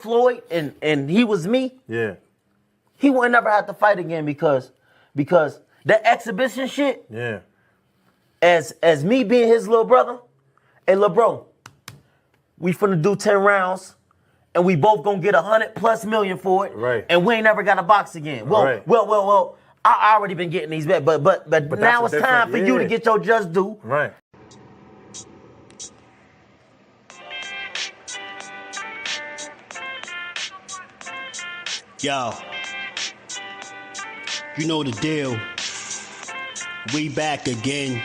Floyd and he was me, Yeah. he wouldn't never have to fight again because that exhibition shit, Yeah. as me being his little brother, hey, little bro, we finna do 10 rounds and we both gonna get 100+ million for it. Right. And we ain't never got to box again. Well, Right. well, I already been getting these back, but now it's time for you to get your just due. Right. Yo, you know the deal. We back again.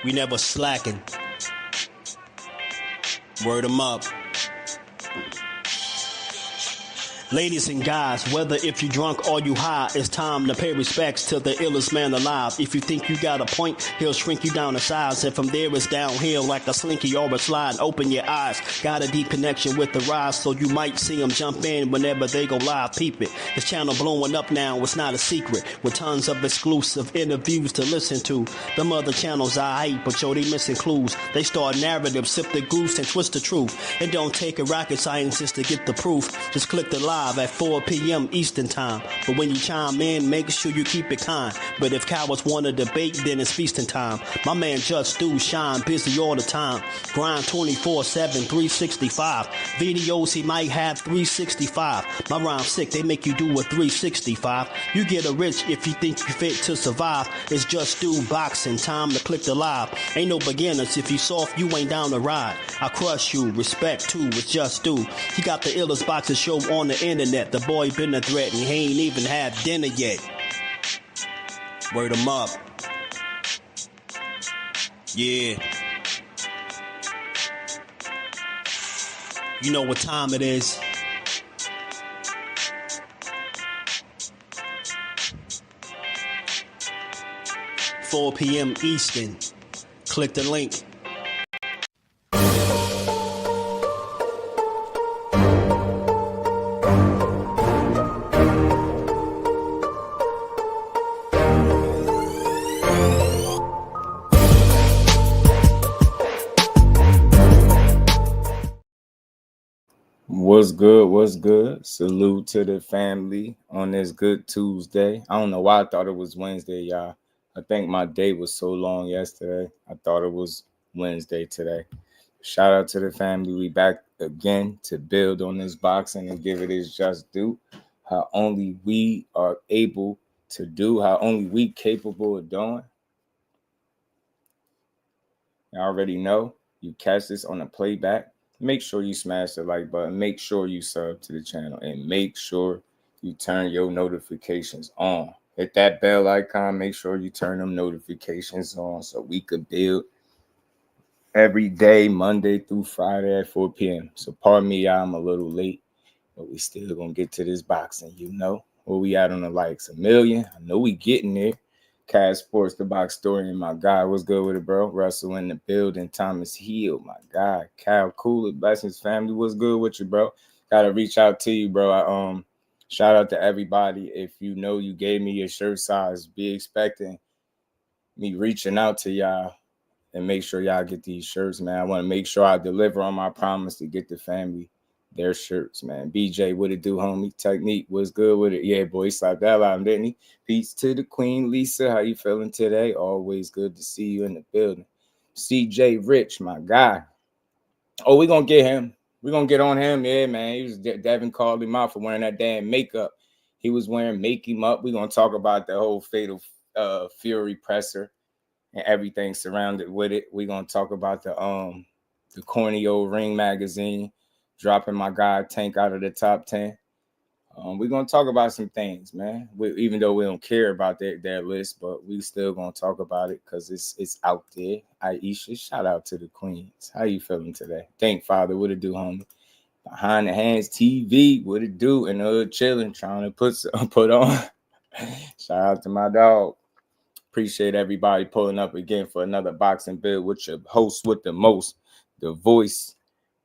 We never slacking. Word 'em up. Ladies and guys, whether if you drunk or you high, it's time to pay respects to the illest man alive. If you think you got a point, he'll shrink you down to size. And from there it's downhill like a slinky or a slide. Open your eyes, got a deep connection with the rise, so you might see them jump in whenever they go live. Peep it, this channel blowing up now, it's not a secret. With tons of exclusive interviews to listen to. Them other channels I hate, but yo, they missing clues. They start narratives, sip the goose and twist the truth. It don't take a rocket scientist to get the proof. Just click the live at 4 p.m. Eastern time. But when you chime in, make sure you keep it kind. But if cowards want to debate, then it's feasting time. My man Just do shine, busy all the time. Grind 24/7, 365. Videos he might have 365. My rhyme sick, they make you do a 365. You get a rich if you think you fit to survive. It's Just do boxing, time to click the live. Ain't no beginners, if you soft, you ain't down to ride. I crush you, respect too, it's Just do. He got the illest boxing show on the internet. The boy been a threat and he ain't even had dinner yet. Word 'em up. Yeah. You know what time it is. $4 p.m. Eastern. Click the link. What's good? What's good? Salute to the family on this good Tuesday. I don't know why I thought it was Wednesday, y'all. I think my day was so long yesterday. I thought it was Wednesday today. Shout out to the family. We back again to build on this boxing and give it its just due. How only we are able to do, how only we capable of doing. You already know. You catch this on the playback. Make sure you smash the like button. Make sure you sub to the channel. And make sure you turn your notifications on. Hit that bell icon. Make sure you turn them notifications on so we could build every day, Monday through Friday at 4 p.m. So pardon me, y'all, I'm a little late. But we still going to get to this boxing, you know. Where we at on the likes? 1 million. I know we getting there. Cash Sports, the box story, and my guy, what's good with it, bro? Russell in the building, Thomas Hill, my guy, Kyle Cooler, Blessings family, what's good with you, bro? Gotta reach out to you, bro. Shout out to everybody. If you know you gave me your shirt size, be expecting me reaching out to y'all and make sure y'all get these shirts, man. I want to make sure I deliver on my promise to get the family their shirts, man. BJ, what it do, homie? Technique, what's good with it? Yeah, boy, he slapped that out, didn't he? Peace to the queen, Lisa. How you feeling today? Always good to see you in the building. CJ Rich, my guy. Oh, we're going to get him. We're going to get on him. Yeah, man. He was Devin called him out for wearing that damn makeup. He was wearing Make Him Up. We're going to talk about the whole Fatal Fury presser and everything surrounded with it. We're going to talk about the corny old Ring magazine. Dropping my guy Tank out of the top 10. We're going to talk about some things, man. Even though we don't care about their list, but we still going to talk about it because it's out there. Aisha, shout out to the queens. How you feeling today? Thank Father. What it do, homie? Behind the Hands TV. What it do? And hood chilling, trying to put on. Shout out to my dog. Appreciate everybody pulling up again for another boxing build with your host with the most, the voice.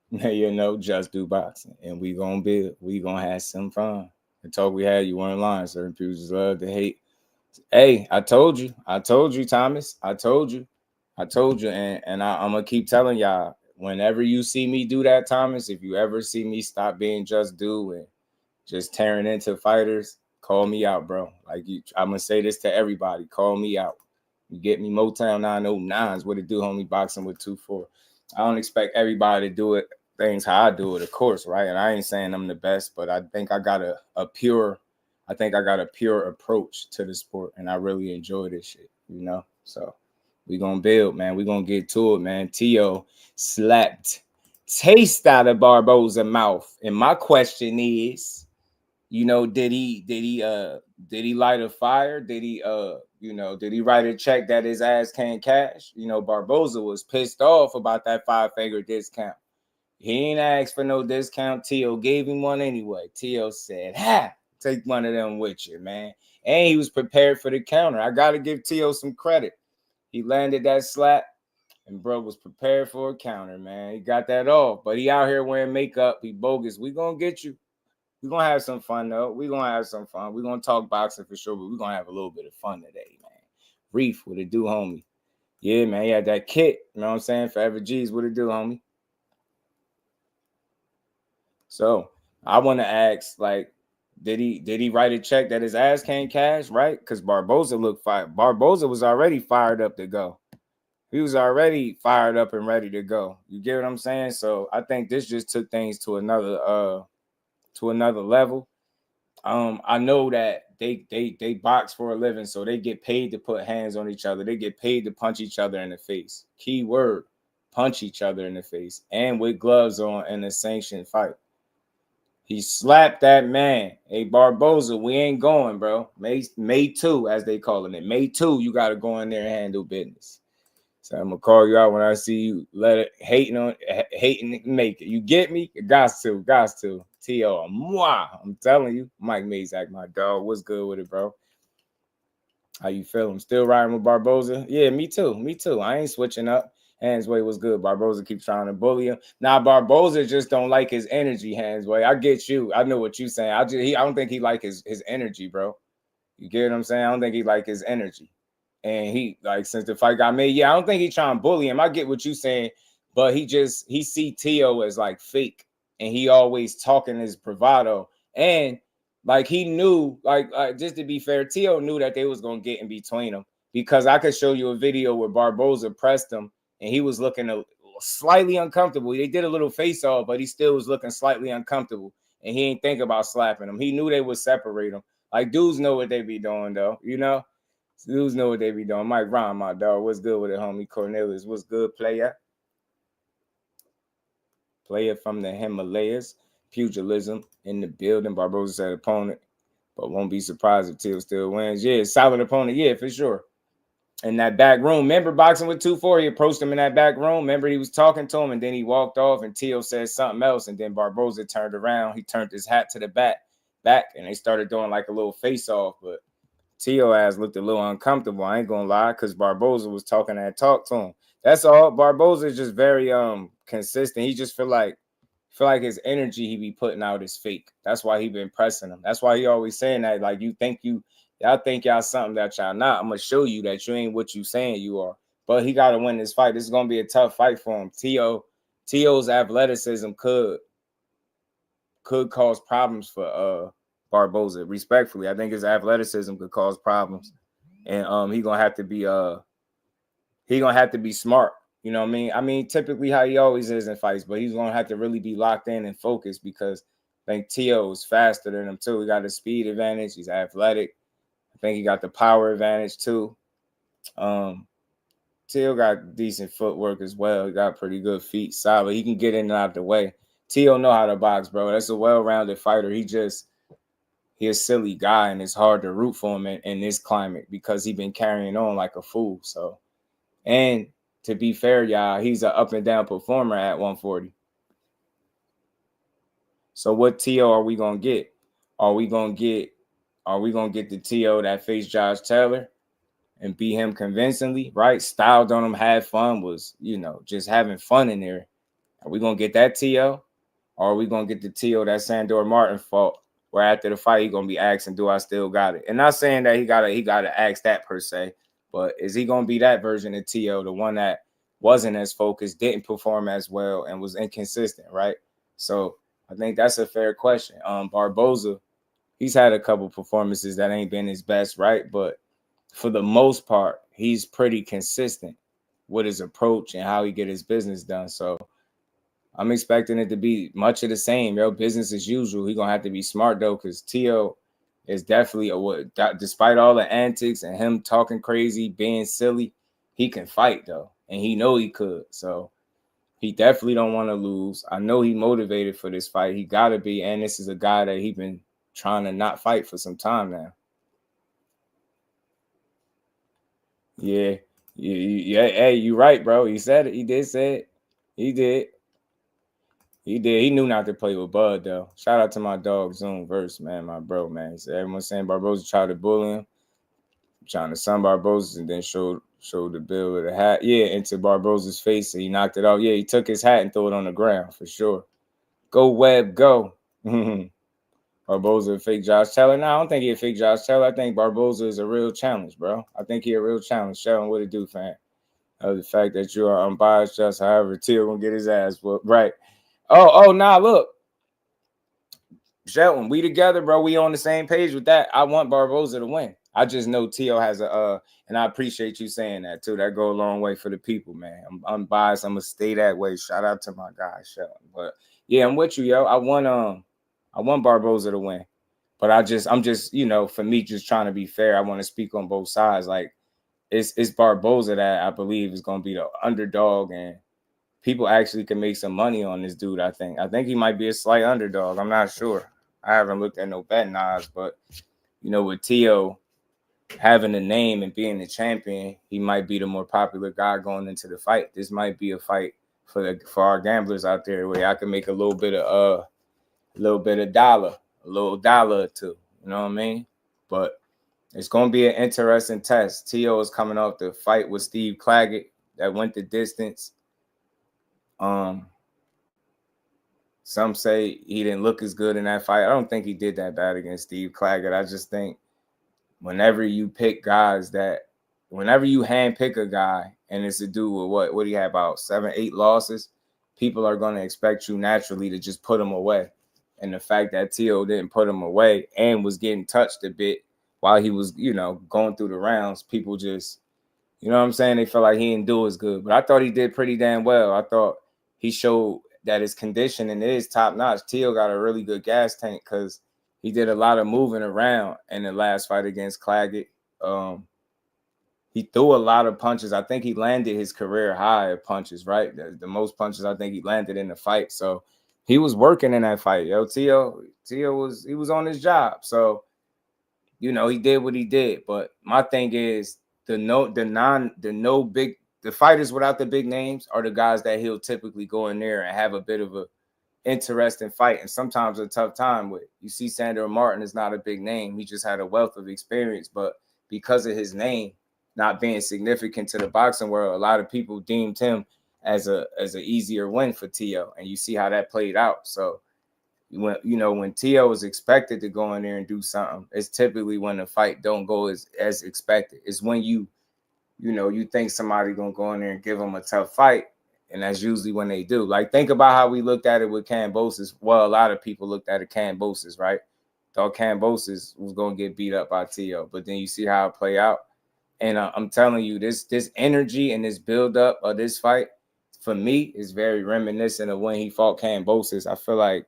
You know, Just Do Boxing. And we gonna build. We gonna have some fun. The talk we had, you weren't lying. Certain people just love to hate. Hey, I told you, Thomas. I told you. And I'm gonna keep telling y'all, whenever you see me do that, Thomas, if you ever see me stop being just do and just tearing into fighters, call me out, bro. Like I'm gonna say this to everybody. Call me out. You get me, Motown 909s. What it do, homie? Boxing with 2-4. I don't expect everybody to do it things how I do it, of course, right? And I ain't saying I'm the best, but I think I got a pure approach to the sport, and I really enjoy this shit, you know? So we gonna build, man. We gonna get to it, man. Tio slapped taste out of Barboza's mouth. And my question is, you know, did he light a fire? Did he write a check that his ass can't cash? You know, Barboza was pissed off about that 5-figure discount. He ain't asked for no discount. Tio gave him one anyway. Tio said, "Ha, take one of them with you, man." And he was prepared for the counter. I gotta give Tio some credit. He landed that slap, and bro was prepared for a counter, man. He got that off, but he out here wearing makeup. He bogus. We gonna get you. We're going to have some fun, though. We're going to have some fun. We're going to talk boxing for sure, but we're going to have a little bit of fun today, man. Reef, what it do, homie? Yeah, man, he had that kit. You know what I'm saying? Forever G's, what it do, homie? So, I want to ask, like, did he write a check that his ass can't cash, right? Because Barboza looked fired. Barboza was already fired up to go. He was already fired up and ready to go. You get what I'm saying? So, I think this just took things to another level. I know that they box for a living, so they get paid to put hands on each other. They get paid to punch each other in the face. Key word, punch each other in the face, and with gloves on in a sanctioned fight. He slapped that man. Hey, Barboza, we ain't going, bro. May 2, as they calling it. May 2, you got to go in there and handle business. So I'm going to call you out when I see you. Let it hating make it. You get me? Got to. T.O. Moi. I'm telling you. Mike Mazak, my dog. What's good with it, bro? How you feeling? Still riding with Barboza? Yeah, me too. I ain't switching up. Handsway was good. Barboza keeps trying to bully him. Now, Barboza just don't like his energy, Handsway. I get you. I know what you're saying. I don't think he like his energy, bro. You get what I'm saying? I don't think he like his energy. And he, like, since the fight got made, I don't think he trying to bully him. I get what you're saying, but he see Tio as like fake, and he always talking his bravado. And like he knew, like just to be fair, Tio knew that they was gonna get in between them, because I could show you a video where Barboza pressed him and he was looking slightly uncomfortable. They did a little face off, but he still was looking slightly uncomfortable, and he ain't think about slapping him. He knew they would separate him. Like, dudes know what they be doing, though, you know. Dudes know what they be doing. Mike Ron, my dog. What's good with it, homie? Cornelius, what's good, player? Player from the Himalayas. Pugilism in the building. Barboza said opponent, but won't be surprised if Till still wins. Yeah, solid opponent. Yeah, for sure. In that back room. Remember boxing with 2-4? He approached him in that back room. Remember he was talking to him, and then he walked off, and Till said something else, and then Barboza turned around. He turned his hat to the back, and they started doing like a little face-off, but Tio ass looked a little uncomfortable. I ain't gonna lie, because Barboza was talking that talk to him. That's all. Barboza is just very consistent. He just feel like his energy he be putting out is fake. That's why he been pressing him. That's why he always saying that, like, y'all think y'all something that y'all not. I'm gonna show you that you ain't what you saying you are. But he gotta win this fight. This is gonna be a tough fight for him. Tio's athleticism could cause problems for Barboza. Respectfully, I think his athleticism could cause problems, and he gonna have to be smart. You know what I mean? I mean, typically how he always is in fights, but he's gonna have to really be locked in and focused, because I think Tio is faster than him too. He got a speed advantage. He's athletic. I think he got the power advantage too. Tio got decent footwork as well. He got pretty good feet, solid. He can get in and out the way. Tio know how to box, bro. That's a well-rounded fighter. He's a silly guy, and it's hard to root for him in this climate, because he's been carrying on like a fool. So, and to be fair, y'all, he's an up and down performer at 140. So what Tio are we gonna get? Are we gonna get the Tio that faced Josh Taylor and beat him convincingly, right? Styled on him, had fun, was, just having fun in there. Are we gonna get that Tio? Or are we gonna get the Tio that Sandor Martin fought, where after the fight he gonna be asking, do I still got it? And not saying that he gotta ask that per se, but is he gonna be that version of Tio, the one that wasn't as focused, didn't perform as well, and was inconsistent, right? So I think that's a fair question. Barboza, he's had a couple performances that ain't been his best, right? But for the most part, he's pretty consistent with his approach and how he get his business done. So I'm expecting it to be much of the same, yo. Business as usual. He gonna have to be smart though, because Tio is definitely despite all the antics and him talking crazy, being silly, he can fight though, and he know he could. So he definitely don't want to lose. I know he motivated for this fight. He gotta be, and this is a guy that he been trying to not fight for some time now. Yeah, yeah. Hey, you right, bro. He said it. He did say it. He did. He did. He knew not to play with Bud, though. Shout out to my dog, Zoom Verse, man, my bro, man. He said everyone's saying Barboza tried to bully him, trying to sun Barboza, and then showed the bill with a hat. Yeah, into Barboza's face, and he knocked it off. Yeah, he took his hat and threw it on the ground, for sure. Go, Web, go. Barboza a fake Josh Taylor. No, I don't think he a fake Josh Taylor. I think Barboza is a real challenge, bro. I think he a real challenge. Sheldon, what it do, fam? The fact that you are unbiased, just however, Teal gonna get his ass whooped. Right. Oh, nah, look. Shelton, we together, bro. We on the same page with that. I want Barboza to win. I just know Tio has and I appreciate you saying that too. That go a long way for the people, man. I'm unbiased. I'm gonna stay that way. Shout out to my guy, Shelton. But yeah, I'm with you, yo. I want Barboza to win. But I'm just, for me, just trying to be fair. I want to speak on both sides. Like it's Barboza that I believe is gonna be the underdog, and people actually can make some money on this dude. I think he might be a slight underdog. I'm not sure. I haven't looked at no betting odds, but with Tio having the name and being the champion, he might be the more popular guy going into the fight. This might be a fight for our gamblers out there where I can make a little bit of dollar, a little dollar or two. You know what I mean? But it's gonna be an interesting test. Tio is coming off the fight with Steve Claggett that went the distance. Some say he didn't look as good in that fight. I don't think he did that bad against Steve Claggett. I just think whenever you handpick a guy and it's a dude with what do you have, about 7-8 losses, people are going to expect you naturally to just put him away. And the fact that Tio didn't put him away and was getting touched a bit while he was, going through the rounds, people just, you know what I'm saying? They felt like he didn't do as good. But I thought he did pretty damn well. I thought he showed that his conditioning is top notch. Tio got a really good gas tank because he did a lot of moving around in the last fight against Claggett. He threw a lot of punches. I think he landed his career high of punches, right? The most punches I think he landed in the fight. So he was working in that fight. Yo, Tio was on his job. So, he did what he did. But my thing is the fighters without the big names are the guys that he'll typically go in there and have a bit of a interesting fight, and sometimes a tough time with. You see, Sandor Martin is not a big name. He just had a wealth of experience, but because of his name not being significant to the boxing world, a lot of people deemed him as an easier win for Tio, and you see how that played out. So when Tio is expected to go in there and do something, it's typically when the fight don't go as expected. It's when you think somebody gonna go in there and give him a tough fight, and that's usually when they do. Like, think about how we looked at it with Kambosos. Well, a lot of people looked at it Kambosos, right? Thought Kambosos was gonna get beat up by Tio, but then you see how it play out. And I'm telling you, this energy and this build up of this fight, for me, is very reminiscent of when he fought Kambosos. I feel like,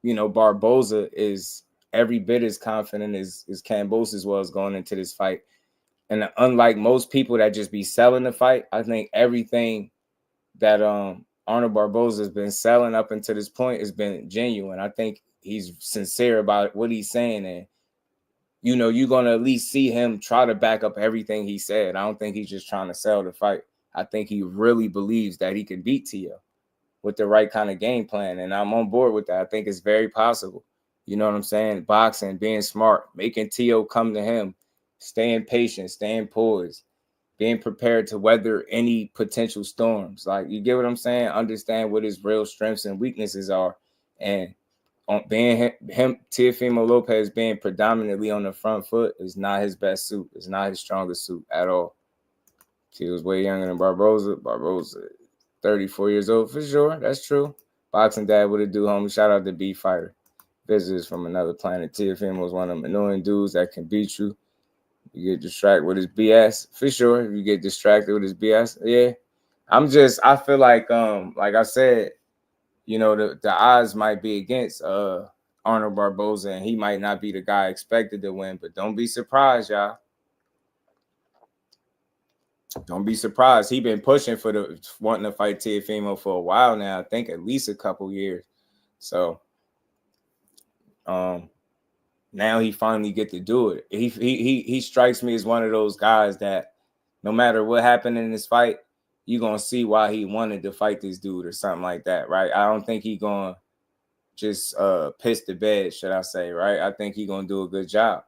Barboza is every bit as confident as Kambosos was going into this fight. And unlike most people that just be selling the fight, I think everything that Arnold Barboza has been selling up until this point has been genuine. I think he's sincere about what he's saying. And, you're going to at least see him try to back up everything he said. I don't think he's just trying to sell the fight. I think he really believes that he can beat Tio with the right kind of game plan. And I'm on board with that. I think it's very possible. You know what I'm saying? Boxing, being smart, making Tio come to him, staying patient, staying poised, being prepared to weather any potential storms. Like, you get what I'm saying? Understand what his real strengths and weaknesses are. And being Teofimo Lopez being predominantly on the front foot is not his best suit. It's not his strongest suit at all. Teo's way younger than Barboza. Barboza, 34 years old for sure. That's true. Boxing dad, what it do, homie? Shout out to B Fighter. Visitors from another planet. Teofimo is one of them annoying dudes that can beat you. You get distracted with his BS for sure. If you get distracted with his BS, yeah. I feel like I said, you know, the odds might be against Arnold Barboza, and he might not be the guy expected to win, but don't be surprised, y'all. Don't be surprised. He been pushing for wanting to fight Teofimo for a while now. I think at least a couple years. So now he finally get to do it. He strikes me as one of those guys that no matter what happened in this fight, you're gonna see why he wanted to fight this dude or something like that, right? I don't think he gonna just piss the bed, should I say, right? I think he gonna do a good job.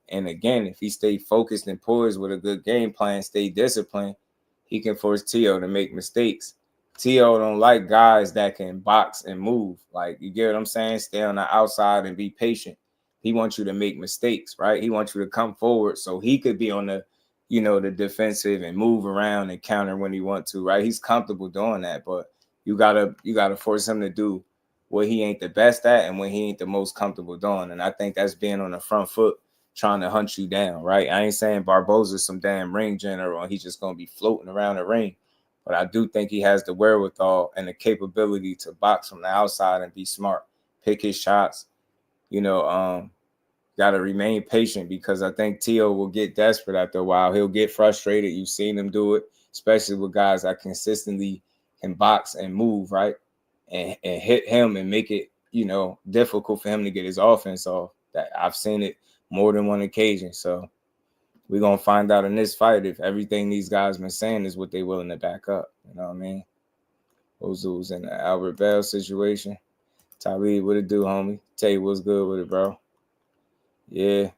And again, if he stay focused and poised with a good game plan, stay disciplined, he can force Teo to make mistakes. Teo don't like guys that can box and move. Like, you get what I'm saying? Stay on the outside and be patient. He wants you to make mistakes, right? He wants you to come forward so he could be on the, you know, the defensive and move around and counter when he wants to, right? He's comfortable doing that, but you gotta force him to do what he ain't the best at and what he ain't the most comfortable doing. And I think that's being on the front foot, trying to hunt you down, right? I ain't saying Barboza's some damn ring general and he's just going to be floating around the ring. But I do think he has the wherewithal and the capability to box from the outside and be smart, pick his shots, you know, got to remain patient because I think Teo will get desperate after a while. He'll get frustrated. You've seen him do it, especially with guys that consistently can box and move, right? And hit him and make it, you know, difficult for him to get his offense off. That I've seen it more than one occasion. So we're going to find out in this fight if everything these guys been saying is what they're willing to back up. You know what I mean? Ozu's in the Albert Bell situation. Talib, what it do, homie? Tell you what's good with it, bro. Yeah.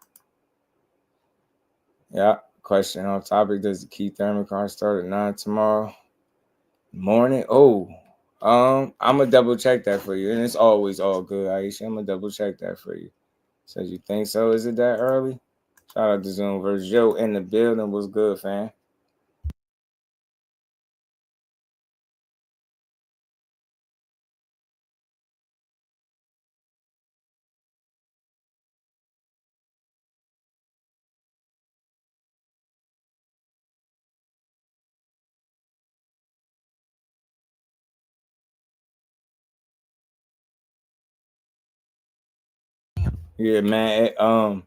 Yeah. Question off topic. Does the Keith Thurman card start at 9 tomorrow morning? Oh, I'm going to double check that for you. And it's always all good, Aisha. I'm going to double check that for you. Says you think so? Is it that early? Shout out to Zoom versus Joe in the building. What's good, fam? Yeah, man. What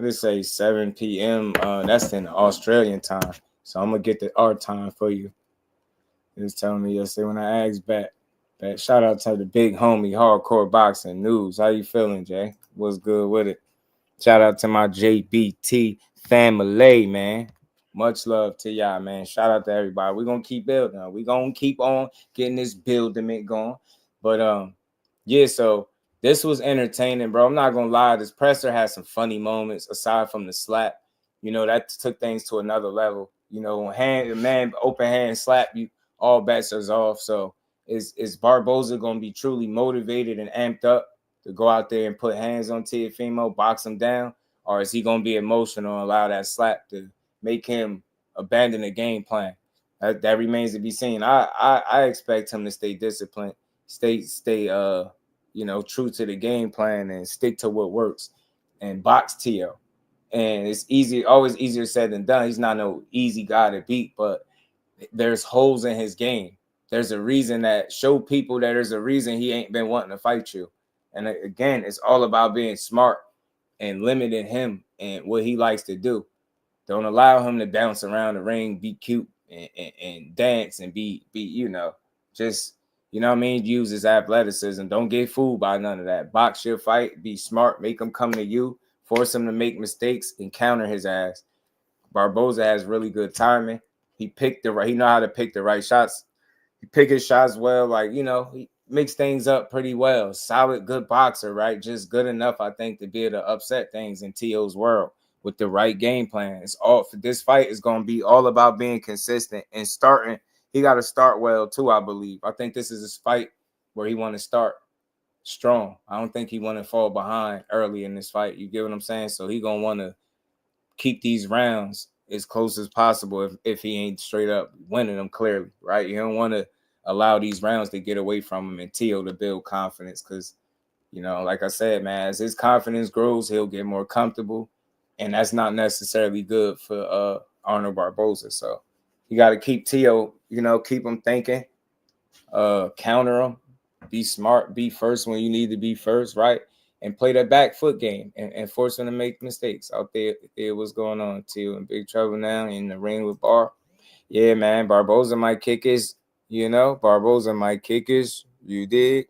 did it say? 7 p.m. That's in Australian time. So I'm gonna get the our time for you. He was telling me yesterday when I asked back. Shout out to the big homie, Hardcore Boxing News. How you feeling, Jay? What's good with it? Shout out to my JBT family, man. Much love to y'all, man. Shout out to everybody. We're gonna keep building. We're gonna keep on getting this building going. But yeah, so this was entertaining, bro. I'm not gonna lie. This presser had some funny moments aside from the slap. You know, that took things to another level. You know, when man open hand slap you, all bets are off. So is Barboza gonna be truly motivated and amped up to go out there and put hands on Teofimo, box him down? Or is he going to be emotional and allow that slap to make him abandon the game plan? That remains to be seen. I expect him to stay disciplined, stay you know, true to the game plan and stick to what works and box Teo. And it's always easier said than done. He's not no easy guy to beat, but there's holes in his game. There's a reason that show people that there's a reason he ain't been wanting to fight you. And again, it's all about being smart and limiting him and what he likes to do. Don't allow him to bounce around the ring, be cute and dance and be, you know, just, you know what I mean? Use his athleticism. Don't get fooled by none of that. Box your fight, be smart, make him come to you, force him to make mistakes and counter his ass. Barboza has really good timing. He know how to pick the right shots. He pick his shots well, like, you know, he makes things up pretty well. Solid, good boxer, right? Just good enough, I think, to be able to upset things in T.O.'s world with the right game plan. It's all for this fight is going to be all about being consistent and starting. He got to start well too, I believe. I think this is his fight where he want to start strong. I don't think he want to fall behind early in this fight. You get what I'm saying? So he going to want to keep these rounds as close as possible if he ain't straight up winning them clearly, right? You don't want to allow these rounds to get away from him and Teo to build confidence because, you know, like I said, man, as his confidence grows, he'll get more comfortable, and that's not necessarily good for Arnold Barboza. So you got to keep Teo, you know, keep him thinking, counter him, be smart, be first when you need to be first, right? And play that back foot game and force him to make mistakes out there. What's going on, Teo? In big trouble now in the ring with Bar. Yeah, man, Barboza might kick his, you know, Barboza might kick his, you dig?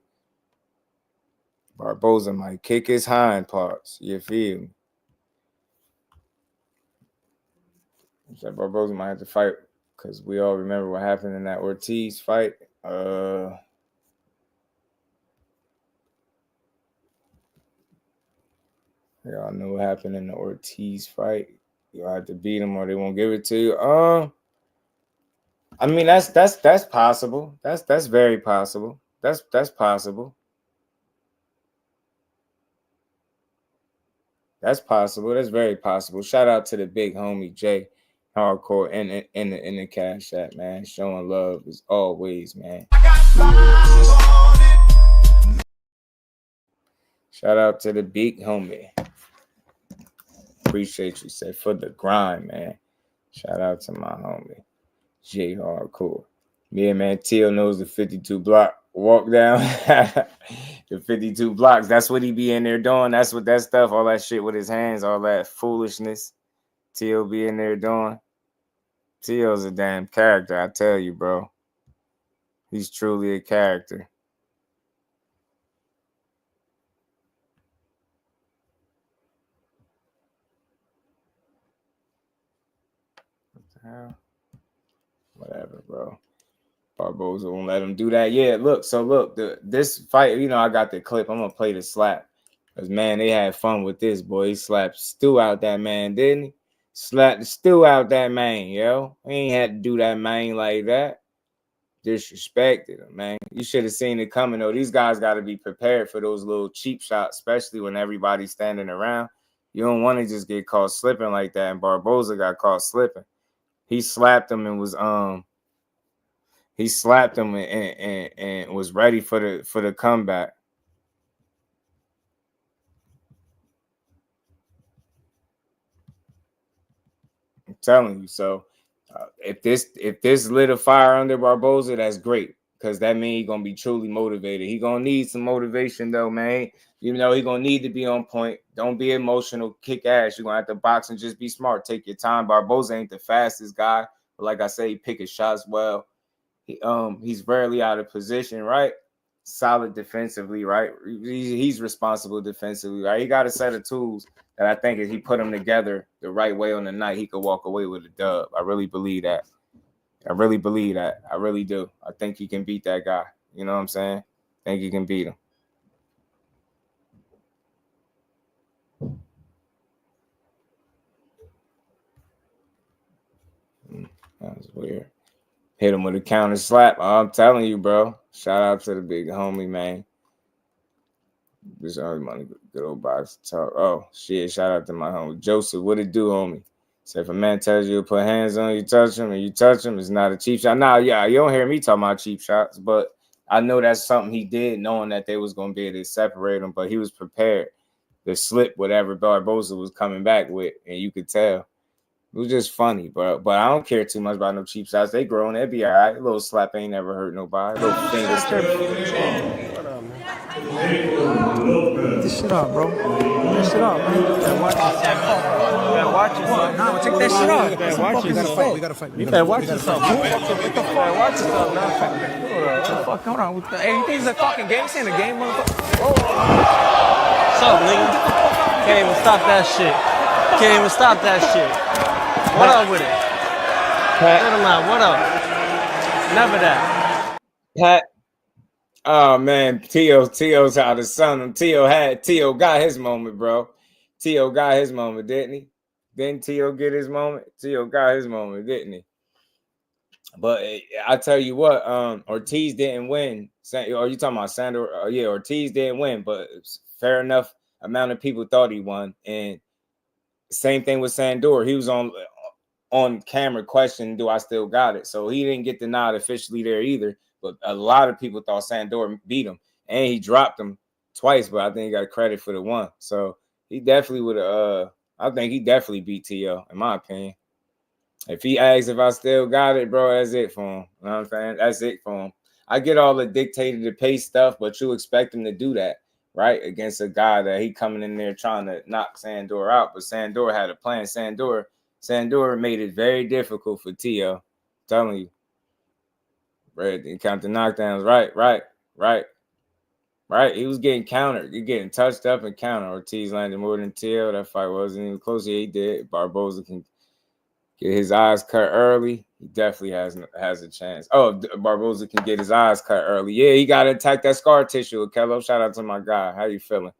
Barboza might kick his hind parts. You feel me? So Barboza might have to fight because we all remember what happened in that Ortiz fight. Y'all know what happened in the Ortiz fight. You'll have to beat him or they won't give it to you. I mean that's possible. That's very possible. That's possible. That's possible. That's very possible. Shout out to the big homie Jay Hardcore in the Cash App, man. Showing love as always, man. Shout out to the big homie. Appreciate you, say, for the grind, man. Shout out to my homie Jay Hardcore. Yeah, man. Teo knows the 52 block walk down. The 52 blocks. That's what he be in there doing. That's what that stuff, all that shit with his hands, all that foolishness. Teo be in there doing. Teo's a damn character, I tell you, bro. He's truly a character. What the hell? Whatever, bro. Barboza won't let him do that. Yeah, look. So look, this fight, you know, I got the clip. I'm gonna play the slap. Because man, they had fun with this, boy. He slapped Stu out that man, didn't he? Slapped the Stu out that man, yo. He ain't had to do that man like that. Disrespected him, man. You should have seen it coming, though. These guys got to be prepared for those little cheap shots, especially when everybody's standing around. You don't want to just get caught slipping like that. And Barboza got caught slipping. He slapped him and was he slapped him and was ready for the comeback. I'm telling you. So if this lit a fire under Barboza, that's great because that means he's gonna be truly motivated. He gonna need some motivation though, man. You know he gonna need to be on point. Don't be emotional, kick ass. You're gonna have to box and just be smart. Take your time. Barboza ain't the fastest guy, but like I say, he pick his shots well. He's rarely out of position, right? Solid defensively, right? He's responsible defensively, right? He got a set of tools that I think if he put them together the right way on the night, he could walk away with a dub. I really believe that. I really believe that. I really do. I think he can beat that guy. You know what I'm saying? I think he can beat him. That was weird. Hit him with a counter slap. Oh, I'm telling you, bro. Shout out to the big homie, man. This early money, good old box talk. Oh, shit. Shout out to my homie. Joseph, what it do, homie? So if a man tells you to put hands on you, touch him, and you touch him, it's not a cheap shot. Nah, yeah, you don't hear me talking about cheap shots, but I know that's something he did, knowing that they was going to be able to separate him, but he was prepared to slip whatever Barboza was coming back with, and you could tell. It was just funny, bro. But I don't care too much about no cheap shots. They grown. They'd be all right. A little slap ain't never hurt nobody. A little finger slap. What up, man? This shit up, bro. This shit up, man. You better watch yourself. Nah, take that shit off. You better watch yourself. We gotta fight. You better watch yourself. Get the fuck. Watch yourself, man. Hold on. Hey, you think it's a fucking game? This ain't a game, motherfucker. What's up, nigga? Can't even stop that shit. Can't even stop that shit. What up with it? Pat. What up? Never that. Pat. Oh man, Teo's how to son him. Teo got his moment, bro. Teo got his moment, didn't he? Didn't Teo get his moment? Teo got his moment, didn't he? But I tell you what, Ortiz didn't win. Are you talking about Sandor? Yeah, Ortiz didn't win, but fair enough amount of people thought he won. And same thing with Sandor. He was on on camera question, do I still got it? So he didn't get the nod officially there either. But a lot of people thought Sandor beat him, and he dropped him twice. But I think he got credit for the one. So he definitely would have. I think he definitely beat T.O. in my opinion. If he asks if I still got it, bro, that's it for him. You know what I'm saying? That's it for him. I get all the dictated to pay stuff, but you expect him to do that, right? Against a guy that he coming in there trying to knock Sandor out. But Sandor had a plan. Sandor made it very difficult for T.O. I'm telling you. Right, he count the knockdowns. Right. He was getting countered. He getting touched up and countered. Ortiz landed more than T.O. That fight wasn't even close. Yeah, he did. Barboza can get his eyes cut early. He definitely has a chance. Oh, Barboza can get his eyes cut early. Yeah, he got to attack that scar tissue. Kello, shout out to my guy. How you feeling?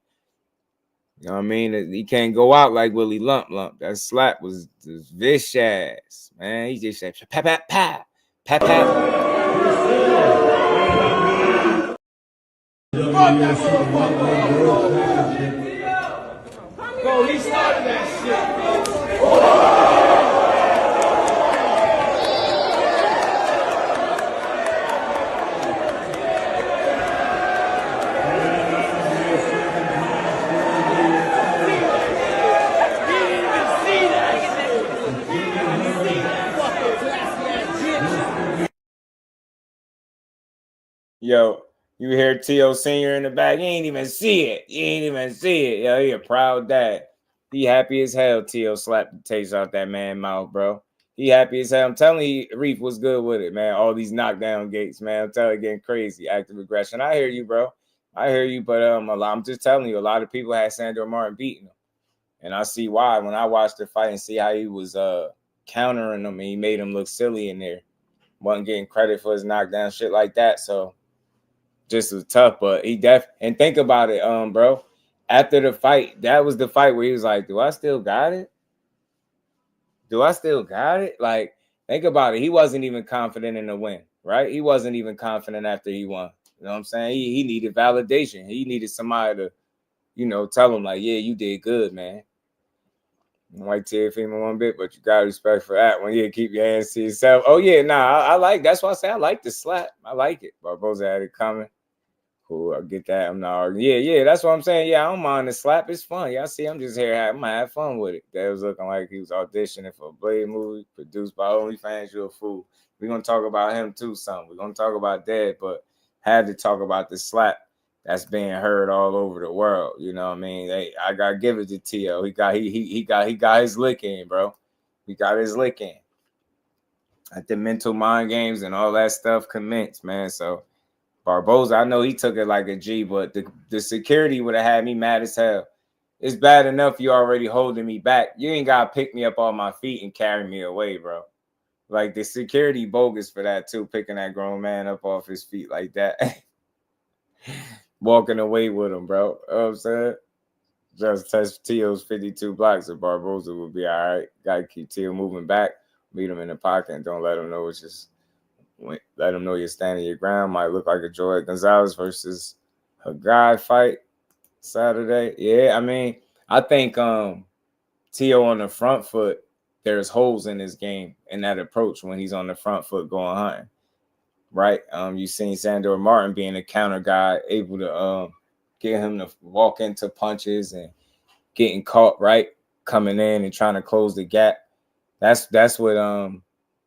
You know what I mean? He can't go out like Willie Lump. That slap was vicious, man. He just said, pat. Bro, he started that shit. Yo, you hear T.O. Sr. in the back. You ain't even see it. Yo, he a proud dad. He happy as hell. T.O. slapped the taste out that man's mouth, bro. He happy as hell. I'm telling you, Reef was good with it, man. All these knockdown gates, man. I'm telling you, getting crazy. Active aggression. I hear you, bro. I hear you, but I'm just telling you, a lot of people had Sandor Martin beating him. And I see why. When I watched the fight and see how he was countering him and he made him look silly in there. Wasn't getting credit for his knockdown, shit like that. So just was tough, but he and think about it, bro. After the fight, that was the fight where he was like, do I still got it? Like, think about it. He wasn't even confident in the win, right? He wasn't even confident after he won. You know what I'm saying? He needed validation. He needed somebody to, tell him like, yeah, you did good, man. Like Teofimo one bit, but you got respect for that one. Yeah, keep your hands to yourself. Oh, yeah, I like, that's why I say I like the slap. I like it. Barboza had it coming. Cool, I get that. I'm not arguing. Yeah, that's what I'm saying. Yeah, I don't mind the slap. It's fun. Y'all see, I'm just here. I'm gonna have fun with it. That was looking like he was auditioning for a Blade movie produced by OnlyFans. You a fool. We're gonna talk about him too. We're gonna talk about that, but had to talk about the slap that's being heard all over the world. You know what I mean? I gotta give it to T.O. He got his lick in, bro. He got his lick in. At the mental mind games and all that stuff commenced, man. So Barboza, I know he took it like a G, but the security would have had me mad as hell. It's bad enough you already holding me back. You ain't got to pick me up on my feet and carry me away, bro. Like, the security bogus for that, too, picking that grown man up off his feet like that. Walking away with him, bro. You know what I'm saying? Just touch T.O.'s 52 blocks and Barboza will be all right. Got to keep T.O. moving back, meet him in the pocket, and don't let him know it's just... Let them know you're standing your ground. Might look like a Joy Gonzalez versus a guy fight Saturday. Yeah, I mean, I think T.O. on the front foot, there's holes in his game in that approach when he's on the front foot going hunting, right? You've seen Sandor Martin being a counter guy, able to get him to walk into punches and getting caught, right? Coming in and trying to close the gap. That's what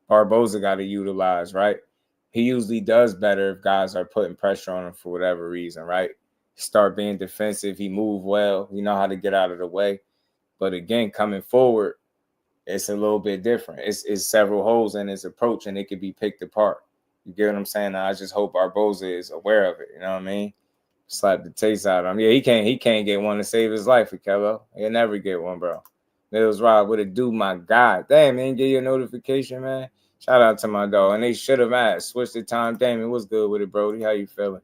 Barboza got to utilize, right? He usually does better if guys are putting pressure on him for whatever reason, right? Start being defensive. He move well. You know how to get out of the way. But again, coming forward, it's a little bit different. It's several holes in his approach, and it could be picked apart. You get what I'm saying? I just hope Barboza is aware of it. You know what I mean? Slap the taste out of him. Yeah, he can't get one to save his life for Kello. He'll never get one, bro. Mills Rod, what it do, my God. Damn, man, get your notification, man. Shout out to my dog. And they should have asked. Switch the time. Damon, what's good with it, Brody? How you feeling?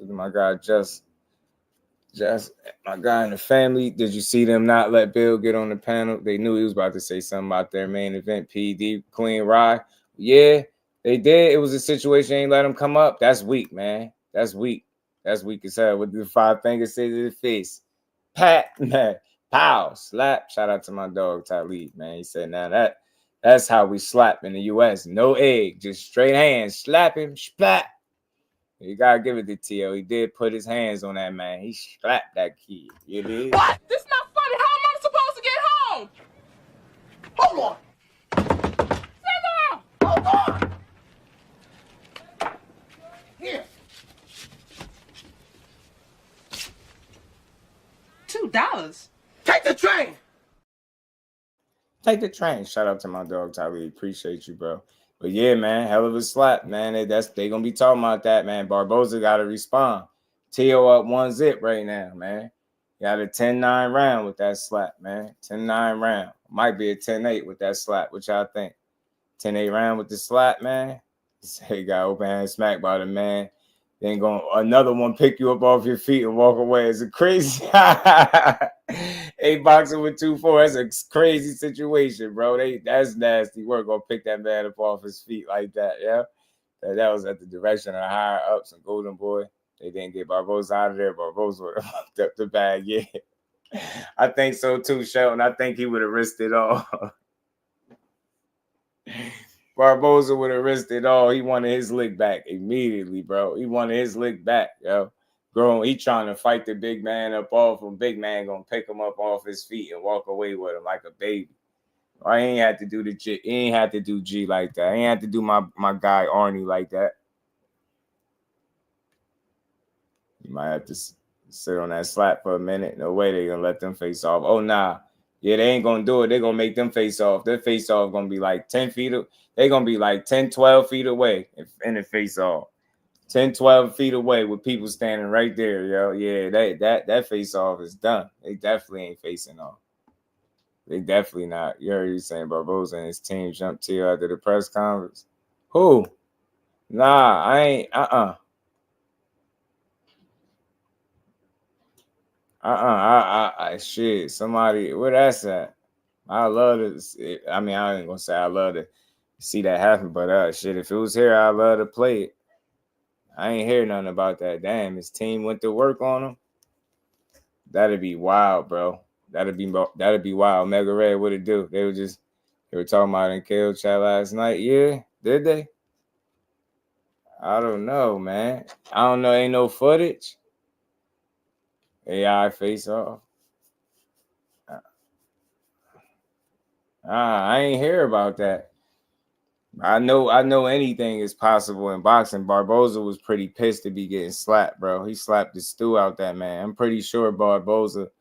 My guy, just my guy in the family. Did you see them not let Bill get on the panel? They knew he was about to say something about their main event, PD, Queen Rye. Yeah, they did. It was a situation, ain't let him come up. That's weak, man. That's weak. That's weak as hell. With the 5 fingers to the face. Pat, man. Pow, slap. Shout out to my dog, Talib, man. He said, now That's how we slap in the U.S. No egg, just straight hands. Slap him, splat. You gotta give it to T.O. He did put his hands on that man. He slapped that kid. You did? What? This not funny. How am I supposed to get home? Hold on. Hold on. Here. $2. Take the train. Take the train. Shout out to my dog, Tylee. Appreciate you, bro. But yeah, man, hell of a slap, man. They gonna be talking about that, man. Barboza gotta respond. T.O. up 1-0 right now, man. Got a 10-9 round with that slap, man. 10-9 round. Might be a 10-8 with that slap. What y'all think? 10-8 round with the slap, man. He got open hand smack by the man. Then another one pick you up off your feet and walk away. It's a crazy a boxer with 2-4. That's a crazy situation, bro. That's nasty work. Gonna pick that man up off his feet like that, yeah. That was at the direction of the higher ups and Golden Boy. They didn't get Barboza out of there. Barboza would have fucked up the bag, yeah. I think so too, Shelton. I think he would have risked it all. Barboza would have risked it all. He wanted his lick back immediately, bro. He wanted his lick back, yo. He trying to fight the big man up off him. Big man gonna pick him up off his feet and walk away with him like a baby. I ain't had to do the G. He ain't had to do G like that. I ain't had to do my guy Arnie like that. You might have to sit on that slap for a minute. No way they gonna let them face off. Oh nah. Yeah, they ain't gonna do it. They're gonna make them face off. Their face off gonna be like 10 feet. They're gonna be like 10, 12 feet away in the face off. 10, 12 feet away with people standing right there, yo. Yeah, that face off is done. They definitely ain't facing off. They definitely not. You heard you saying Barboza and his team jumped to you after the press conference. Who? Nah, I ain't. Shit. Somebody, where that's at? I love to. I mean, I ain't gonna say I love to see that happen, but shit, if it was here, I'd love to play it. I ain't hear nothing about that. Damn, his team went to work on him. That'd be wild, bro. That'd be wild. Mega Red, what it do? They were talking about it in KO chat last night. Yeah, did they? I don't know, man. I don't know. Ain't no footage. AI face off. I ain't hear about that. I know anything is possible in boxing. Barboza was pretty pissed to be getting slapped, bro. He slapped the stew out that man. I'm pretty sure Barboza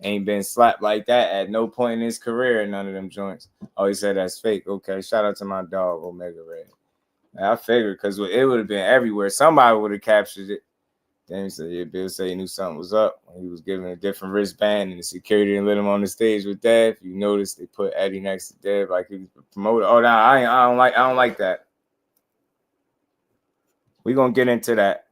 ain't been slapped like that at no point in his career in none of them joints. Oh, he said that's fake. Okay, shout out to my dog, Omega Red. I figured because it would have been everywhere. Somebody would have captured it. Then he said, yeah, Bill said he knew something was up when he was given a different wristband and the security didn't let him on the stage with Dev. You notice they put Eddie next to Dev like he was a promoter. Oh, no, I don't like that. We're gonna get into that.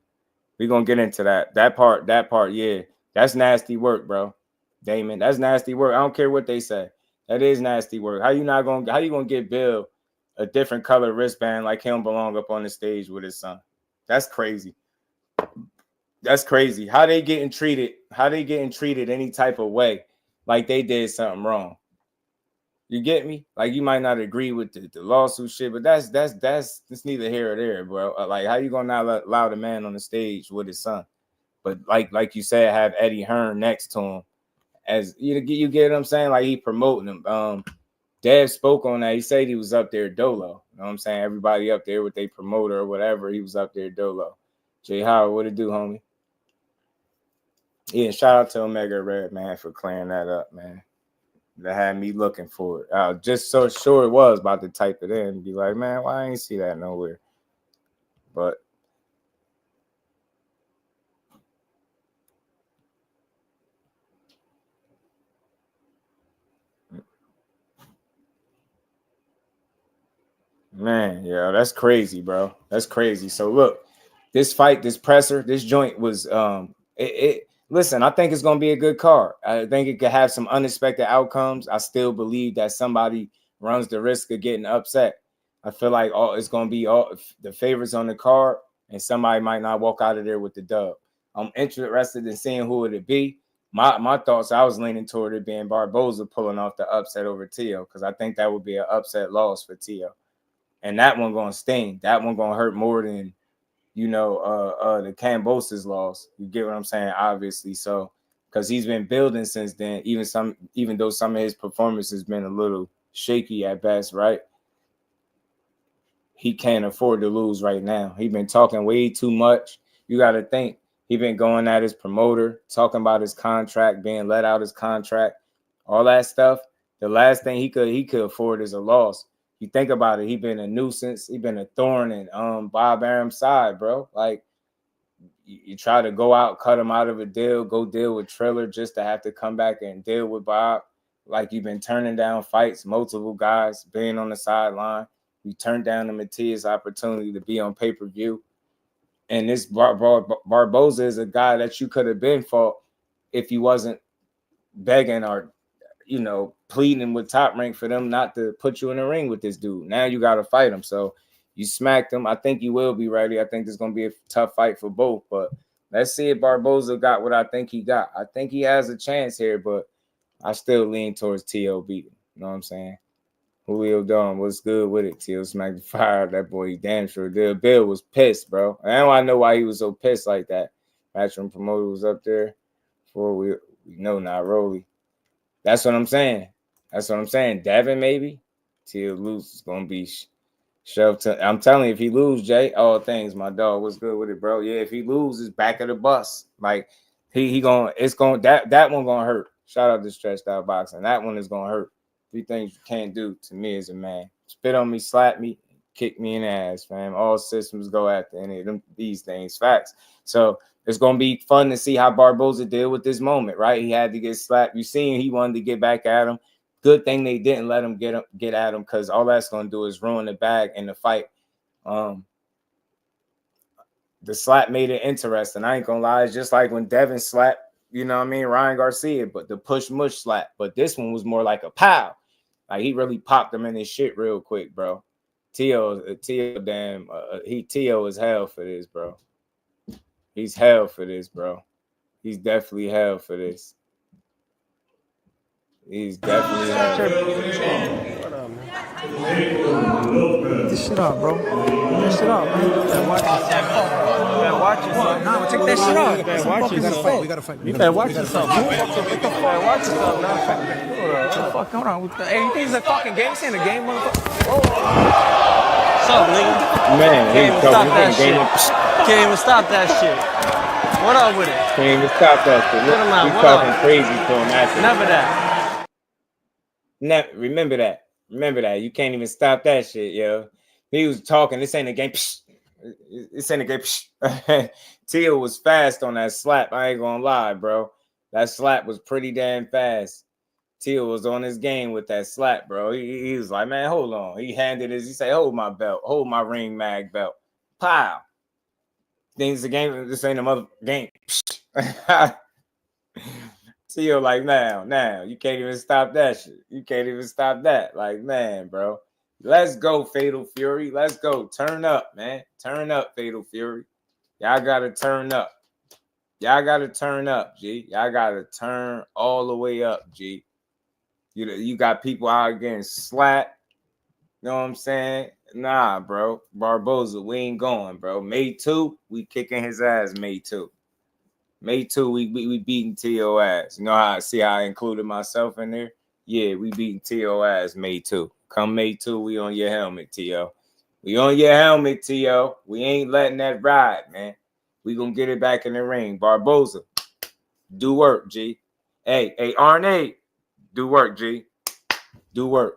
That part, yeah. That's nasty work, bro. Damon, that's nasty work. I don't care what they say. That is nasty work. How you gonna get Bill a different color wristband like him belong up on the stage with his son? That's crazy. That's crazy. How they getting treated any type of way like they did something wrong. You get me? Like you might not agree with the lawsuit shit, but that's neither here or there, bro. Like how you gonna not allow the man on the stage with his son? But like you said, have Eddie Hearn next to him as you get what I'm saying? Like he promoting him. Dev spoke on that. He said he was up there dolo. You know what I'm saying? Everybody up there with their promoter or whatever, he was up there dolo. Jay Howard, what it do, homie? Yeah, shout out to Omega Red, man, for clearing that up, man. That had me looking for it. Just so sure it was about to type it in and be like, man, why I ain't see that nowhere? But man, yeah, that's crazy, bro. That's crazy. So look, this fight, this presser, this joint was listen, I think it's gonna be a good card. I think it could have some unexpected outcomes. I still believe that somebody runs the risk of getting upset. I feel like it's gonna be all the favorites on the card, and somebody might not walk out of there with the dub. I'm interested in seeing who it'd be. My thoughts, I was leaning toward it being Barboza pulling off the upset over Teo, because I think that would be an upset loss for Teo. And that one gonna sting. That one gonna hurt more than, the Kambosos loss. You get what I'm saying? Obviously. So because he's been building since then, even though some of his performance has been a little shaky at best, right? He can't afford to lose right now. He's been talking way too much. You got to think. He been going at his promoter, talking about his contract, being let out his contract, all that stuff. The last thing he could afford is a loss. You think about it, he been a nuisance. He been a thorn in Bob Arum's side, bro. Like, you try to go out, cut him out of a deal, go deal with Triller just to have to come back and deal with Bob. Like, you've been turning down fights, multiple guys being on the sideline. You turned down the Matias opportunity to be on pay-per-view. And this Barboza is a guy that you could have been fought if he wasn't begging or, pleading with Top Rank for them not to put you in the ring with this dude. Now you got to fight him. So you smacked him. I think you will be ready. I think there's going to be a tough fight for both. But let's see if Barboza got what I think he got. I think he has a chance here, but I still lean towards T.O. beating. You know what I'm saying? Julio Dawn, what's good with it? T.O. smacked the fire out of that boy. He damn sure did. Bill was pissed, bro. And I know why he was so pissed like that. Matchroom promoter was up there before we know not Rolly. That's what I'm saying. Devin, maybe. T.O. lose is going to be shoved to. I'm telling you, if he lose, Jay, all things, my dog, what's good with it, bro? Yeah, if he loses, back of the bus. Like, that one going to hurt. Shout out to Stretched Out Boxing. That one is going to hurt. 3 things you can't do to me as a man: spit on me, slap me, kick me in the ass, fam. All systems go after any of these things. Facts. So it's gonna be fun to see how Barboza deal with this moment, right? He had to get slapped. You seen he wanted to get back at him. Good thing they didn't let him get at him, because all that's gonna do is ruin the bag in the fight. The slap made it interesting. I ain't gonna lie. It's just like when Devin slapped, Ryan Garcia, but the push mush slap. But this one was more like a pow. Like, he really popped him in his shit real quick, bro. T.O. is hell for this, bro. He's hell for this, bro. He's definitely hell for this. He's definitely hell for this. Get this shit off, bro. Get that shit off, man. better watch yourself. Nah, take that shit off. You better watch yourself. We gotta fight. You better watch yourself. You better watch yourself now. Hold on. Hey, you think it's a fucking game? This ain't a game, motherfucker. What's up, nigga? Man, Can't even stop that shit. Can't even stop that shit. What up with it? Can't even stop that shit. Put him out. He's What talking up? crazy to him after. Never that. Remember that. You can't even stop that shit, yo. He was talking. This ain't a game. This ain't a game. Teo was fast on that slap. I ain't gonna lie, bro. That slap was pretty damn fast. Teo was on his game with that slap, bro. He was like, man, hold on. He handed his. He said, hold my belt. Hold my ring mag belt. Pow. Things the game. This ain't a mother game. Teo like, now. You can't even stop that shit. You can't even stop that. Like, man, bro. Let's go, Fatal Fury. Let's go. Turn up, man. Turn up, Fatal Fury. Y'all got to turn up. Y'all got to turn up, G. Y'all got to turn all the way up, G. You got people out getting slapped. You know what I'm saying? Nah, bro. Barboza, we ain't going, bro. May 2, we kicking his ass May 2. May 2, we beating T.O. ass. You know how I included myself in there? Yeah, we beating T.O. ass May 2. Come May 2, we on your helmet, T.O. We on your helmet, T.O. We ain't letting that ride, man. We gonna get it back in the ring. Barboza, do work, G. Hey, Arnold, do work, G. Do work.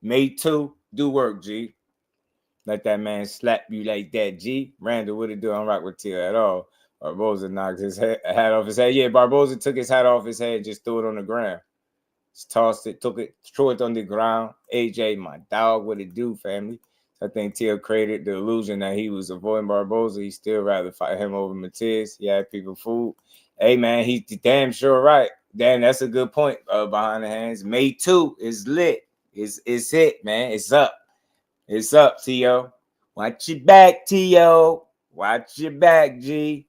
May 2, do work, G. Let that man slap you like that, G. Randall, what it do? I don't rock with T.O. at all. Barboza knocked his hat off his head. Yeah, Barboza took his hat off his head, just threw it on the ground. Just tossed it, threw it on the ground. AJ, my dog, what it do, family? I think Teo created the illusion that he was avoiding Barboza. He still rather fight him over Matias. He had people fooled. Hey, man, he's damn sure right. Damn, that's a good point behind the hands. May 2 is lit. It's hit, man. It's up. It's up, Teo. Watch your back, Teo. Watch your back, G.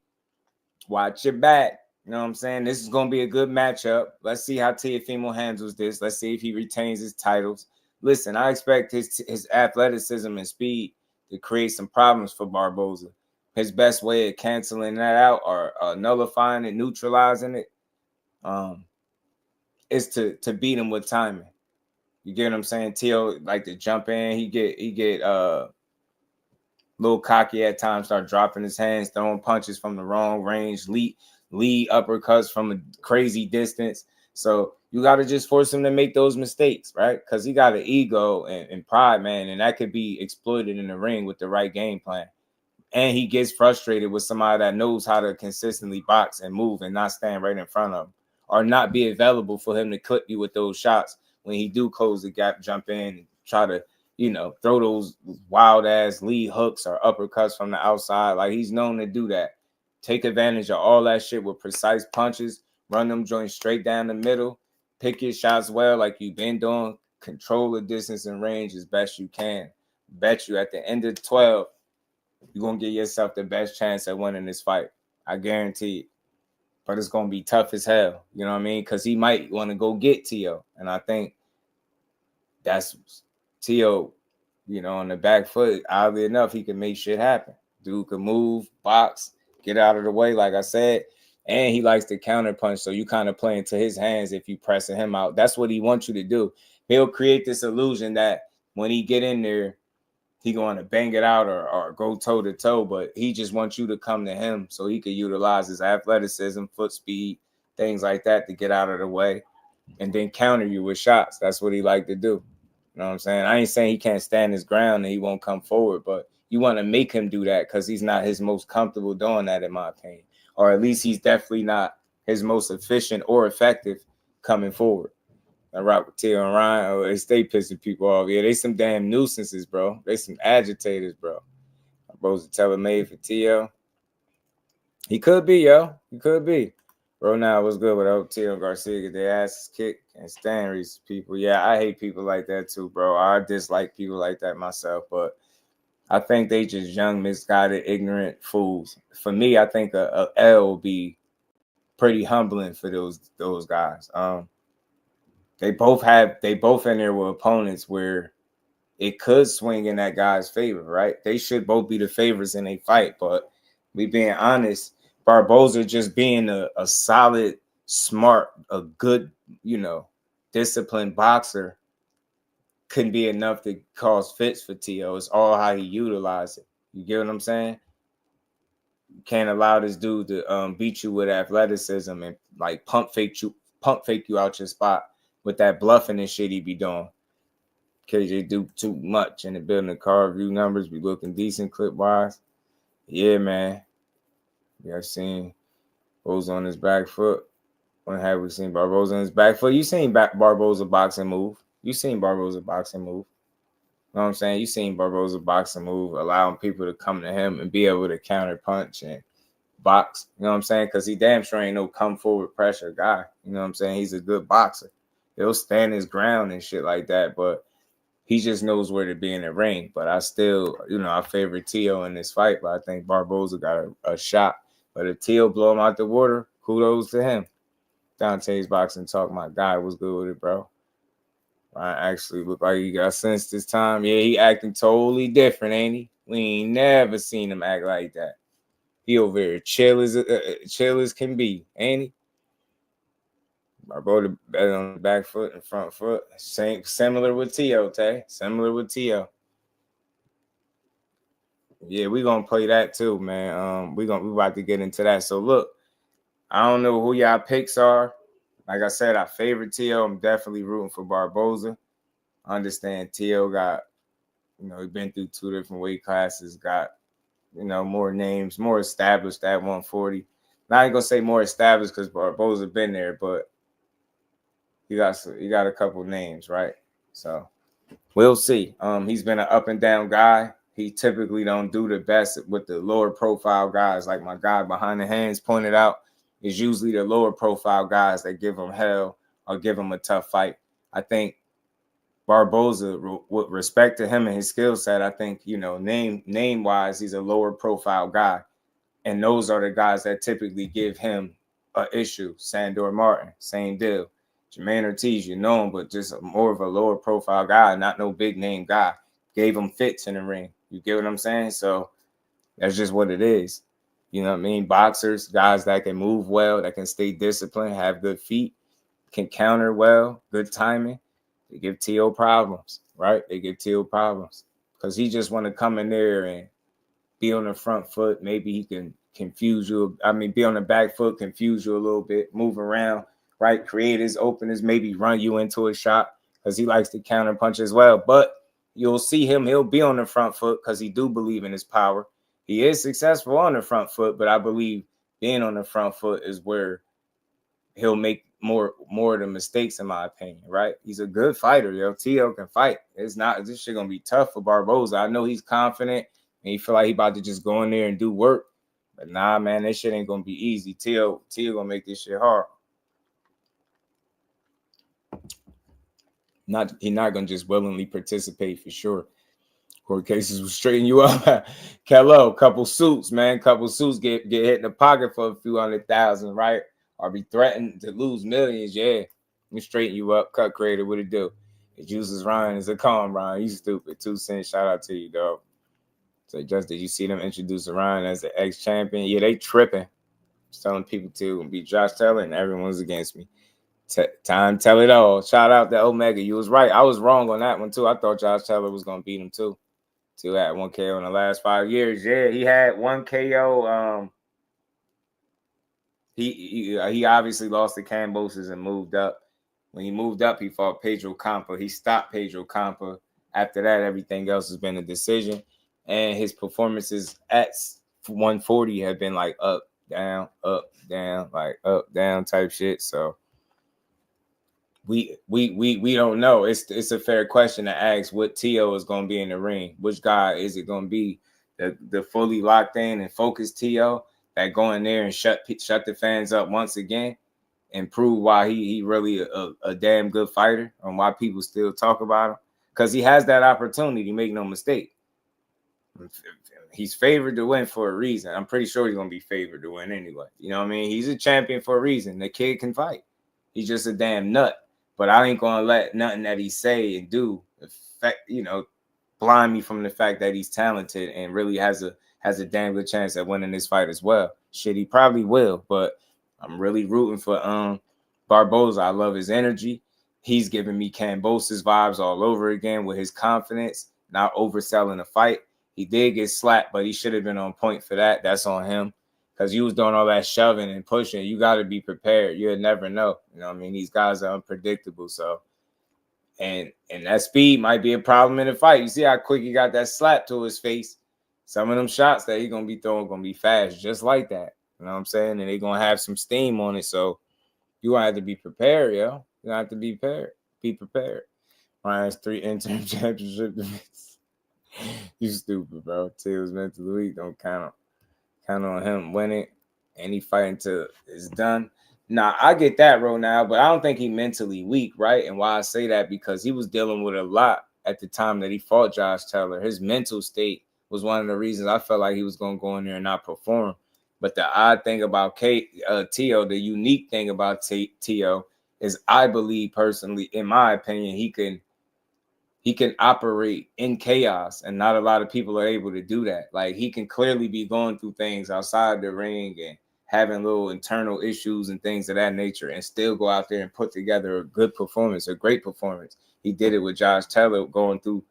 Watch your back. You know what I'm saying? This is going to be a good matchup. Let's see how Teofimo handles this. Let's see if he retains his titles. Listen, I expect his athleticism and speed to create some problems for Barboza. His best way of canceling that out or nullifying it, neutralizing it, is to beat him with timing. You get what I'm saying? Teo like to jump in. He get a little cocky at times, start dropping his hands, throwing punches from the wrong range, lead uppercuts from a crazy distance. So you got to just force him to make those mistakes, right? Because he got an ego and pride, man, and that could be exploited in the ring with the right game plan. And he gets frustrated with somebody that knows how to consistently box and move and not stand right in front of him, or not be available for him to clip you with those shots when he do close the gap, jump in, and try to, throw those wild ass lead hooks or uppercuts from the outside. Like, he's known to do that. Take advantage of all that shit with precise punches, run them joints straight down the middle, pick your shots well like you've been doing, control the distance and range as best you can. Bet you at the end of 12, you're going to give yourself the best chance at winning this fight. I guarantee it. But it's going to be tough as hell. You know what I mean? Because he might want to go get Teo. And I think that's Teo, on the back foot. Oddly enough, he can make shit happen. Dude can move, box, get out of the way, like I said. And he likes to counter punch. So you kind of play into his hands if you pressing him out. That's what he wants you to do. He'll create this illusion that when he get in there, he going to bang it out or go toe-to-toe, but he just wants you to come to him so he can utilize his athleticism, foot speed, things like that to get out of the way and then counter you with shots. That's what he like to do. You know what I'm saying? I ain't saying he can't stand his ground and he won't come forward, but you want to make him do that because he's not his most comfortable doing that, in my opinion. Or at least he's definitely not his most efficient or effective coming forward. I rock with Teo and Ryan. They stay pissing people off. Yeah, they some damn nuisances, bro. They some agitators, bro. Bro's a tailor-made for Teo. He could be, yo. He could be. Bro, now what's good with Teo and Garcia? Get their asses kicked and stand these people. Yeah, I hate people like that too, bro. I dislike people like that myself, but I think they just young, misguided, ignorant fools. For me, I think a L will be pretty humbling for those guys. They both in there with opponents where it could swing in that guy's favor, right? They should both be the favorites in a fight, but we being honest, Barboza just being a solid, smart, a good, disciplined boxer couldn't be enough to cause fits for Teo. It's all how he utilized it. You get what I'm saying? You can't allow this dude to beat you with athleticism and like pump fake you out your spot with that bluffing and shit he be doing. KJ do too much in the building. The car view numbers be looking decent clip wise. Yeah, man. Yeah, I've seen Barboza on his back foot. When have we seen Barboza on his back foot? You seen Barboza boxing move. You seen Barboza boxing move. You know what I'm saying? You seen Barboza boxing move, allowing people to come to him and be able to counter punch and box. You know what I'm saying? Because he damn sure ain't no come forward pressure guy. You know what I'm saying? He's a good boxer. He'll stand his ground and shit like that, but he just knows where to be in the ring. But I still, I favor Teo in this fight, but I think Barboza got a shot. But if Teo blow him out the water, kudos to him. Dante's Boxing Talk, my guy, was good with it, bro. I actually look like he got sense this time. Yeah, he acting totally different, ain't he? We ain't never seen him act like that. He over here chill as can be, ain't he? Barboza better on the back foot and front foot. Similar with Teo, Tay. Similar with Teo. Yeah, we gonna play that too, man. We about to get into that. So look, I don't know who y'all picks are. Like I said, I favor Teo. I'm definitely rooting for Barboza. I understand Teo got, he been through 2 different weight classes, got, more names, more established at 140. Not even gonna say more established because Barboza been there, but you got a couple names, right? So we'll see. He's been an up and down guy. He typically don't do the best with the lower profile guys. Like my guy behind the hands pointed out, is usually the lower profile guys that give him hell or give him a tough fight. I think Barboza, with respect to him and his skill set, I think, name wise, he's a lower profile guy. And those are the guys that typically give him an issue. Sandor Martin, same deal. Jermaine Ortiz, you know him, but just more of a lower profile guy, not no big name guy. Gave him fits in the ring. You get what I'm saying? So that's just what it is. You know what I mean? Boxers, guys that can move well, that can stay disciplined, have good feet, can counter well, good timing. They give T.O. problems, right? They give T.O. problems because he just want to come in there and be on the front foot. Maybe he can confuse you. I mean, be on the back foot, confuse you a little bit, move around, right? Create his openers, maybe run you into a shot because he likes to counter punch as well. But you'll see him. He'll be on the front foot because he do believe in his power. He is successful on the front foot, but I believe being on the front foot is where he'll make more of the mistakes, in my opinion, right? He's a good fighter, yo. T.O. can fight. It's not, this shit gonna be tough for Barboza. I know he's confident and he feel like he about to just go in there and do work. But nah, man, this shit ain't gonna be easy. T.O. gonna make this shit hard. He's not gonna just willingly participate for sure. Court cases will straighten you up. Kello, couple suits, man. Couple suits get hit in the pocket for a few $100,000, right? Or be threatened to lose millions. Yeah. We straighten you up. Cut creator, what it do? It uses Ryan as a calm, Ryan. You stupid. 2 cents. Shout out to you, dog. So just did you see them introduce Ryan as the ex-champion? Yeah, they tripping. Just telling people to be Josh Taylor and everyone's against me. Time tell it all. Shout out to Omega. You was right. I was wrong on that one too. I thought Josh Taylor was gonna beat him too. Two had 1 KO in the last 5 years. Yeah, he had 1 KO. He obviously lost to Cambosis and moved up. When he moved up, he fought Pedro Campa. He stopped Pedro Campa. After that, everything else has been a decision. And his performances at 140 have been like up, down, like up, down type shit. So we don't know. It's a fair question to ask what T.O. is going to be in the ring. Which guy is it going to be? The fully locked in and focused T.O. that go in there and shut the fans up once again and prove why he really a damn good fighter and why people still talk about him? Because he has that opportunity, make no mistake. He's favored to win for a reason. I'm pretty sure he's going to be favored to win anyway. You know what I mean? He's a champion for a reason. The kid can fight. He's just a damn nut. But I ain't going to let nothing that he say and do affect, blind me from the fact that he's talented and really has a damn good chance at winning this fight as well. Shit, he probably will, but I'm really rooting for Barboza. I love his energy. He's giving me Cambosis vibes all over again with his confidence, not overselling the fight. He did get slapped, but he should have been on point for that. That's on him. Because you was doing all that shoving and pushing. You got to be prepared. You'll never know. You know what I mean? These guys are unpredictable. So, and that speed might be a problem in the fight. You see how quick he got that slap to his face. Some of them shots that he's going to be throwing going to be fast, just like that. You know what I'm saying? And they're going to have some steam on it. So, you going to have to be prepared, yo. You have to be prepared. Be prepared. Ryan's 3 interim championship defense. You stupid, bro. Tails mentally weak. Don't count on him winning. Any fight until it's done. Nah, I get that, bro, now, but I don't think he mentally weak, right? And why I say that, because he was dealing with a lot at the time that he fought Josh Taylor. His mental state was one of the reasons I felt like he was going to go in there and not perform. But the odd thing about T.O., the unique thing about T.O. is I believe personally, in my opinion, he can operate in chaos, and not a lot of people are able to do that. Like, he can clearly be going through things outside the ring and having little internal issues and things of that nature and still go out there and put together a good performance, a great performance. He did it with Josh Taylor, going through,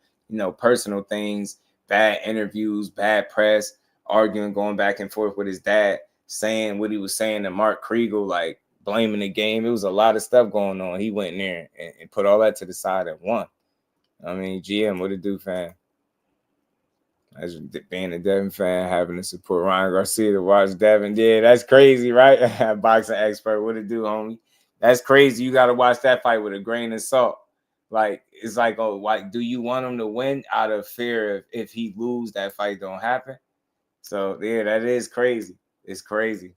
personal things, bad interviews, bad press, arguing, going back and forth with his dad, saying what he was saying to Mark Kriegel, like blaming the game. It was a lot of stuff going on. He went in there and put all that to the side and won. I mean, GM, what it do, fan? As being a Devin fan, having to support Ryan Garcia to watch Devin. Yeah, that's crazy, right? Boxing expert, what it do, homie? That's crazy. You got to watch that fight with a grain of salt. Like, it's like, oh, like, do you want him to win out of fear of if he lose, that fight don't happen? So, yeah, that is crazy. It's crazy.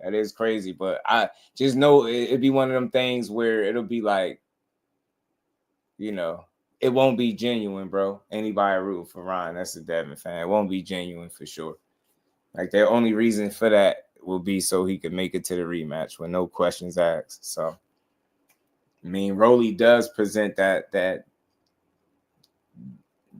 That is crazy. But I just know it'd be one of them things where it'll be like, it won't be genuine, bro. Anybody rooting for Ryan, that's a Devin fan. It won't be genuine for sure. Like, the only reason for that will be so he can make it to the rematch with no questions asked. So, I mean, Rolly does present that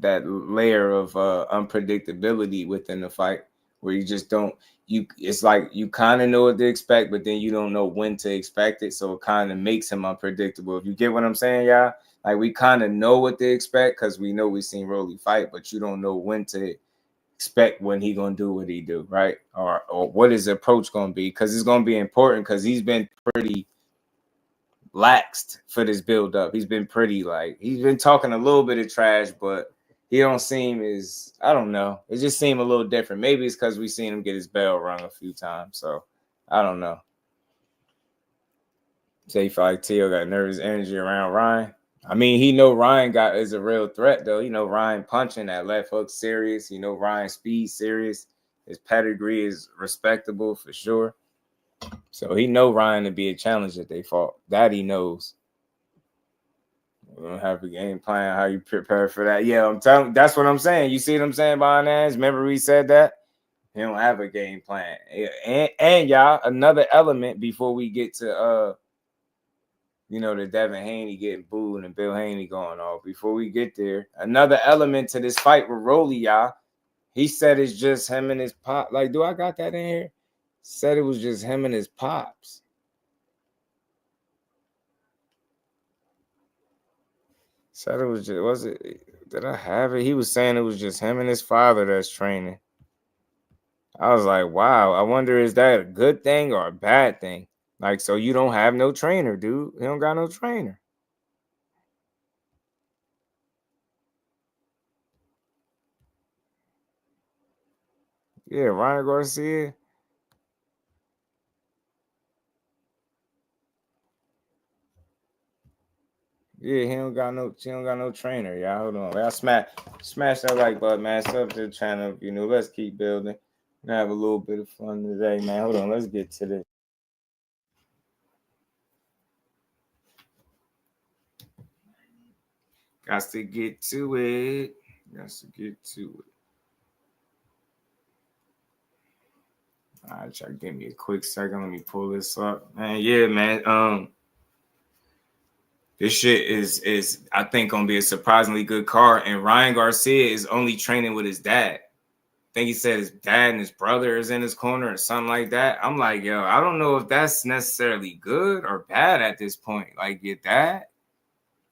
layer of unpredictability within the fight where you just don't. It's like you kind of know what to expect, but then you don't know when to expect it. So it kind of makes him unpredictable. If you get what I'm saying, y'all. Like we kind of know what to expect because we know we've seen Rolly fight, but you don't know when to expect when he gonna do what he do, right? Or what his approach gonna be, because it's gonna be important because he's been pretty laxed for this build up. He's been pretty he's been talking a little bit of trash, but he don't seem as, I don't know. It just seemed a little different. Maybe it's because we seen him get his bell rung a few times. So I don't know. Say feel like Teo got nervous energy around Ryan. I mean, he know Ryan is a real threat, though. You know, Ryan punching that left hook serious. You know, Ryan speed serious. His pedigree is respectable for sure. So he know Ryan to be a challenge that they fought. That he knows. We don't have a game plan. How you prepare for that? Yeah, I'm telling. That's what I'm saying. You see what I'm saying, behind that? Remember we said that? He don't have a game plan. And y'all, another element before we get to the Devin Haney getting booed and Bill Haney going off. Before we get there, another element to this fight with Rolly, y'all. He said it's just him and his pop. Like, do I got that in here? Said it was just him and his pops. Said it was just, did I have it? He was saying it was just him and his father that's training. I was like, wow, I wonder, is that a good thing or a bad thing? Like, so you don't have no trainer, dude. You don't got no trainer. Yeah, Ryan Garcia. Yeah, he don't got no trainer, y'all. Hold on. Y'all smash that like button, man. Sub to the channel. Let's keep building. We're gonna have a little bit of fun today, man. Hold on, let's get to this. Got to get to it. All right, y'all give me a quick second. Let me pull this up. Man, yeah, man. This shit is I think gonna be a surprisingly good card. And Ryan Garcia is only training with his dad. I think he said his dad and his brother is in his corner or something like that. I'm like, yo, I don't know if that's necessarily good or bad at this point. Like your dad.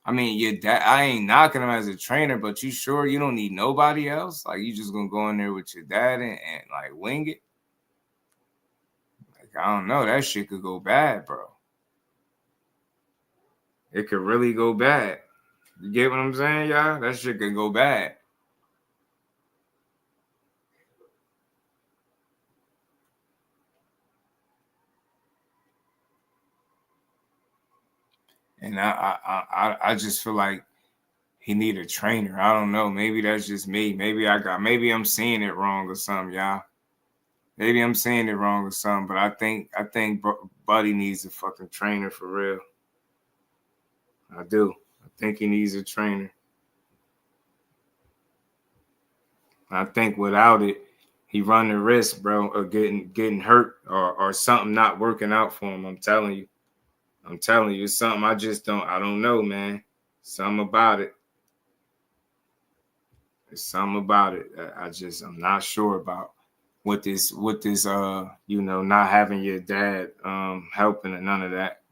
I mean, your dad, I ain't knocking him as a trainer, but you sure you don't need nobody else? Like, you just gonna go in there with your dad and like wing it? Like, I don't know. That shit could go bad, bro. It could really go bad. You get what I'm saying, y'all? That shit could go bad. And I just feel like he need a trainer. I don't know. Maybe that's just me. Maybe I'm seeing it wrong or something, y'all. Maybe I'm saying it wrong or something, but I think Buddy needs a fucking trainer for real. I do. I think he needs a trainer. I think without it, he run the risk, bro, of getting hurt or something not working out for him. I'm telling you, it's something I don't know, man. Something about it. It's something about it. I'm not sure about what this, not having your dad helping and none of that.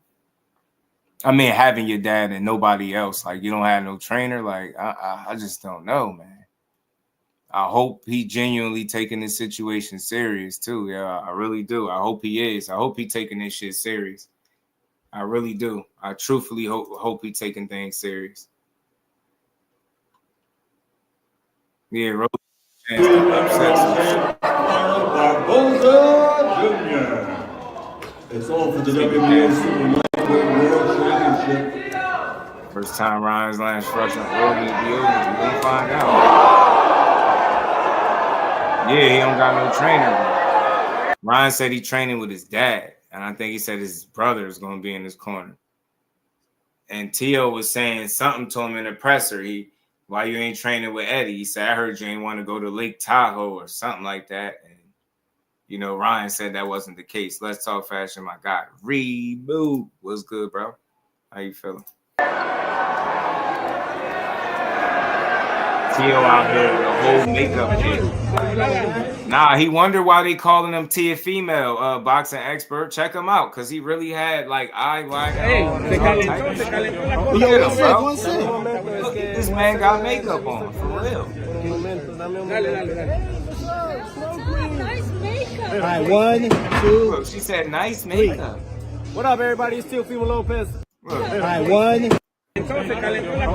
I mean, having your dad and nobody else, like you don't have no trainer. Like I just don't know, man. I hope he genuinely taking this situation serious too. Yeah, I really do. I hope he is. I hope he taking this shit serious. I really do. I truthfully hope he taking things serious. Yeah, Rose chance to upset Barboza Jr. It's all for the WBA Super Lightweight World Championship. First time Ryan's line structure over the deal. We're gonna find out. Yeah, he don't got no trainer, bro. Ryan said he training with his dad, and I think he said his brother is gonna be in his corner. And Teo was saying something to him in the presser. Why you ain't training with Eddie? He said, I heard you ain't want to go to Lake Tahoe or something like that. And you know, Ryan said that wasn't the case. Let's talk fashion, my guy. Reboot. What's good, bro? How you feeling? Tio out here with a whole makeup kit. Nah, he wondered why they calling him Teofimo, boxing expert. Check him out, because he really had like eyeliner. Look at him, bro. Look, this man got makeup on, for real. Nice makeup. All right, 1, 2. Look, she said nice makeup. What up, everybody? It's Teofimo Lopez. Look. All right, 1.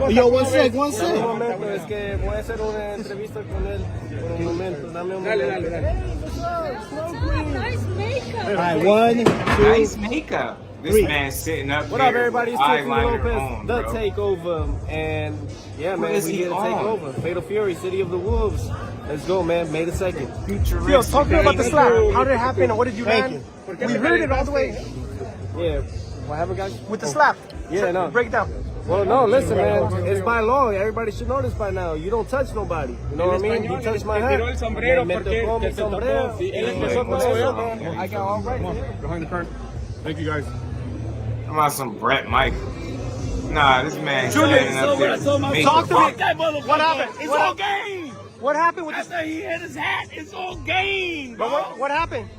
Yo, one sec. Un momento, es que voy a hacer una entrevista con él por un momento. Dame un momento. Nice makeup. All right, 1, 2. Nice makeup. This man sitting up What here up, everybody? It's Teofimo Lopez, on, the bro. takeover. And yeah, man, we here to take over. Fatal Fury, City of the Wolves. Let's go, man. May the 2nd. Yo, talk to me about the slap. How did it happen and what did you land? We heard it all the way. Yeah. What happened, guys? With the slap. Yeah, no. Break it down. Well, no, listen, man. It's by law. Everybody should know this by now. You don't touch nobody. You know what I mean? You touch my hat. I got all right. Behind the curtain. Thank you, guys. I'm on some Brett Michael. Nah, this man standing up there. Talk to me. What happened? It's all game. What happened with After he hit his hat, it's all game, bro. What happened?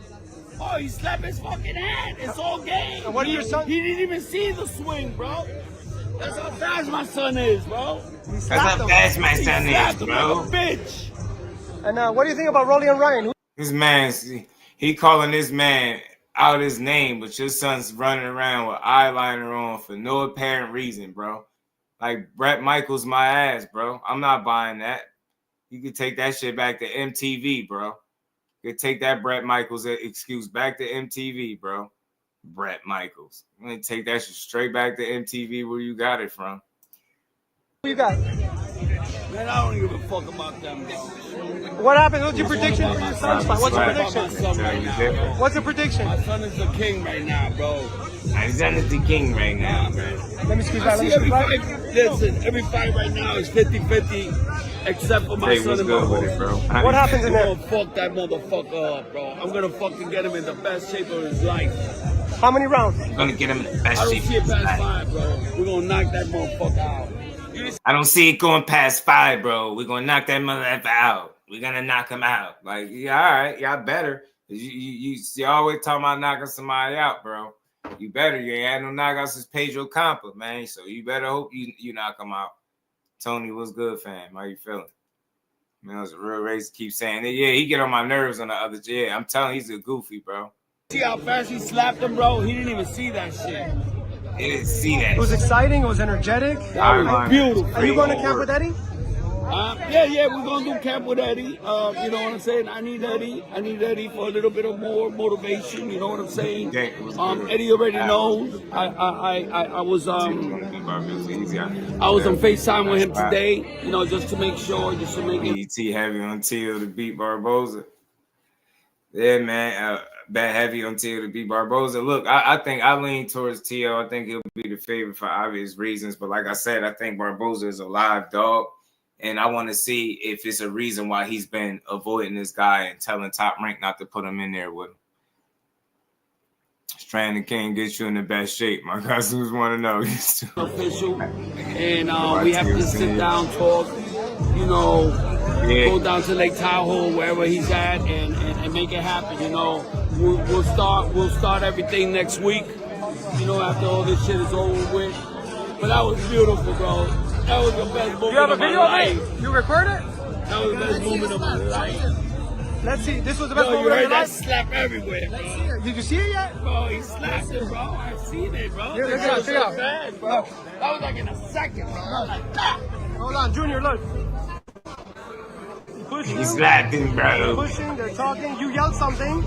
Oh, he slapped his fucking hat. It's all game. And what are your sons? He didn't even see the swing, bro. That's how fast my son is, bro. That's how fast my son is, bro. Bitch. And what do you think about Rolly and Ryan? This man, he calling this man out his name, but your son's running around with eyeliner on for no apparent reason, bro. Like, Brett Michaels my ass, bro. I'm not buying that. You could take that shit back to MTV, bro. You could take that Brett Michaels excuse back to MTV, bro. Brett Michaels. I'm going to take that shit straight back to MTV where you got it from. Who you got? Man, I don't give a fuck about them. What happened? What's your prediction for your son's fight? What's your prediction? What's the prediction? My son is the king right now, bro. My son is the king right now, man. Let me squeeze I back. see every fight. Listen, every fight right now is 50-50, except for my Hey, son what's and my good with boy. it, bro? What happens in I'm there? gonna fuck that motherfucker up, bro. I'm gonna fucking get him in the best shape of his life. How many rounds? I'm going to get him in the I best don't shape see it of his past life. 5, bro. We're gonna knock that motherfucker out. I don't see it going past 5, bro. We're going to knock that motherfucker out. We're going to knock him out. Like, yeah, all right. Y'all better. You always talking about knocking somebody out, bro. You better. You ain't had no knockouts since Pedro Campa, man. So you better hope you knock him out. Tony, what's good, fam? How you feeling? Man, it was a real race to keep saying it. Yeah, he get on my nerves on the other. Yeah, I'm telling you, he's a goofy, bro. See how fast he slapped him, bro? He didn't even see that shit. He didn't see that. It was exciting. It was energetic. That was beautiful. Are you going to camp with Eddie? Yeah, we're gonna do camp with Eddie. You know what I'm saying? I need Eddie for a little bit of more motivation. You know what I'm saying? Eddie already knows. I was on FaceTime with him today. You know, just to make sure, just to make it. BT heavy on Tio to beat Barboza. Yeah, man. Bet heavy on Tio to beat Barboza. Look, I think I lean towards Tio. I think he'll be the favorite for obvious reasons. But like I said, I think Barboza is a live dog. And I want to see if it's a reason why he's been avoiding this guy and telling Top Rank not to put him in there with him. Strand and King gets you in the best shape. My cousins want to know. Official. And we have to sit down, talk, you know, go down to Lake Tahoe, wherever he's at, and make it happen, you know. We'll start everything next week, you know, after all this shit is over with. But that was beautiful, bro. That was the best moment You have a of my video of life. it? You record it? That was the best moment of my life. Let's see. This was the best Yo, you moment of your heard that life? slap everywhere, bro. Did you see it yet? Bro, he slapped it, bro. I seen it, bro. Here, look That at was it, check it so out. bad, bro. That was like in a second, bro. I was like, ah. Hold on, Junior, look. Pushing, He's laughing, bro. pushing, they're talking. You yelled something,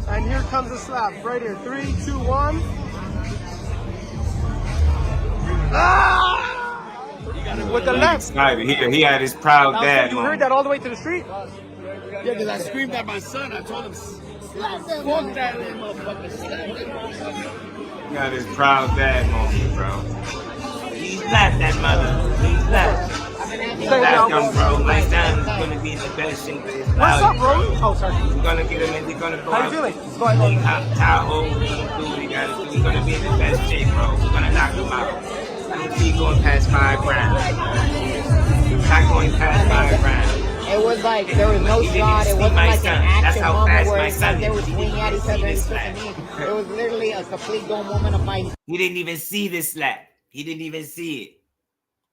and here comes the slap. Right here. 3, 2, 1. Ah! With the left. He had his proud dad. You heard that all the way to the street? Yeah, because I screamed at my son. I told him, slap that fuck that little motherfucker. Slap that motherfucker. He got his proud dad moment, bro. He slapped that mother. He slapped. Slapped him, bro. Mike Tyson is gonna be in the best shape of his life. What's up, bro? Oh, sorry. We're gonna get him in. We're gonna go How you out. feeling? Go ahead. Tahoe. We're gonna do what he gotta do. He's gonna be in the best shape, bro. We're gonna knock him out. I don't see going past 5 rounds. He's not going past 5 rounds. It was like there was no shot. It wasn't like an action moment where it's like they were swinging at each other and stuff. It was literally a complete go moment of Mike. He didn't even see the slap. He didn't even see it.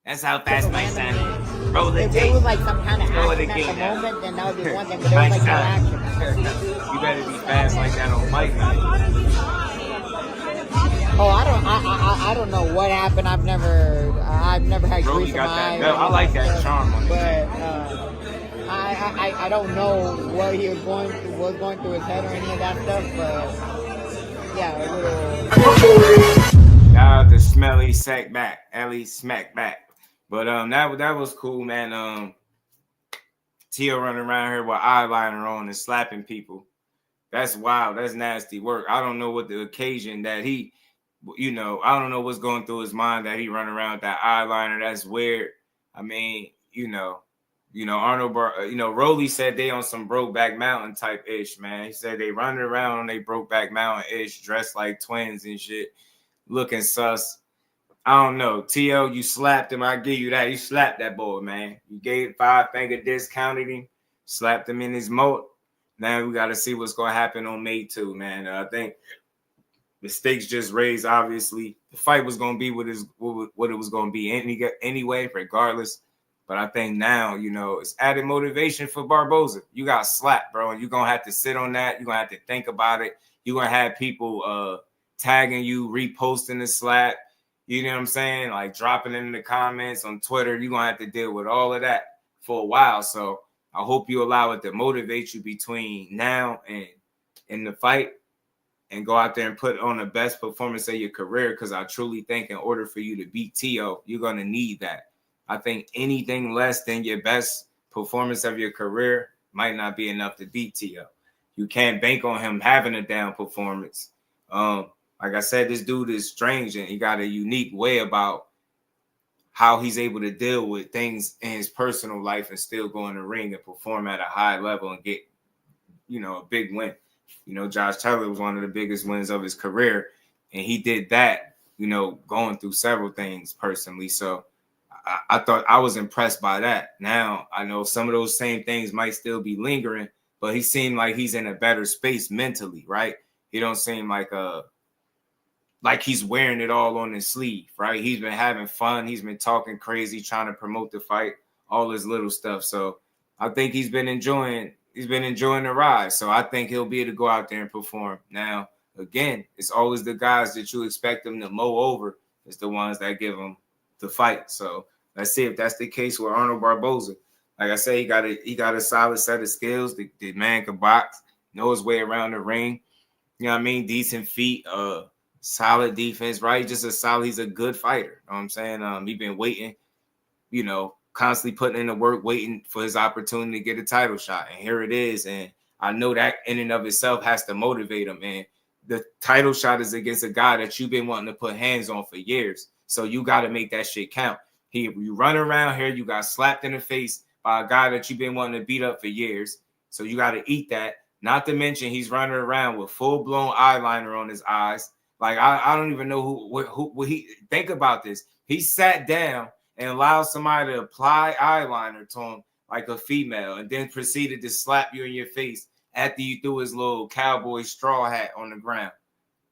That's how fast Mike Tyson is. Roll the If tape. there was like some kind of Roll action the at the game now. moment, then that would be one thing. But there was like no action. You better be fast like that on Mike. Oh, I don't know what happened. I've never had Brody grease in got my that eye. belt. I like that charm on it. But I don't know what he was going through his head or any of that stuff. But yeah, a little. Shout out to Smelly Sack Back, Ellie Smack Back. But that was cool, man. Tio running around here with eyeliner on and slapping people. That's wild. That's nasty work. I don't know what the occasion that he, I don't know what's going through his mind that he run around with that eyeliner. That's weird. I mean, Arnold, Rolly said they on some Brokeback Mountain type ish, man. He said they running around on they Brokeback Mountain ish, dressed like twins and shit, looking sus. I don't know. T.O., you slapped him. I give you that. You slapped that boy, man. You gave 5-finger discounted him, slapped him in his moat. Now we got to see what's going to happen on May 2, man. I think the stakes just raised, obviously. The fight was going to be what it was going to be anyway, regardless. But I think now, it's added motivation for Barboza. You got slapped, bro, and you're going to have to sit on that. You're going to have to think about it. You're going to have people tagging you, reposting the slap. You know what I'm saying? Like dropping it in the comments on Twitter. You're going to have to deal with all of that for a while. So I hope you allow it to motivate you between now and in the fight and go out there and put on the best performance of your career, because I truly think in order for you to beat T.O., you're going to need that. I think anything less than your best performance of your career might not be enough to beat T.O. You can't bank on him having a down performance. Like I said, this dude is strange, and he got a unique way about how he's able to deal with things in his personal life and still go in the ring and perform at a high level and get, a big win. Josh Taylor was one of the biggest wins of his career, and he did that, going through several things personally. So I thought I was impressed by that. Now, I know some of those same things might still be lingering, but he seemed like he's in a better space mentally, right? He don't seem like he's wearing it all on his sleeve, right? He's been having fun. He's been talking crazy, trying to promote the fight, all this little stuff. So I think he's been enjoying the ride. So I think he'll be able to go out there and perform. Now, again, it's always the guys that you expect him to mow over is the ones that give him the fight. So let's see if that's the case with Arnold Barboza. Like I say, he got a solid set of skills. The man can box, know his way around the ring. You know what I mean? Decent feet, solid defense, right? He's a good fighter. You know what I'm saying? He's been waiting, constantly putting in the work, waiting for his opportunity to get a title shot. And here it is. And I know that in and of itself has to motivate him. And the title shot is against a guy that you've been wanting to put hands on for years. So you got to make that shit count. You run around here, you got slapped in the face by a guy that you've been wanting to beat up for years. So you got to eat that. Not to mention he's running around with full-blown eyeliner on his eyes. Like, I don't even know who he think about this. He sat down and allowed somebody to apply eyeliner to him like a female and then proceeded to slap you in your face after you threw his little cowboy straw hat on the ground.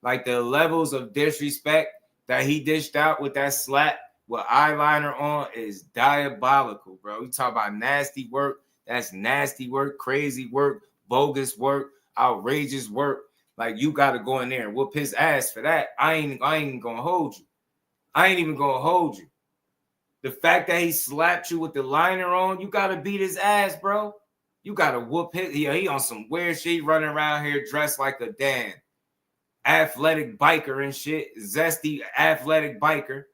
Like, the levels of disrespect that he dished out with that slap with eyeliner on is diabolical, bro. We talk about nasty work. That's nasty work, crazy work, bogus work, outrageous work. Like, you got to go in there and whoop his ass for that. I ain't even going to hold you. I ain't even going to hold you. The fact that he slapped you with the liner on, you got to beat his ass, bro. You got to whoop his. Yeah, he on some weird shit running around here dressed like a damn athletic biker and shit. Zesty athletic biker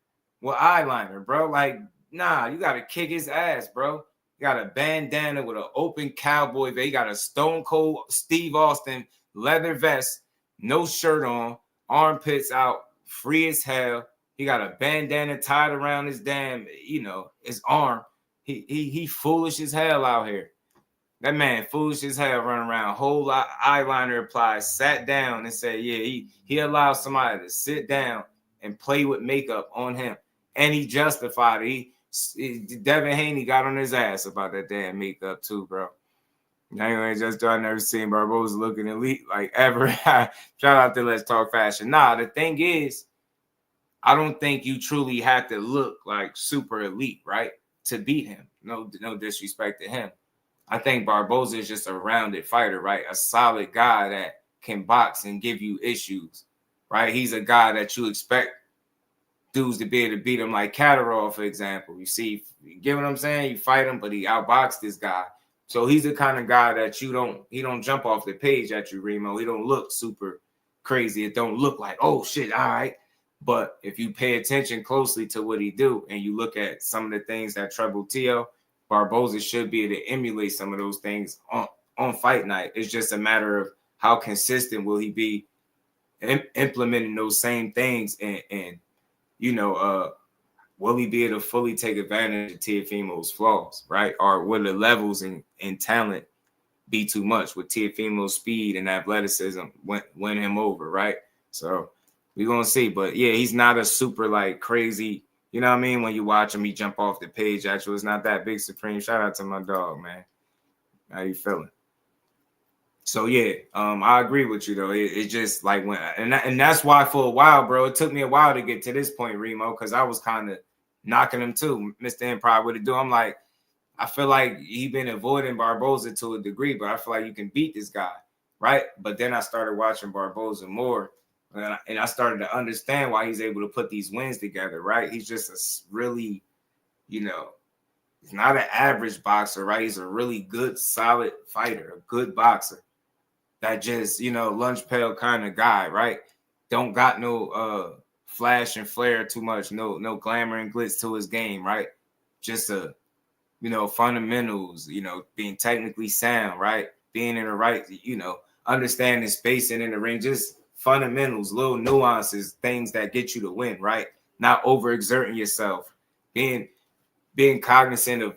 with eyeliner, bro. Like, nah, you got to kick his ass, bro. You got a bandana with an open cowboy vest. You got a Stone Cold Steve Austin leather vest, no shirt on, armpits out, free as hell. He got a bandana tied around his damn, his arm. He foolish as hell out here. That man foolish as hell running around, whole lot eyeliner applied, sat down and said, yeah, he allowed somebody to sit down and play with makeup on him. And he justified it. Devin Haney got on his ass about that damn makeup too, bro. Anyway, I never seen Barboza looking elite like ever. Shout out to Let's Talk Fashion. Nah, the thing is, I don't think you truly have to look like super elite, right, to beat him. No disrespect to him. I think Barboza is just a rounded fighter, right? A solid guy that can box and give you issues, right? He's a guy that you expect dudes to be able to beat him, like Catterall, for example. You see, you get what I'm saying? You fight him, but he outboxed this guy. So he's the kind of guy that he don't jump off the page at you, Remo. He don't look super crazy. It don't look like, oh shit, all right. But if you pay attention closely to what he do and you look at some of the things that trouble Teo, Barboza should be able to emulate some of those things on fight night. It's just a matter of how consistent will he be implementing those same things and will he be able to fully take advantage of Teofimo's flaws, right? Or will the levels in talent be too much? With Teofimo's speed and athleticism win him over, right? So we're going to see. But, yeah, he's not a super, like, crazy, you know what I mean? When you watch him, he jump off the page. Actually, it's not that big, Supreme. Shout out to my dog, man. How you feeling? So, yeah, I agree with you, though. It just, like, when and that's why for a while, bro, it took me a while to get to this point, Remo, because I was kind of knocking him, too. Mr. Empire would do. I'm like, I feel like he been avoiding Barboza to a degree, but I feel like you can beat this guy, right? But then I started watching Barboza more. And I started to understand why he's able to put these wins together, right? He's just a really, he's not an average boxer, right? He's a really good, solid fighter, a good boxer that just, lunch pail kind of guy, right? Don't got no flash and flare too much, no glamour and glitz to his game, right? Just fundamentals, being technically sound, right? Being in the right, understanding spacing in the ring, just fundamentals, little nuances, things that get you to win, right? Not overexerting yourself, being cognizant of,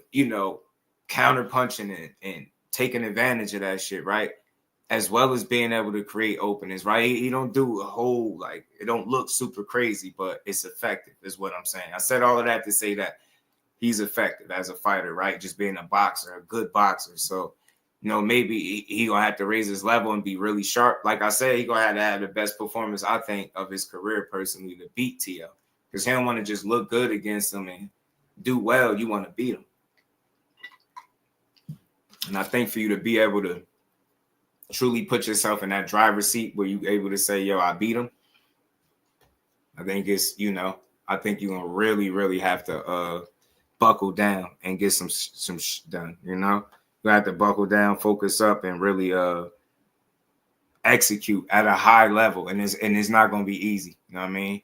counter punching and taking advantage of that shit, right? As well as being able to create openings, right? He don't do a whole, it don't look super crazy, but it's effective is what I'm saying. I said all of that to say that he's effective as a fighter, right? Just being a boxer, a good boxer. So, maybe he going to have to raise his level and be really sharp. Like I said, he going to have the best performance, I think, of his career personally to beat Teo. Because he don't want to just look good against him and do well. You want to beat him. And I think for you to be able to truly put yourself in that driver's seat where you're able to say, yo, I beat him, I think it's, I think you're going to really, really have to buckle down and get some done, You have to buckle down, focus up, and really execute at a high level. And it's not going to be easy. You know what I mean?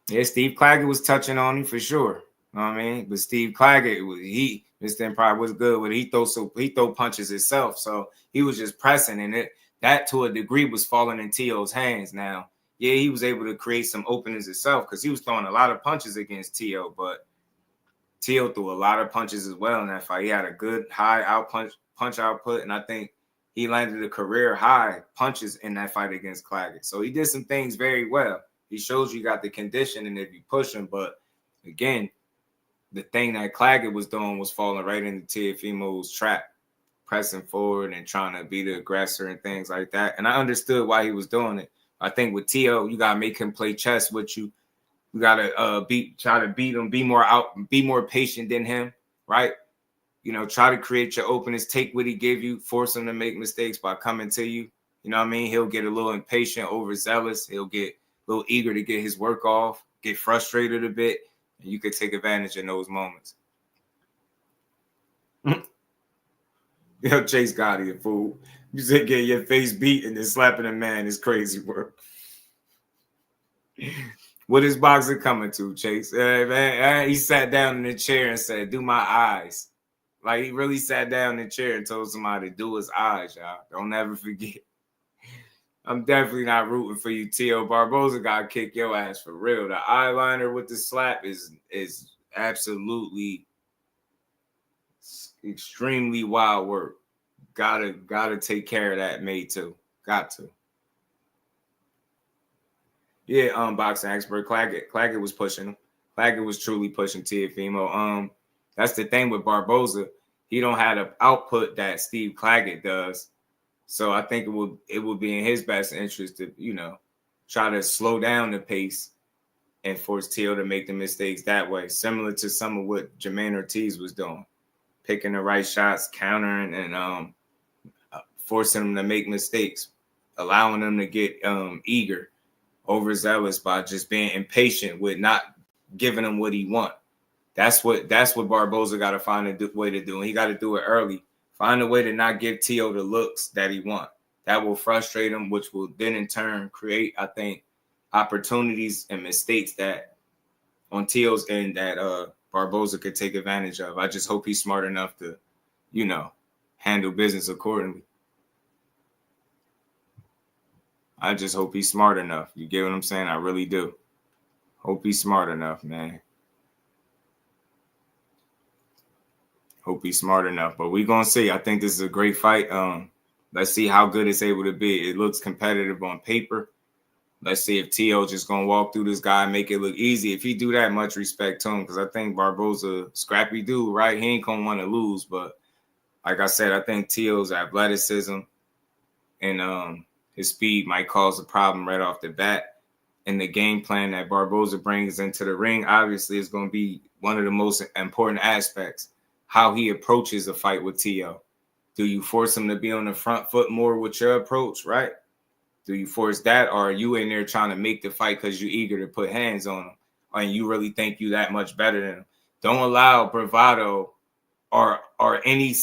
Yeah, Steve Claggett was touching on him for sure. You know what I mean? But Steve Claggett, Mr. Empire was good with it. He throw punches himself. So he was just pressing, and that to a degree was falling in Teo's hands. Now, yeah, he was able to create some openings himself because he was throwing a lot of punches against Teo, but Teo threw a lot of punches as well in that fight. He had a good high punch output, and I think he landed a career high punches in that fight against Claggett. So he did some things very well. He shows you got the conditioning if you push him, but again, the thing that Claggett was doing was falling right into Teofimo's trap, pressing forward and trying to be the aggressor and things like that. And I understood why he was doing it. I think with Teo, you gotta make him play chess with you. You gotta try to beat him, be more patient than him, right? Try to create your openings, take what he give you, force him to make mistakes by coming to you. You know what I mean? He'll get a little impatient, overzealous. He'll get a little eager to get his work off, get frustrated a bit, and you could take advantage in those moments. Chase Gotti, a fool. You said get your face beat and then slapping a man is crazy work. What is boxing coming to, Chase? Man, he sat down in the chair and said, do my eyes. Like, he really sat down in the chair and told somebody to do his eyes, y'all. Don't ever forget. I'm definitely not rooting for you, Teo. Barboza got to kick your ass for real. The eyeliner with the slap is absolutely extremely wild work. Gotta take care of that, May too. Got to. Yeah, boxing expert Claggett was pushing him. Claggett was truly pushing Teofimo. That's the thing with Barboza. He don't have the output that Steve Claggett does. So I think it would be in his best interest to, you know, try to slow down the pace and force Teo to make the mistakes that way. Similar to some of what Jermaine Ortiz was doing. Picking the right shots, countering, and forcing them to make mistakes. Allowing them to get eager, overzealous by just being impatient with not giving him what he want. That's what Barboza got to find a way to do. And he got to do it early. Find a way to not give Teo the looks that he want. That will frustrate him, which will then in turn create, I think, opportunities and mistakes that on Teo's end that Barboza could take advantage of. I just hope he's smart enough to, you know, handle business accordingly. I just hope he's smart enough. You get what I'm saying? I really do. Hope he's smart enough, man. Hope he's smart enough. But we're going to see. I think this is a great fight. Let's see how good it's able to be. It looks competitive on paper. Let's see if Teo just going to walk through this guy and make it look easy. If he do that, much respect to him, because I think Barboza, scrappy dude, right? He ain't going to want to lose. But like I said, I think Teo's athleticism and his speed might cause a problem right off the bat. And the game plan that Barboza brings into the ring, obviously, is going to be one of the most important aspects. How he approaches a fight with Teo. Do you force him to be on the front foot more with your approach, right? Do you force that, or are you in there trying to make the fight because you're eager to put hands on him, and you really think you that much better than him? Don't allow bravado or any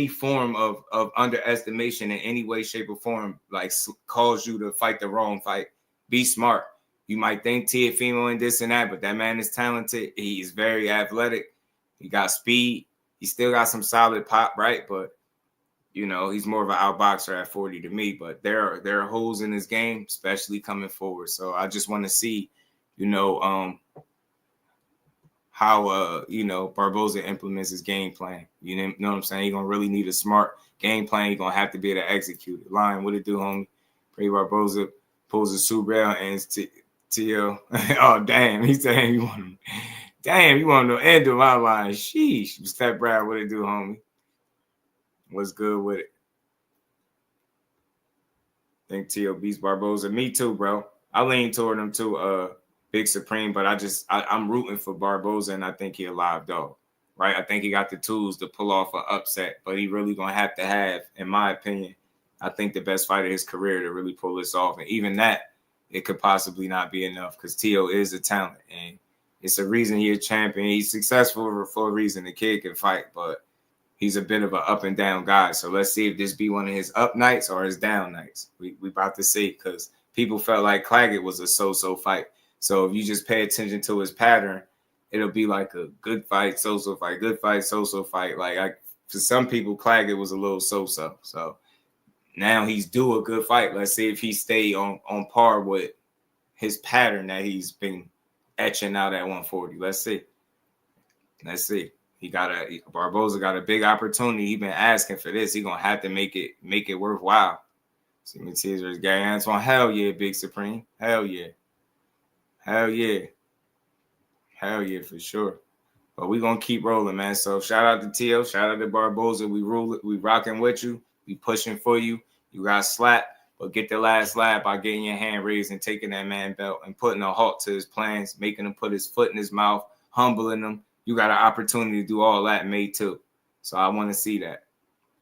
form of underestimation in any way, shape, or form, like cause you to fight the wrong fight. Be smart. You might think Teofimo and this and that, but that man is talented. He's very athletic. He got speed. He still got some solid pop, right? But, you know, he's more of an outboxer at 40 to me. But there are holes in his game, especially coming forward. So I just want to see, you know, how, you know, Barboza implements his game plan. You know what I'm saying? He's going to really need a smart game plan. He's going to have to be able to execute it. Lion, what it do, homie? Pray Barboza pulls a Subrel and Teo. Oh, damn. He's saying you want him. Damn, you want to end of my line. Sheesh. Step Brad, what it do, homie? What's good with it? Think Teo beats Barboza. Me too, bro. I lean toward him too, Big Supreme, but I'm rooting for Barboza, and I think he a live dog, right? I think he got the tools to pull off an upset, but he really going to have, in my opinion, I think the best fight of his career to really pull this off. And even that, it could possibly not be enough because Teo is a talent, and it's a reason he's a champion. He's successful for a reason. The kid can fight, but he's a bit of an up and down guy. So let's see if this be one of his up nights or his down nights. We about to see, because people felt like Claggett was a so-so fight. So if you just pay attention to his pattern, it'll be like a good fight, so-so fight, good fight, so-so fight. Like for some people, Claggett was a little so-so. So now he's due a good fight. Let's see if he stay on par with his pattern that he's been etching out at 140. Let's see. Barboza got a big opportunity. He been asking for this. He gonna have to make it worthwhile. See me teasers, Gary Antoine. Hell yeah, Big Supreme. Hell yeah. Hell yeah. Hell yeah, for sure. But we gonna keep rolling, man. So shout out to Teo, shout out to Barboza. We rocking with you. We pushing for you. You got slapped. But get the last lap by getting your hand raised and taking that man belt and putting a halt to his plans, making him put his foot in his mouth, humbling him. You got an opportunity to do all that, May too. So I want to see that.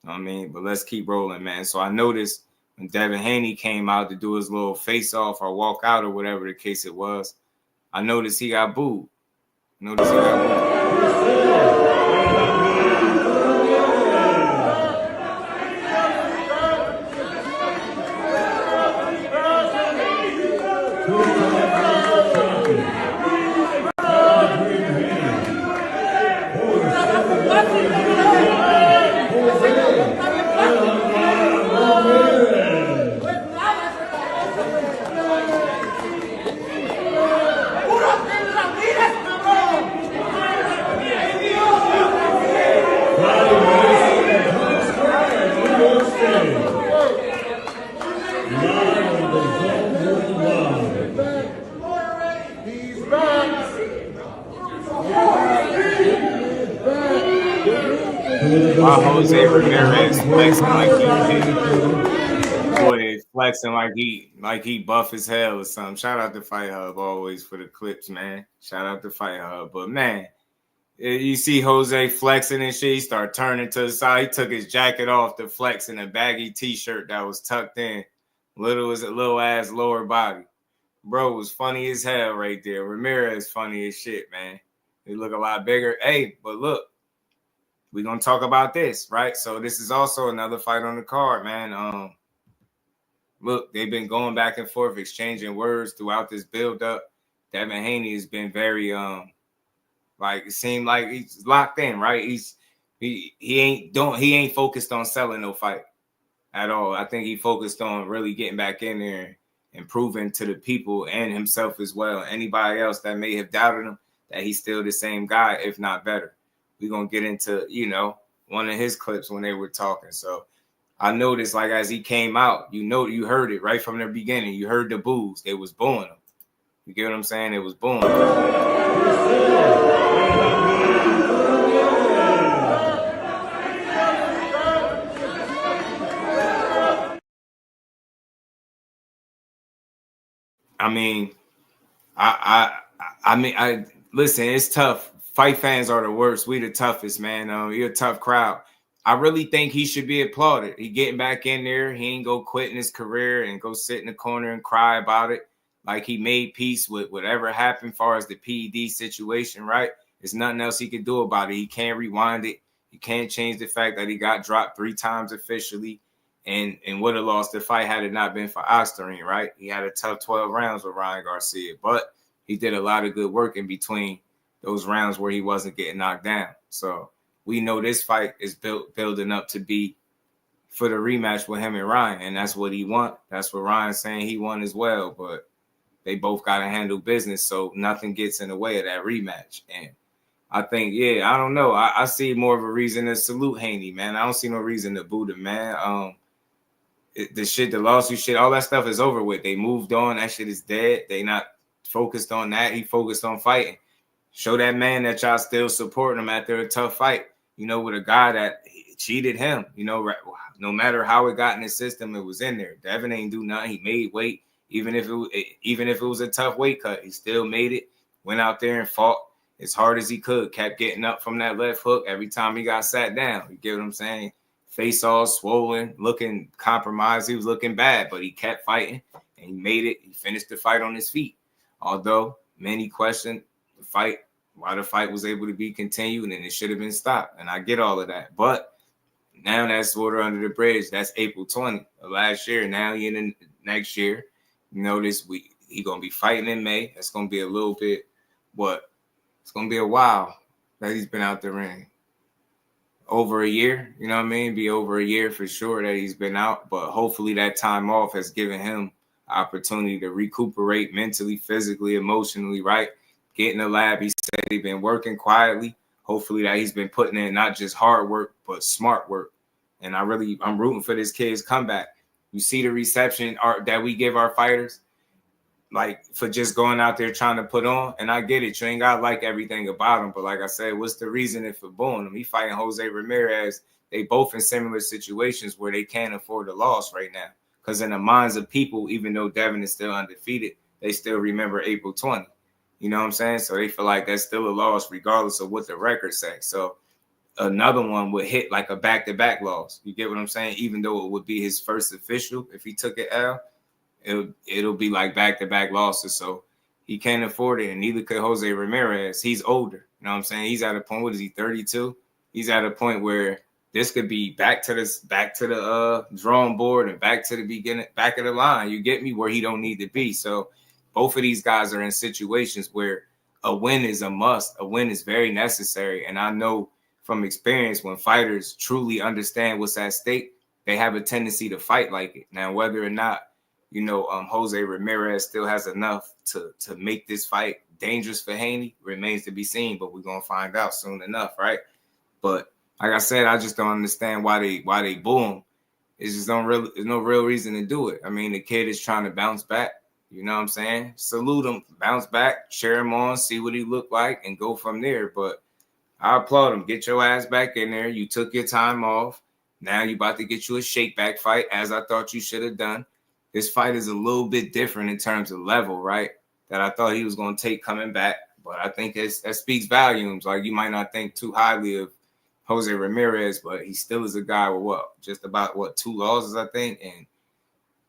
You know what I mean? But let's keep rolling, man. So I noticed when Devin Haney came out to do his little face-off or walk out or whatever the case it was, I noticed he got booed. saw Jose Ramirez flexing like he did. Boy, flexing like he buff as hell or something. Shout out to Fight Hub always for the clips, man. Shout out to Fight Hub. But man, you see Jose flexing and shit. He started turning to the side. He took his jacket off to flex in a baggy t-shirt that was tucked in. Little ass lower body. Bro was funny as hell right there. Ramirez funny as shit, man. He look a lot bigger. Hey, but look, we're gonna talk about this, right? So this is also another fight on the card, man. Look, they've been going back and forth, exchanging words throughout this build-up. Devin Haney has been very like it seemed like he's locked in, right? He ain't focused on selling no fight at all. I think he focused on really getting back in there and proving to the people and himself as well, anybody else that may have doubted him, that he's still the same guy, if not better. We're gonna get into, one of his clips when they were talking. So I noticed, like, as he came out, you heard it right from the beginning. You heard the boos. They was booing him. You get what I'm saying? It was booing him. I mean, I listen, it's tough. Fight fans are the worst. We the toughest, man. You're a tough crowd. I really think he should be applauded. He getting back in there. He ain't go quitting his career and go sit in the corner and cry about it. Like, he made peace with whatever happened as far as the PED situation, right? There's nothing else he can do about it. He can't rewind it. He can't change the fact that he got dropped 3 times officially and would have lost the fight had it not been for Osterine, right? He had a tough 12 rounds with Ryan Garcia, but he did a lot of good work in between those rounds where he wasn't getting knocked down. So we know this fight is building up to be for the rematch with him and Ryan, and that's what he want. That's what Ryan's saying he won as well, but they both got to handle business, so nothing gets in the way of that rematch. And I think, I don't know. I see more of a reason to salute Haney, man. I don't see no reason to boo the man. The lawsuit shit, all that stuff is over with. They moved on. That shit is dead. They not focused on that. He focused on fighting. Show that man that y'all still supporting him after a tough fight, with a guy that cheated him, no matter how it got in the system, it was in there. Devin ain't do nothing. He made weight. Even if it was a tough weight cut, he still made it, went out there and fought as hard as he could, kept getting up from that left hook every time he got sat down. You get what I'm saying? Face all swollen, looking compromised. He was looking bad, but he kept fighting, and he made it. He finished the fight on his feet. Although many questioned the fight, why the fight was able to be continued, and it should have been stopped. And I get all of that. But now that's water under the bridge. That's April 20 of last year. Now he in the next year. This week he gonna be fighting in May. It's gonna be a little bit, it's gonna be a while that he's been out the ring. Over a year, you know what I mean? Be over a year for sure that he's been out, but hopefully that time off has given him opportunity to recuperate mentally, physically, emotionally, right? Get in the lab. He said he's been working quietly. Hopefully that he's been putting in not just hard work, but smart work. And I'm rooting for this kid's comeback. You see the reception that we give our fighters, like, for just going out there trying to put on. And I get it. You ain't got to like everything about him. But like I said, what's the reason for booing him? He fighting Jose Ramirez. They both in similar situations where they can't afford a loss right now. Because in the minds of people, even though Devin is still undefeated, they still remember April 20. You know what I'm saying? So they feel like that's still a loss regardless of what the records say. So another one would hit like a back-to-back loss. You get what I'm saying? Even though it would be his first official, if he took an L, it'll be like back-to-back losses. So he can't afford it, and neither could Jose Ramirez. He's older. You know what I'm saying? He's at a point, what is he, 32? He's at a point where this could be back to the drawing board and back to the beginning, back of the line. You get me? Where he don't need to be. So both of these guys are in situations where a win is a must. A win is very necessary. And I know from experience, when fighters truly understand what's at stake, they have a tendency to fight like it. Now, whether or not, Jose Ramirez still has enough to make this fight dangerous for Haney remains to be seen, but we're going to find out soon enough, right? But like I said, I just don't understand why they boo him. It's just there's no real reason to do it. I mean, the kid is trying to bounce back. You know what I'm saying? Salute him, bounce back, cheer him on, see what he look like, and go from there. But I applaud him. Get your ass back in there. You took your time off. Now you about to get you a shake back fight, as I thought you should have done. This fight is a little bit different in terms of level, right? That I thought he was going to take coming back. But I think that speaks volumes. Like, you might not think too highly of Jose Ramirez, but he still is a guy with just about 2 losses, I think, and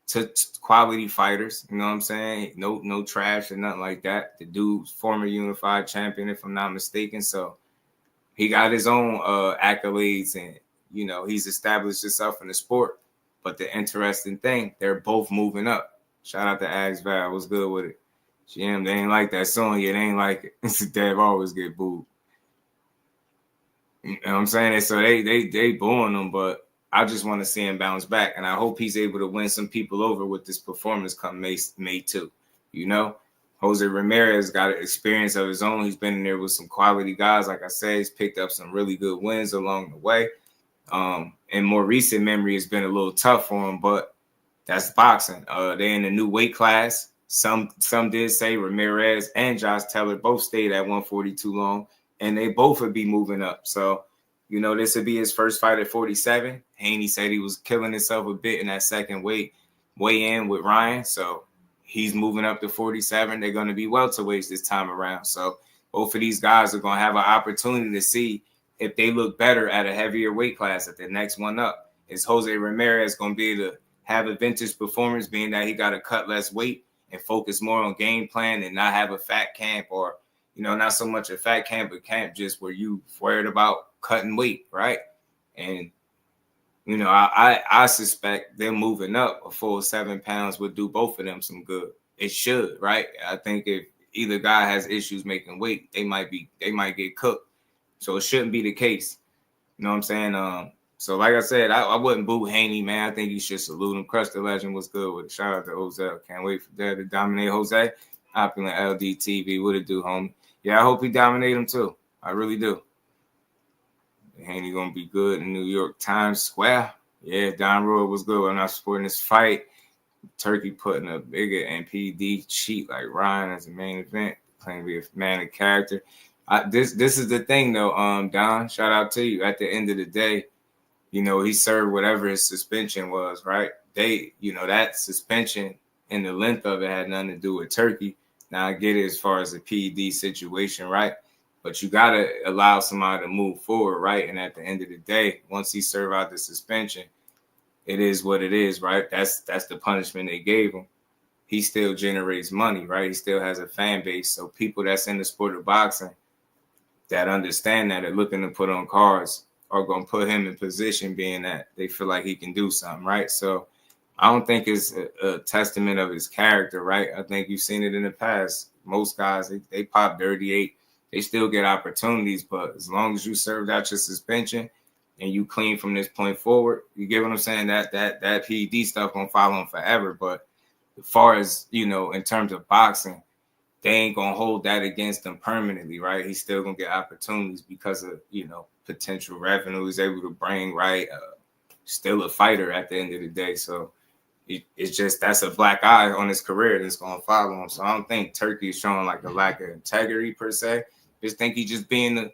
to quality fighters. You know what I'm saying? No trash or nothing like that. The dude's former unified champion, if I'm not mistaken. So he got his own accolades, and he's established himself in the sport. But the interesting thing, they're both moving up. Shout out to Axe Val. What's good with it? GM, they ain't like that song yet. They ain't like it. Dev always get booed. You know what I'm saying? So they booing him, but I just want to see him bounce back. And I hope he's able to win some people over with this performance come May 2. Jose Ramirez got an experience of his own. He's been in there with some quality guys. Like I said, he's picked up some really good wins along the way. In more recent memory, it's been a little tough for him, but that's boxing. They're in a new weight class. Some did say Ramirez and Josh Taylor both stayed at 142 long, and they both would be moving up. So, this would be his first fight at 47. Haney said he was killing himself a bit in that second weigh-in with Ryan. So he's moving up to 47. They're going to be welterweights this time around. So both of these guys are going to have an opportunity to see if they look better at a heavier weight class at the next one up. Is Jose Ramirez going to be able to have a vintage performance, being that he got to cut less weight and focus more on game plan and not have a fat camp, or, not so much a fat camp, but camp just where you worried about cutting weight, right? And, I suspect them moving up a full 7 pounds would do both of them some good. It should, right? I think if either guy has issues making weight, they might get cooked. So it shouldn't be the case. You know what I'm saying? So like I said, I wouldn't boo Haney, man. I think you should salute him. Crush the Legend was good with it. Shout out to Jose. Can't wait for that to dominate Jose. Opulent LDTV. What it do, homie? Yeah, I hope he dominate him too. I really do. Haney gonna be good in New York Times Square. Yeah, Don Roy was good. I'm not supporting this fight. Turkey putting a bigger NPD cheat like Ryan as a main event. Claim to be a man of character. This is the thing though, Don. Shout out to you. At the end of the day, he served whatever his suspension was, right? That suspension and the length of it had nothing to do with Turkey. Now I get it as far as the PED situation, right? But you gotta allow somebody to move forward, right? And at the end of the day, once he served out the suspension, it is what it is, right? That's the punishment they gave him. He still generates money, right? He still has a fan base. So people that's in the sport of boxing that understand that are looking to put on cards are going to put him in position, being that they feel like he can do something, right? So I don't think it's a testament of his character, right? I think you've seen it in the past. Most guys, they pop dirty 8. They still get opportunities, but as long as you served out your suspension and you clean from this point forward, you get what I'm saying? That PED stuff going to follow him forever. But as far as, in terms of boxing, they ain't going to hold that against him permanently, right? He's still going to get opportunities because of, potential revenue he's able to bring, right? Still a fighter at the end of the day. So it's just, that's a black eye on his career that's going to follow him. So I don't think Turkey is showing like a lack of integrity per se. Just think he's just being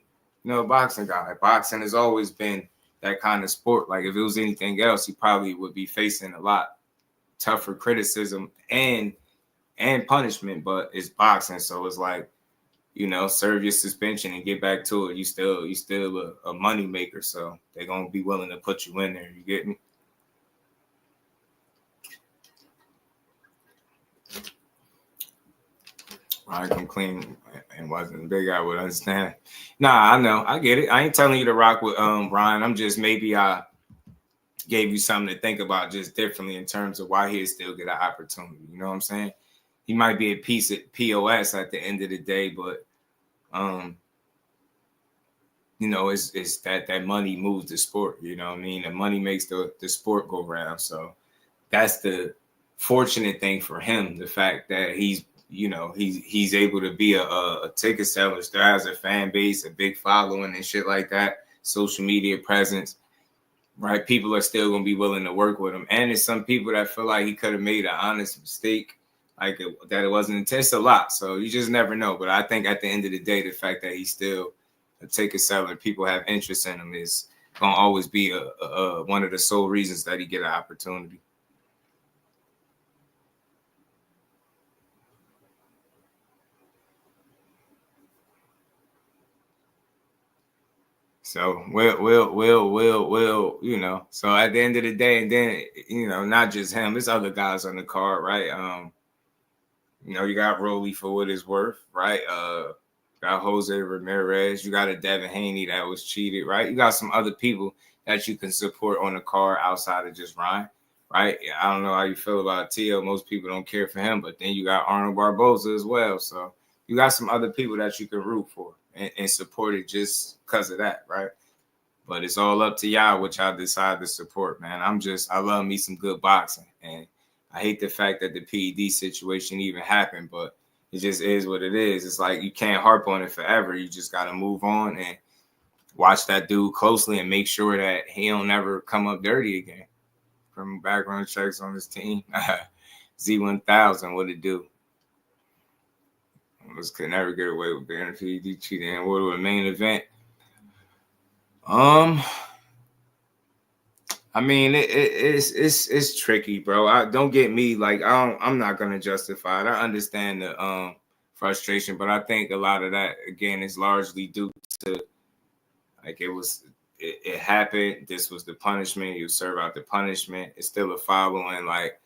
a boxing guy. Boxing has always been that kind of sport. Like if it was anything else, he probably would be facing a lot tougher criticism and punishment, but it's boxing. So it's like, serve your suspension and get back to it. You still a money maker. So they're going to be willing to put you in there. You get me? I come clean and wasn't a big guy would understand. Nah, I know. I get it. I ain't telling you to rock with Ryan. I'm just, maybe I gave you something to think about just differently in terms of why he'll still get an opportunity. You know what I'm saying? He might be a piece of POS at the end of the day, but it's that money moves the sport. You know what I mean? The money makes the sport go round. So that's the fortunate thing for him. The fact that he's able to be a ticket seller, still has a fan base, a big following and shit like that, social media presence, right? People are still going to be willing to work with him. And there's some people that feel like he could have made an honest mistake, that it wasn't intense a lot. So you just never know. But I think at the end of the day, the fact that he's still a ticket seller, people have interest in him, is gonna always be one of the sole reasons that he get an opportunity. So we'll, you know. So at the end of the day, and then, you know, not just him, there's other guys on the card, right? You know, you got Rolly for what it's worth, right? Got Jose Ramirez, you got a Devin Haney that was cheated, right? You got some other people that you can support on the card outside of just Ryan, right? I don't know how you feel about Teo. Most people don't care for him, but then you got Arnold Barboza as well. So you got some other people that you can root for and support it just because of that, right? But it's all up to y'all what y'all decide to support, man. I love me some good boxing, and I hate the fact that the PED situation even happened, but it just is what it is. It's like you can't harp on it forever. You just got to move on and watch that dude closely and make sure that he don't never come up dirty again. From background checks on his team, Z1000, what it do? Could never get away with being a PED cheating. And what to a main event? I mean, it's tricky, bro. Don't get me like I'm not gonna justify it. I understand the frustration, but I think a lot of that again is largely due to like it happened. This was the punishment. You serve out the punishment. It's still a following. Like,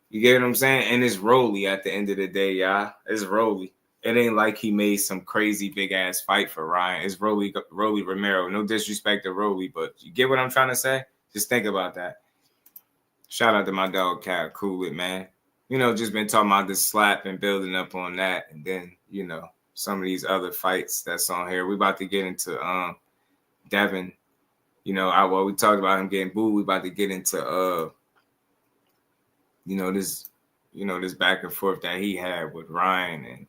you get what I'm saying? And it's Rolly at the end of the day, y'all. It's Rolly. It ain't like he made some crazy big ass fight for Ryan. It's Rolly Romero. No disrespect to Rolly, but you get what I'm trying to say? Just think about that. Shout out to my dog Cal. Cool it, man. You know, just been talking about this slap and building up on that. And then, you know, some of these other fights that's on here. We about to get into Devin. You know, we talked about him getting booed. We about to get into this back and forth that he had with Ryan, and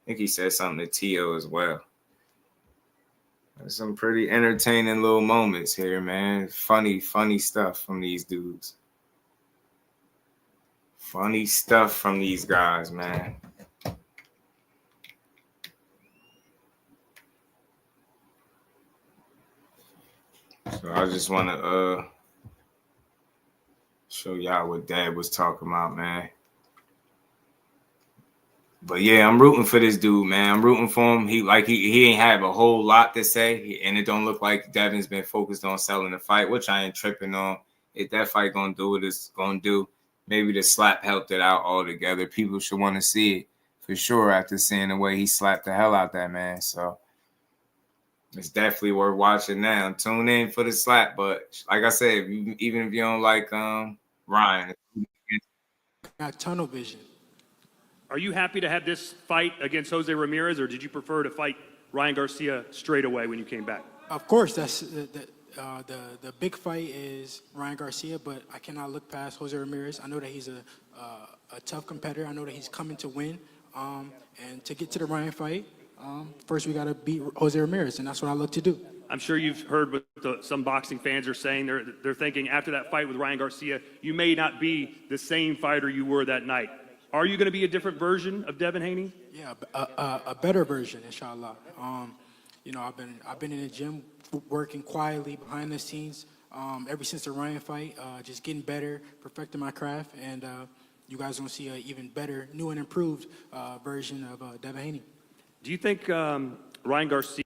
I think he said something to Teo as well. There's some pretty entertaining little moments here, man. Funny stuff from these dudes. Funny stuff from these guys, man. So I just want to show y'all what Dad was talking about, man. But yeah, I'm rooting for this dude, man. I'm rooting for him. He ain't have a whole lot to say, and it don't look like Devin's been focused on selling the fight, which I ain't tripping on. If that fight gonna do what it's gonna do, maybe the slap helped it out altogether. People should want to see it for sure after seeing the way he slapped the hell out that man. So it's definitely worth watching now. Tune in for the slap, but like I said, even if you don't like Ryan, got tunnel vision. Are you happy to have this fight against Jose Ramirez, or did you prefer to fight Ryan Garcia straight away when you came back? Of course, that's the big fight is Ryan Garcia, but I cannot look past Jose Ramirez. I know that he's a tough competitor. I know that he's coming to win. And to get to the Ryan fight, first we got to beat Jose Ramirez, and that's what I look to do. I'm sure you've heard what some boxing fans are saying. They're thinking after that fight with Ryan Garcia, you may not be the same fighter you were that night. Are you going to be a different version of Devin Haney? Yeah, a better version, inshallah. You know, I've been in the gym working quietly behind the scenes ever since the Ryan fight, just getting better, perfecting my craft, and you guys going to see an even better, new and improved version of Devin Haney. Do you think Ryan Garcia?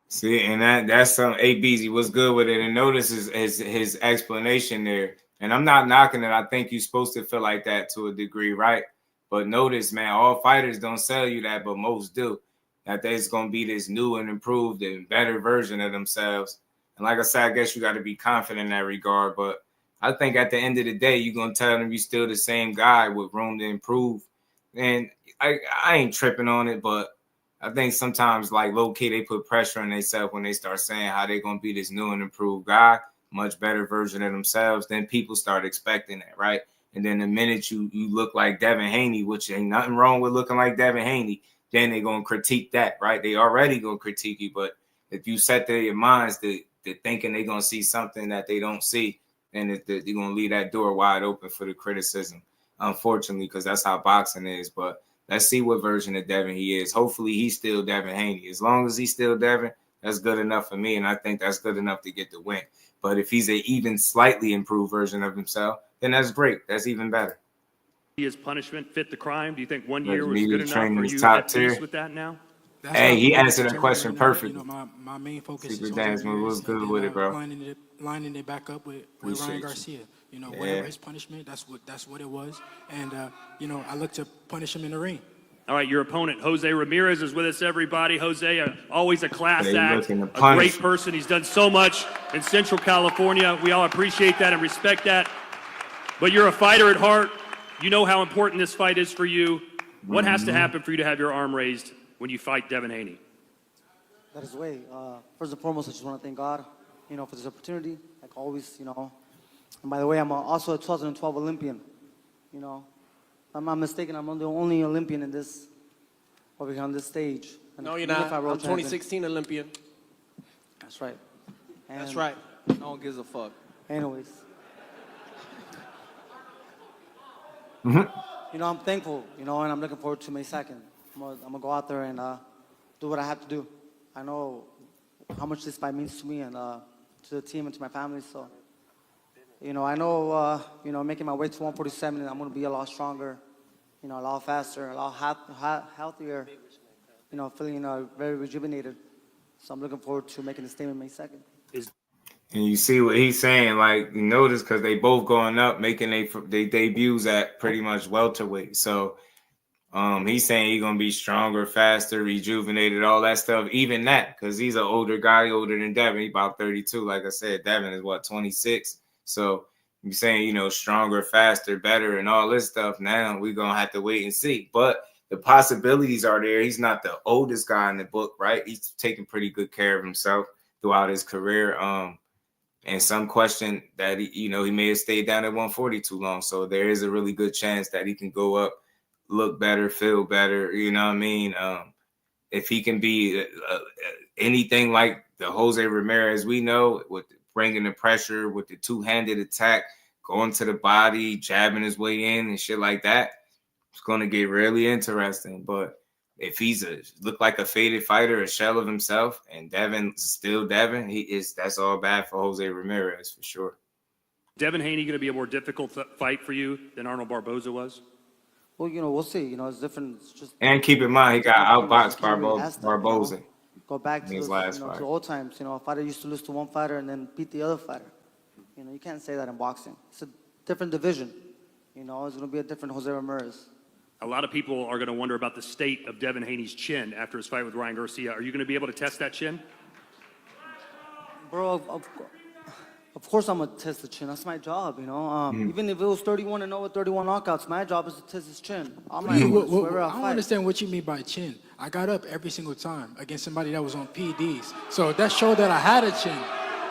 See, and that's some ABZ. What's good with it? And notice his explanation there. And I'm not knocking it. I think you're supposed to feel like that to a degree, right? But notice, man, all fighters don't sell you that, but most do. That there's going to be this new and improved and better version of themselves. And like I said, I guess you got to be confident in that regard. But I think at the end of the day, you're going to tell them you're still the same guy with room to improve. And I ain't tripping on it, but I think sometimes, like low-key, they put pressure on themselves when they start saying how they're going to be this new and improved guy, much better version of themselves. Then people start expecting that, right? And then the minute you look like Devin Haney, which ain't nothing wrong with looking like Devin Haney, then they're going to critique that, right? They already going to critique you. But if you set their minds to thinking they're going to see something that they don't see, then you're going to leave that door wide open for the criticism, unfortunately, because that's how boxing is. But let's see what version of Devin he is. Hopefully he's still Devin Haney. As long as he's still Devin, That's good enough for me, and I think that's good enough to get the win. But if he's an even slightly improved version of himself, then that's great. That's even better. His punishment fit the crime? Do you think 1 Like year was me good enough? training Are his you top at peace tier. with that now? That's Hey, not he me answered that determining question right now. perfectly. You know, my main focus Secret is Dance, man, what's good with it, bro? lining it back up with Appreciate Ryan you. Garcia. You know, whatever his punishment, that's what it was. And you know, I look to punish him in the ring. All right, your opponent, Jose Ramirez, is with us, everybody. Jose, always a class They act, looking to a punish great person. He's done so much in Central California. We all appreciate that and respect that. But you're a fighter at heart. You know how important this fight is for you. What has to happen for you to have your arm raised when you fight Devin Haney? That is the way. First and foremost, I just want to thank God, you know, for this opportunity. Like always, you know. And by the way, I'm also a 2012 Olympian. You know, if I'm not mistaken, I'm the only Olympian in this, over here on this stage. And No, you're even not. if I I'm roll 2016 Olympian. That's right. And That's right. No one gives a fuck. Anyways. Mm-hmm. You know, I'm thankful, you know, and I'm looking forward to May 2nd. I'm gonna go out there and do what I have to do. I know how much this fight means to me and to the team and to my family. So, you know, I know, you know, making my way to 147, I'm gonna be a lot stronger, you know, a lot faster, a lot healthier, you know, feeling very rejuvenated. So I'm looking forward to making the statement May 2nd. And you see what he's saying, like, you notice because they both going up, making they debuts at pretty much welterweight. So he's saying he's gonna be stronger, faster, rejuvenated, all that stuff. Even that, because he's an older guy, older than Devin. He's about 32. Like I said, Devin is what, 26. So you're saying, you know, stronger, faster, better, and all this stuff. Now we're gonna have to wait and see. But the possibilities are there. He's not the oldest guy in the book, right? He's taking pretty good care of himself throughout his career. And some question that he may have stayed down at 140 too long. So there is a really good chance that he can go up, look better, feel better. You know what I mean? If he can be anything like the Jose Ramirez we know, with bringing the pressure, with the two-handed attack, going to the body, jabbing his way in and shit like that, it's going to get really interesting. But if he's look like a faded fighter, a shell of himself, and Devin's still Devin, that's all bad for Jose Ramirez for sure. Devin Haney going to be a more difficult fight for you than Arnold Barboza was? Well, you know, we'll see. You know, it's different. It's just, and keep in mind, he got outboxed Barboza. You know? Go back to his those, last fight. to old times. You know, a fighter used to lose to one fighter and then beat the other fighter. You know, you can't say that in boxing. It's a different division. You know, it's going to be a different Jose Ramirez. A lot of people are going to wonder about the state of Devin Haney's chin after his fight with Ryan Garcia. Are you going to be able to test that chin? Bro, of course I'm going to test the chin. That's my job, you know. Even if it was 31-0 with 31 knockouts, my job is to test his chin. I don't understand what you mean by chin. I got up every single time against somebody that was on PDs. So that showed that I had a chin.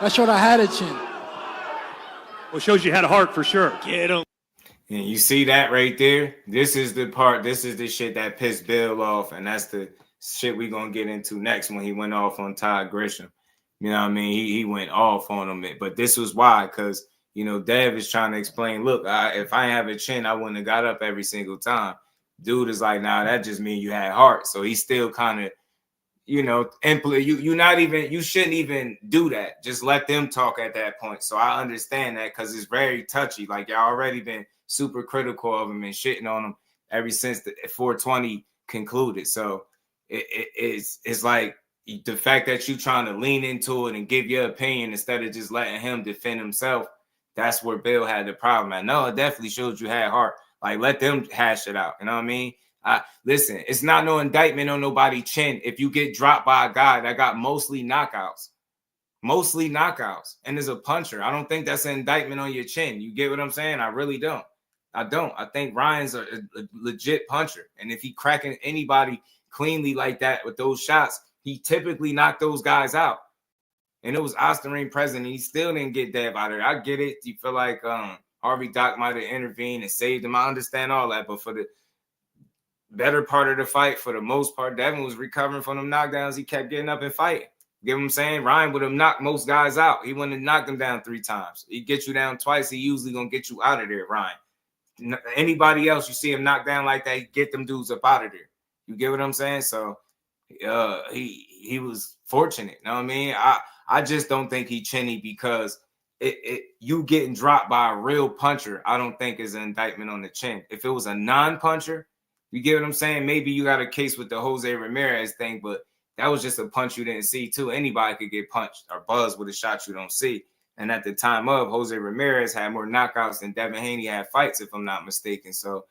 That showed I had a chin. Well, it shows you had a heart for sure. Get him. And you see that right there? This is the part, this is the shit that pissed Bill off, and that's the shit we're going to get into next when he went off on Todd Grisham. You know what I mean? He went off on him. But this was why, because, you know, Dev is trying to explain, look, if I have a chin, I wouldn't have got up every single time. Dude is like, nah, that just means you had heart. So he's still kind of, you know, you shouldn't even do that. Just let them talk at that point. So I understand that because it's very touchy. Like, y'all already been super critical of him and shitting on him ever since the 420 concluded. So it's like the fact that you trying to lean into it and give your opinion instead of just letting him defend himself. That's where Bill had the problem at. No, it definitely showed you had heart. Like, let them hash it out. You know what I mean? Listen, it's not no indictment on nobody's chin if you get dropped by a guy that got mostly knockouts, and is a puncher. I don't think that's an indictment on your chin. You get what I'm saying? I really don't. I think Ryan's a legit puncher. And if he cracking anybody cleanly like that with those shots, he typically knocked those guys out. And it was Osterring present, and he still didn't get Dev out of there. I get it. You feel like Harvey Doc might have intervened and saved him. I understand all that. But for the better part of the fight, for the most part, Devin was recovering from them knockdowns. He kept getting up and fighting. Get what I'm saying? Ryan would have knocked most guys out. He wouldn't have knocked them down 3 times. He get you down twice. He usually going to get you out of there, Ryan. Anybody else you see him knock down like that, get them dudes up out of there. You get what I'm saying? So he was fortunate. You know what I mean? I just don't think he chinny because you getting dropped by a real puncher, I don't think is an indictment on the chin. If it was a non-puncher, you get what I'm saying? Maybe you got a case with the Jose Ramirez thing, but that was just a punch you didn't see too. Anybody could get punched or buzzed with a shot you don't see. And at the time of, Jose Ramirez had more knockouts than Devin Haney had fights, if I'm not mistaken. So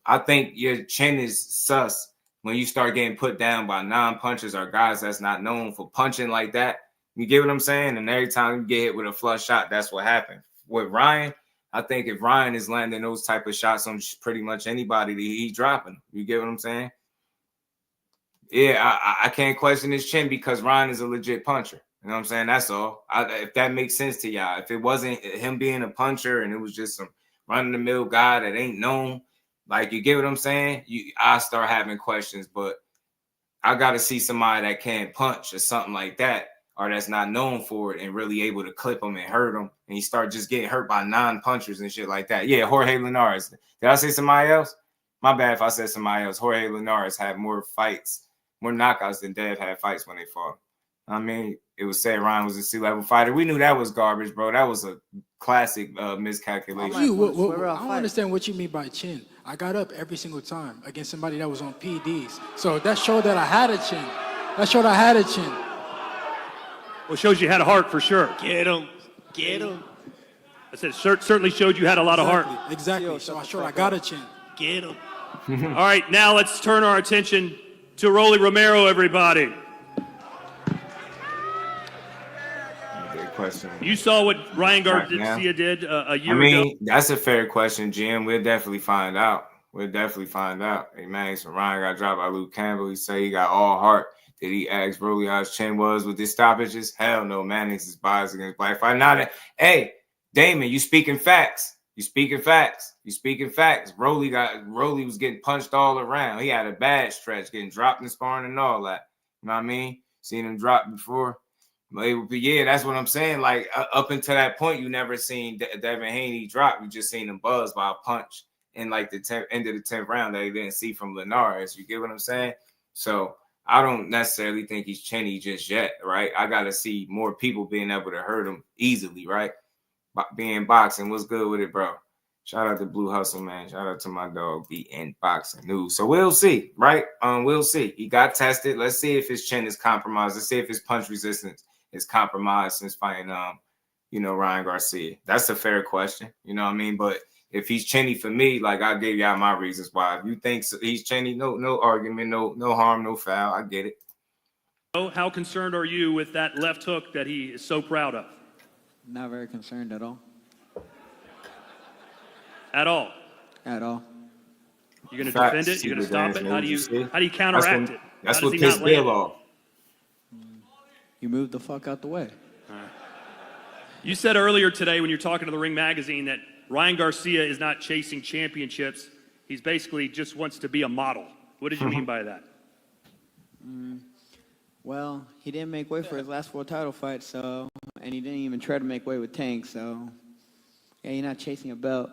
I think your chin is sus when you start getting put down by non-punchers or guys that's not known for punching like that. You get what I'm saying? And every time you get hit with a flush shot, that's what happened. With Ryan, I think if Ryan is landing those type of shots on pretty much anybody, he's dropping. You get what I'm saying? Yeah, I can't question his chin because Ryan is a legit puncher. You know what I'm saying? That's all. If that makes sense to y'all. If it wasn't him being a puncher and it was just some run-of-the-mill guy that ain't known, like, you get what I'm saying? I start having questions, but I got to see somebody that can't punch or something like that, or that's not known for it and really able to clip him and hurt him, and he start just getting hurt by non-punchers and shit like that. Yeah, Jorge Linares. Did I say somebody else? My bad if I said somebody else. Jorge Linares had more fights, more knockouts than Dev had fights when they fought. I mean, it was said Ryan was a C-level fighter. We knew that was garbage, bro. That was a classic miscalculation. I don't understand what you mean by chin. I got up every single time against somebody that was on PDs. So that showed that I had a chin. That showed I had a chin. Well, shows you had a heart for sure. Get him. Get him. I said certainly showed you had a lot of heart. Exactly. So I showed I got a chin. Get him. All right, now let's turn our attention to Rolly Romero, everybody. Question. You saw what Ryan Garcia did a year ago? That's a fair question, Jim. We'll definitely find out. Hey, man, so Ryan got dropped by Luke Campbell. He said he got all heart. Did he ask Rolly how his chin was with his stoppages? Hell no, man. This is biased against black fight. Hey, Damon, you speaking facts. Rolly was getting punched all around. He had a bad stretch, getting dropped in sparring and all that. You know what I mean? Seen him drop before. But yeah, that's what I'm saying. Like, up until that point, you never seen Devin Haney drop. You just seen him buzz by a punch in like the end of the 10th round that he didn't see from Linares. You get what I'm saying? So I don't necessarily think he's chinny just yet, right? I got to see more people being able to hurt him easily, right? Being boxing, what's good with it, bro? Shout out to Blue Hustle, man. Shout out to my dog, BN Boxing News. So we'll see, right? We'll see. He got tested. Let's see if his chin is compromised. Let's see if his punch resistance is compromised since fighting, Ryan Garcia. That's a fair question. You know what I mean? But if he's chinny for me, like, I gave y'all my reasons why. If you think he's chinny, no argument, no harm, no foul. I get it. How concerned are you with that left hook that he is so proud of? Not very concerned at all. At all? At all. You're going to defend it? You're going to stop it? How do you counteract it? That's what pissed Bill off. You move the fuck out the way. You said earlier today when you're talking to the Ring Magazine that Ryan Garcia is not chasing championships. He's basically just wants to be a model. What did you mean by that? Well, he didn't make weight for his last 4 title fights, and he didn't even try to make weight with Tank, so yeah, you're not chasing a belt.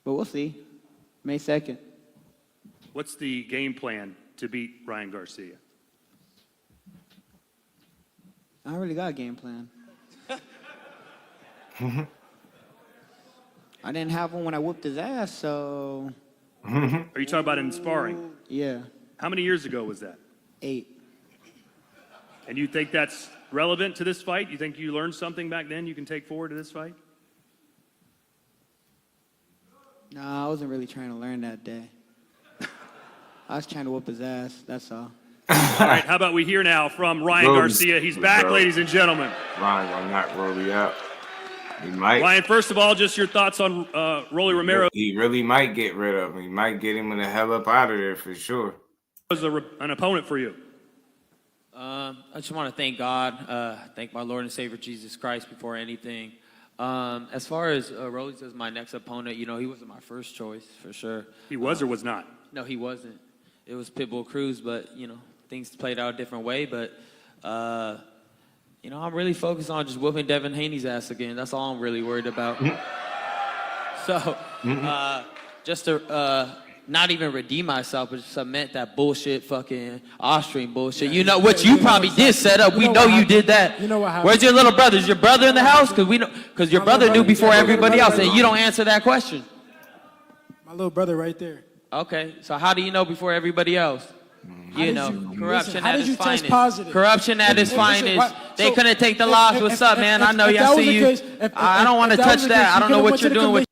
But we'll see. May 2nd. What's the game plan to beat Ryan Garcia? I already got a game plan. I didn't have one when I whooped his ass, so... Are you talking about in sparring? Yeah. How many years ago was that? 8. And you think that's relevant to this fight? You think you learned something back then you can take forward to this fight? No, I wasn't really trying to learn that day. I was trying to whoop his ass, that's all. All right, how about we hear now from Ryan Garcia. He's back, ladies and gentlemen. Ryan will knock Rolly out. He might. Ryan, first of all, just your thoughts on Rolly Romero. He really might get rid of him. He might get him in the hell up out of there for sure. Was an opponent for you? I just want to thank God, thank my Lord and Savior Jesus Christ before anything. As far as Rolly as my next opponent, he wasn't my first choice for sure. He was or was not? No, he wasn't. It was Pitbull Cruz, but things played out a different way. But I'm really focused on just whooping Devin Haney's ass again. That's all I'm really worried about. So just to not even redeem myself, but cement that bullshit fucking Austrian bullshit. You know, which you probably did set up. We know you did that. You know what happened? Where's your little brother? Is your brother in the house? Because your brother knew before everybody else, and you don't answer that question. My little brother right there. Okay, so how do you know before everybody else? You know, corruption at its finest. Corruption at its finest. They couldn't take the loss. What's up, man? I know y'all see you. I don't want to touch that. I don't know what you're doing with.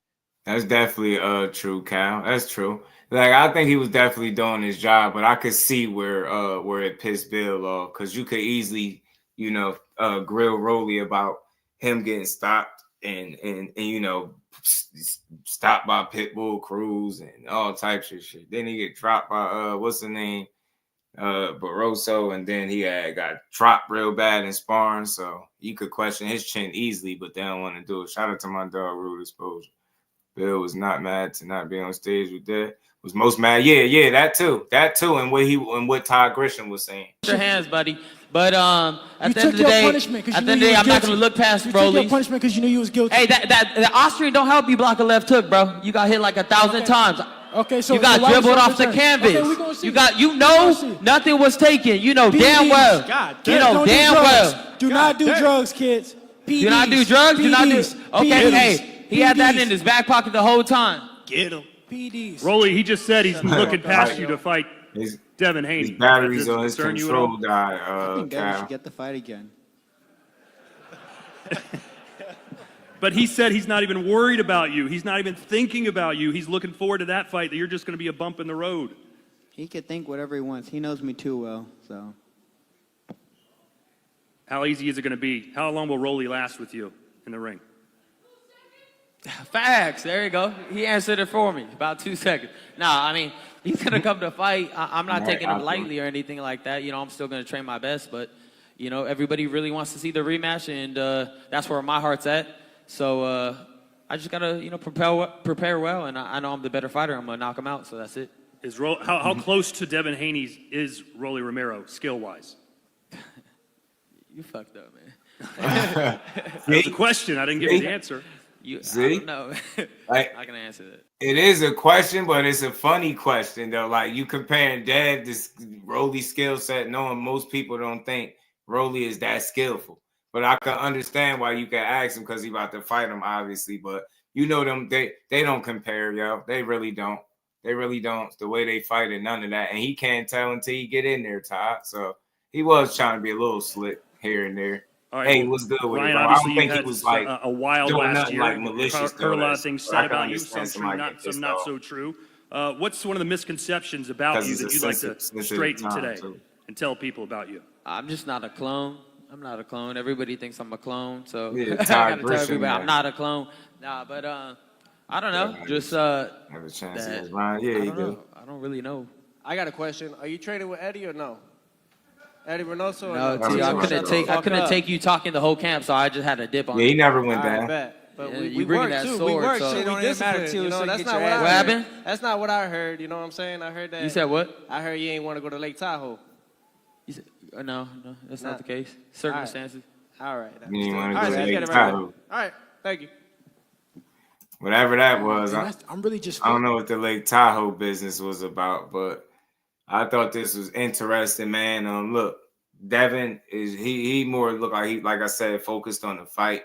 That's definitely true, Cal. That's true. Like, I think he was definitely doing his job, but I could see where it pissed Bill off, because you could easily, you know, grill Rolly about him getting stopped and you know, stopped by Pitbull Cruz and all types of shit. Then he get dropped by what's the name? Barboza, and then he got dropped real bad in sparring, so you could question his chin easily, but they don't want to do it. Shout out to my dog, Rude Exposure. Bill was not mad to not be on stage with that. Was most mad, yeah, that too, and what Todd Grisham was saying. Your hands, buddy. But at the end of the day, I'm not going to look past Rolly. You took your punishment because you knew you was guilty. Hey, the Austrian don't help you block a left hook, bro. You got hit like 1,000 times. Okay, so you got dribbled off the canvas. Okay, nothing was taken. You know damn well. You know damn well. Do not do drugs, kids. PDs. Do not do drugs. Do not do. Okay, hey, he had that in his back pocket the whole time. Get him. PDs. Rolly, he just said he's looking past you to fight Devin Haney. His batteries on his control died. I think Devin should get the fight again. But he said he's not even worried about you. He's not even thinking about you. He's looking forward to that fight, that you're just going to be a bump in the road. He could think whatever he wants. He knows me too well, so. How easy is it going to be? How long will Rolly last with you in the ring? Facts. There you go. He answered it for me. About 2 seconds. Nah, I mean, he's going to come to fight. I'm not taking him lightly or anything like that. You know, I'm still going to train my best. But, you know, everybody really wants to see the rematch, and that's where my heart's at. So I just got to, you know, prepare well, and I know I'm the better fighter. I'm going to knock him out, so that's it. How close to Devin Haney is Rolly Romero, skill-wise? You fucked up, man. That was a question. I didn't get the answer. I don't know. I can answer that. It is a question, but it's a funny question, though. Like, you comparing this Rolly skill set, knowing most people don't think Rolly is that skillful. But I can understand why you can ask him, because he about to fight him, obviously. But you know them, they don't compare, yo. They really don't. They really don't. The way they fight and none of that. And he can't tell until he get in there, Todd. So he was trying to be a little slick here and there. All right, hey, what's good with Ryan, it? I don't think he was like a wild last year. Like malicious. Heard a lot of things said about you, some true, some not so true. What's one of the misconceptions about you that you'd like to straighten today and tell people about you? I'm just not a clone. I'm not a clone. Everybody thinks I'm a clone, so yeah, I gotta tell everybody I'm not a clone. Nah, but I don't know. Just have a chance against Ryan. Yeah, you do. I don't really know. I got a question. Are you training with Eddie or no? Eddie Reynoso? No, I couldn't take you talking the whole camp, so I just had to dip on. Yeah, he never went down. But yeah, we work that too. Sword, we work, so so we discipline. You know, that's not what I heard. That's not what I heard. You know what I'm saying? I heard that. You said what? I heard you ain't want to go to Lake Tahoe. You said, no, that's not the case. Circumstances. All right. You didn't want to All go right, to Lake Tahoe. All right, thank you. Whatever that was, I'm really just. I don't know what the Lake Tahoe business was about, but I thought this was interesting, man. Look, Devin is he more look like he, like I said, focused on the fight.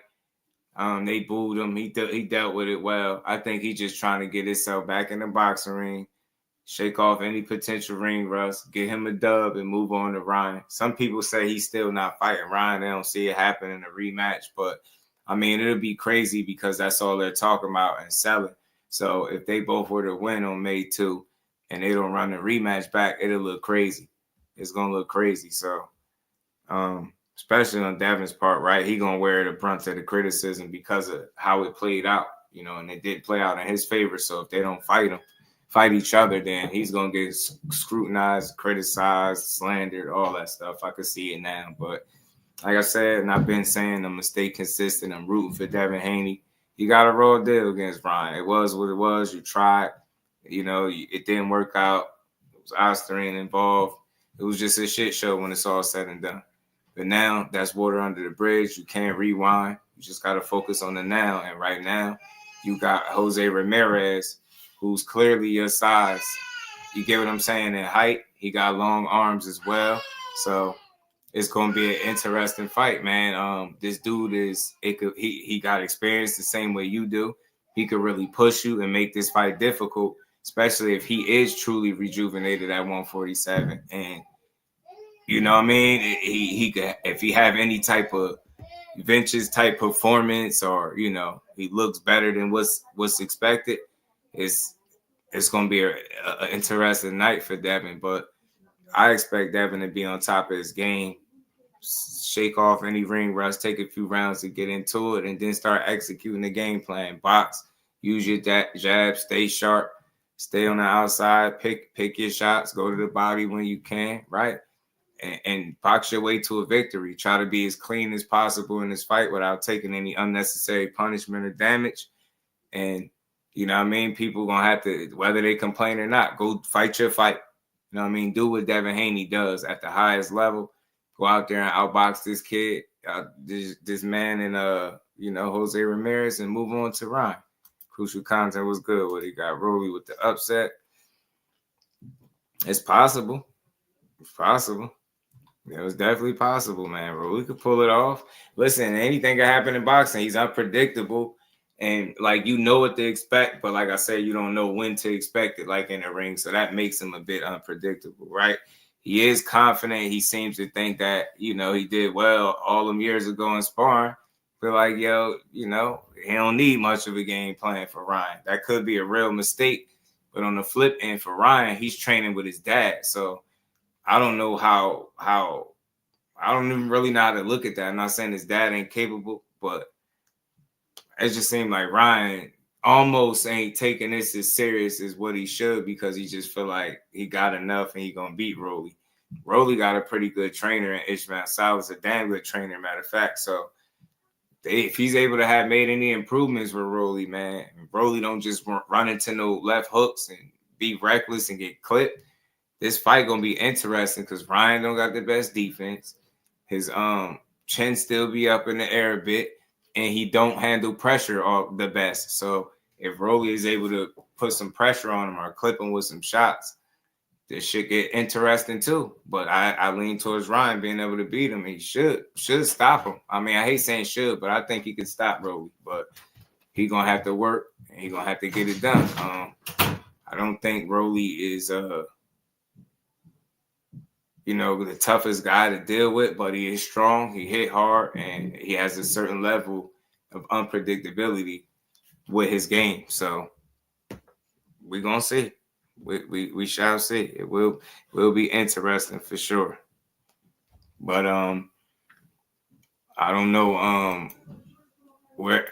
They booed him. He dealt with it well. I think he's just trying to get himself back in the boxing ring, shake off any potential ring rust, get him a dub, and move on to Ryan. Some people say he's still not fighting Ryan. They don't see it happen in a rematch, but I mean, it'll be crazy because that's all they're talking about and selling. So if they both were to win on May 2 and they don't run the rematch back, it'll look crazy. It's going to look crazy. So, especially on Devin's part, right? He going to wear the brunt of the criticism because of how it played out, you know, and it did play out in his favor. So if they don't fight each other, then he's going to get scrutinized, criticized, slandered, all that stuff. I could see it now, but like I said, and I've been saying, I'm going to stay consistent. I'm rooting for Devin Haney. He got a raw deal against Ryan. It was what it was. You tried. You know, it didn't work out. It was Austrian involved. It was just a shit show when it's all said and done. But now that's water under the bridge. You can't rewind. You just got to focus on the now. And right now, you got Jose Ramirez, who's clearly your size. You get what I'm saying? In height, he got long arms as well. So it's gonna be an interesting fight, man. This dude he got experience the same way you do. He could really push you and make this fight difficult, especially if he is truly rejuvenated at 147. And you know what I mean? He could, if he have any type of vintage type performance, or you know, he looks better than what's expected. It's gonna be an interesting night for Devin, but I expect Devin to be on top of his game, shake off any ring rust, take a few rounds to get into it, and then start executing the game plan. Box, use your jab, stay sharp, stay on the outside, pick your shots, go to the body when you can, right? And box your way to a victory. Try to be as clean as possible in this fight without taking any unnecessary punishment or damage. And you know what I mean? People gonna have to, whether they complain or not, go fight your fight. You know what I mean? Do what Devin Haney does at the highest level. Go out there and outbox this kid, this man, and you know, Jose Ramirez, and move on to Ryan. Crucial content was good. What he got Rolly with the upset. It's possible. It's possible. It was definitely possible, man. Rolly could pull it off. Listen, anything can happen in boxing. He's unpredictable. And like, you know what to expect, but like I said, you don't know when to expect it, like in the ring. So that makes him a bit unpredictable, right? He is confident. He seems to think that, you know, he did well all them years ago in sparring. But like, yo, you know, he don't need much of a game plan for Ryan. That could be a real mistake. But on the flip end for Ryan, he's training with his dad. So I don't know how I don't even really know how to look at that. I'm not saying his dad ain't capable, but it just seemed like Ryan almost ain't taking this as serious as what he should, because he just feel like he got enough and he gonna beat Rolly. Rolly got a pretty good trainer, and Ishmael Salah's a damn good trainer, matter of fact. So if he's able to have made any improvements with Rolly, man, Rolly don't just run into no left hooks and be reckless and get clipped. This fight gonna be interesting because Ryan don't got the best defense. His chin still be up in the air a bit, and he don't handle pressure all the best. So if Rolly is able to put some pressure on him or clip him with some shots, this should get interesting too. But I lean towards Ryan being able to beat him. He should stop him. I mean, I hate saying should, but I think he can stop Rolly. But he gonna have to work, and he gonna have to get it done. I don't think Rolly is you know, the toughest guy to deal with, but he is strong. He hit hard, and he has a certain level of unpredictability with his game. So we're gonna see. We shall see. It will be interesting for sure. But I don't know where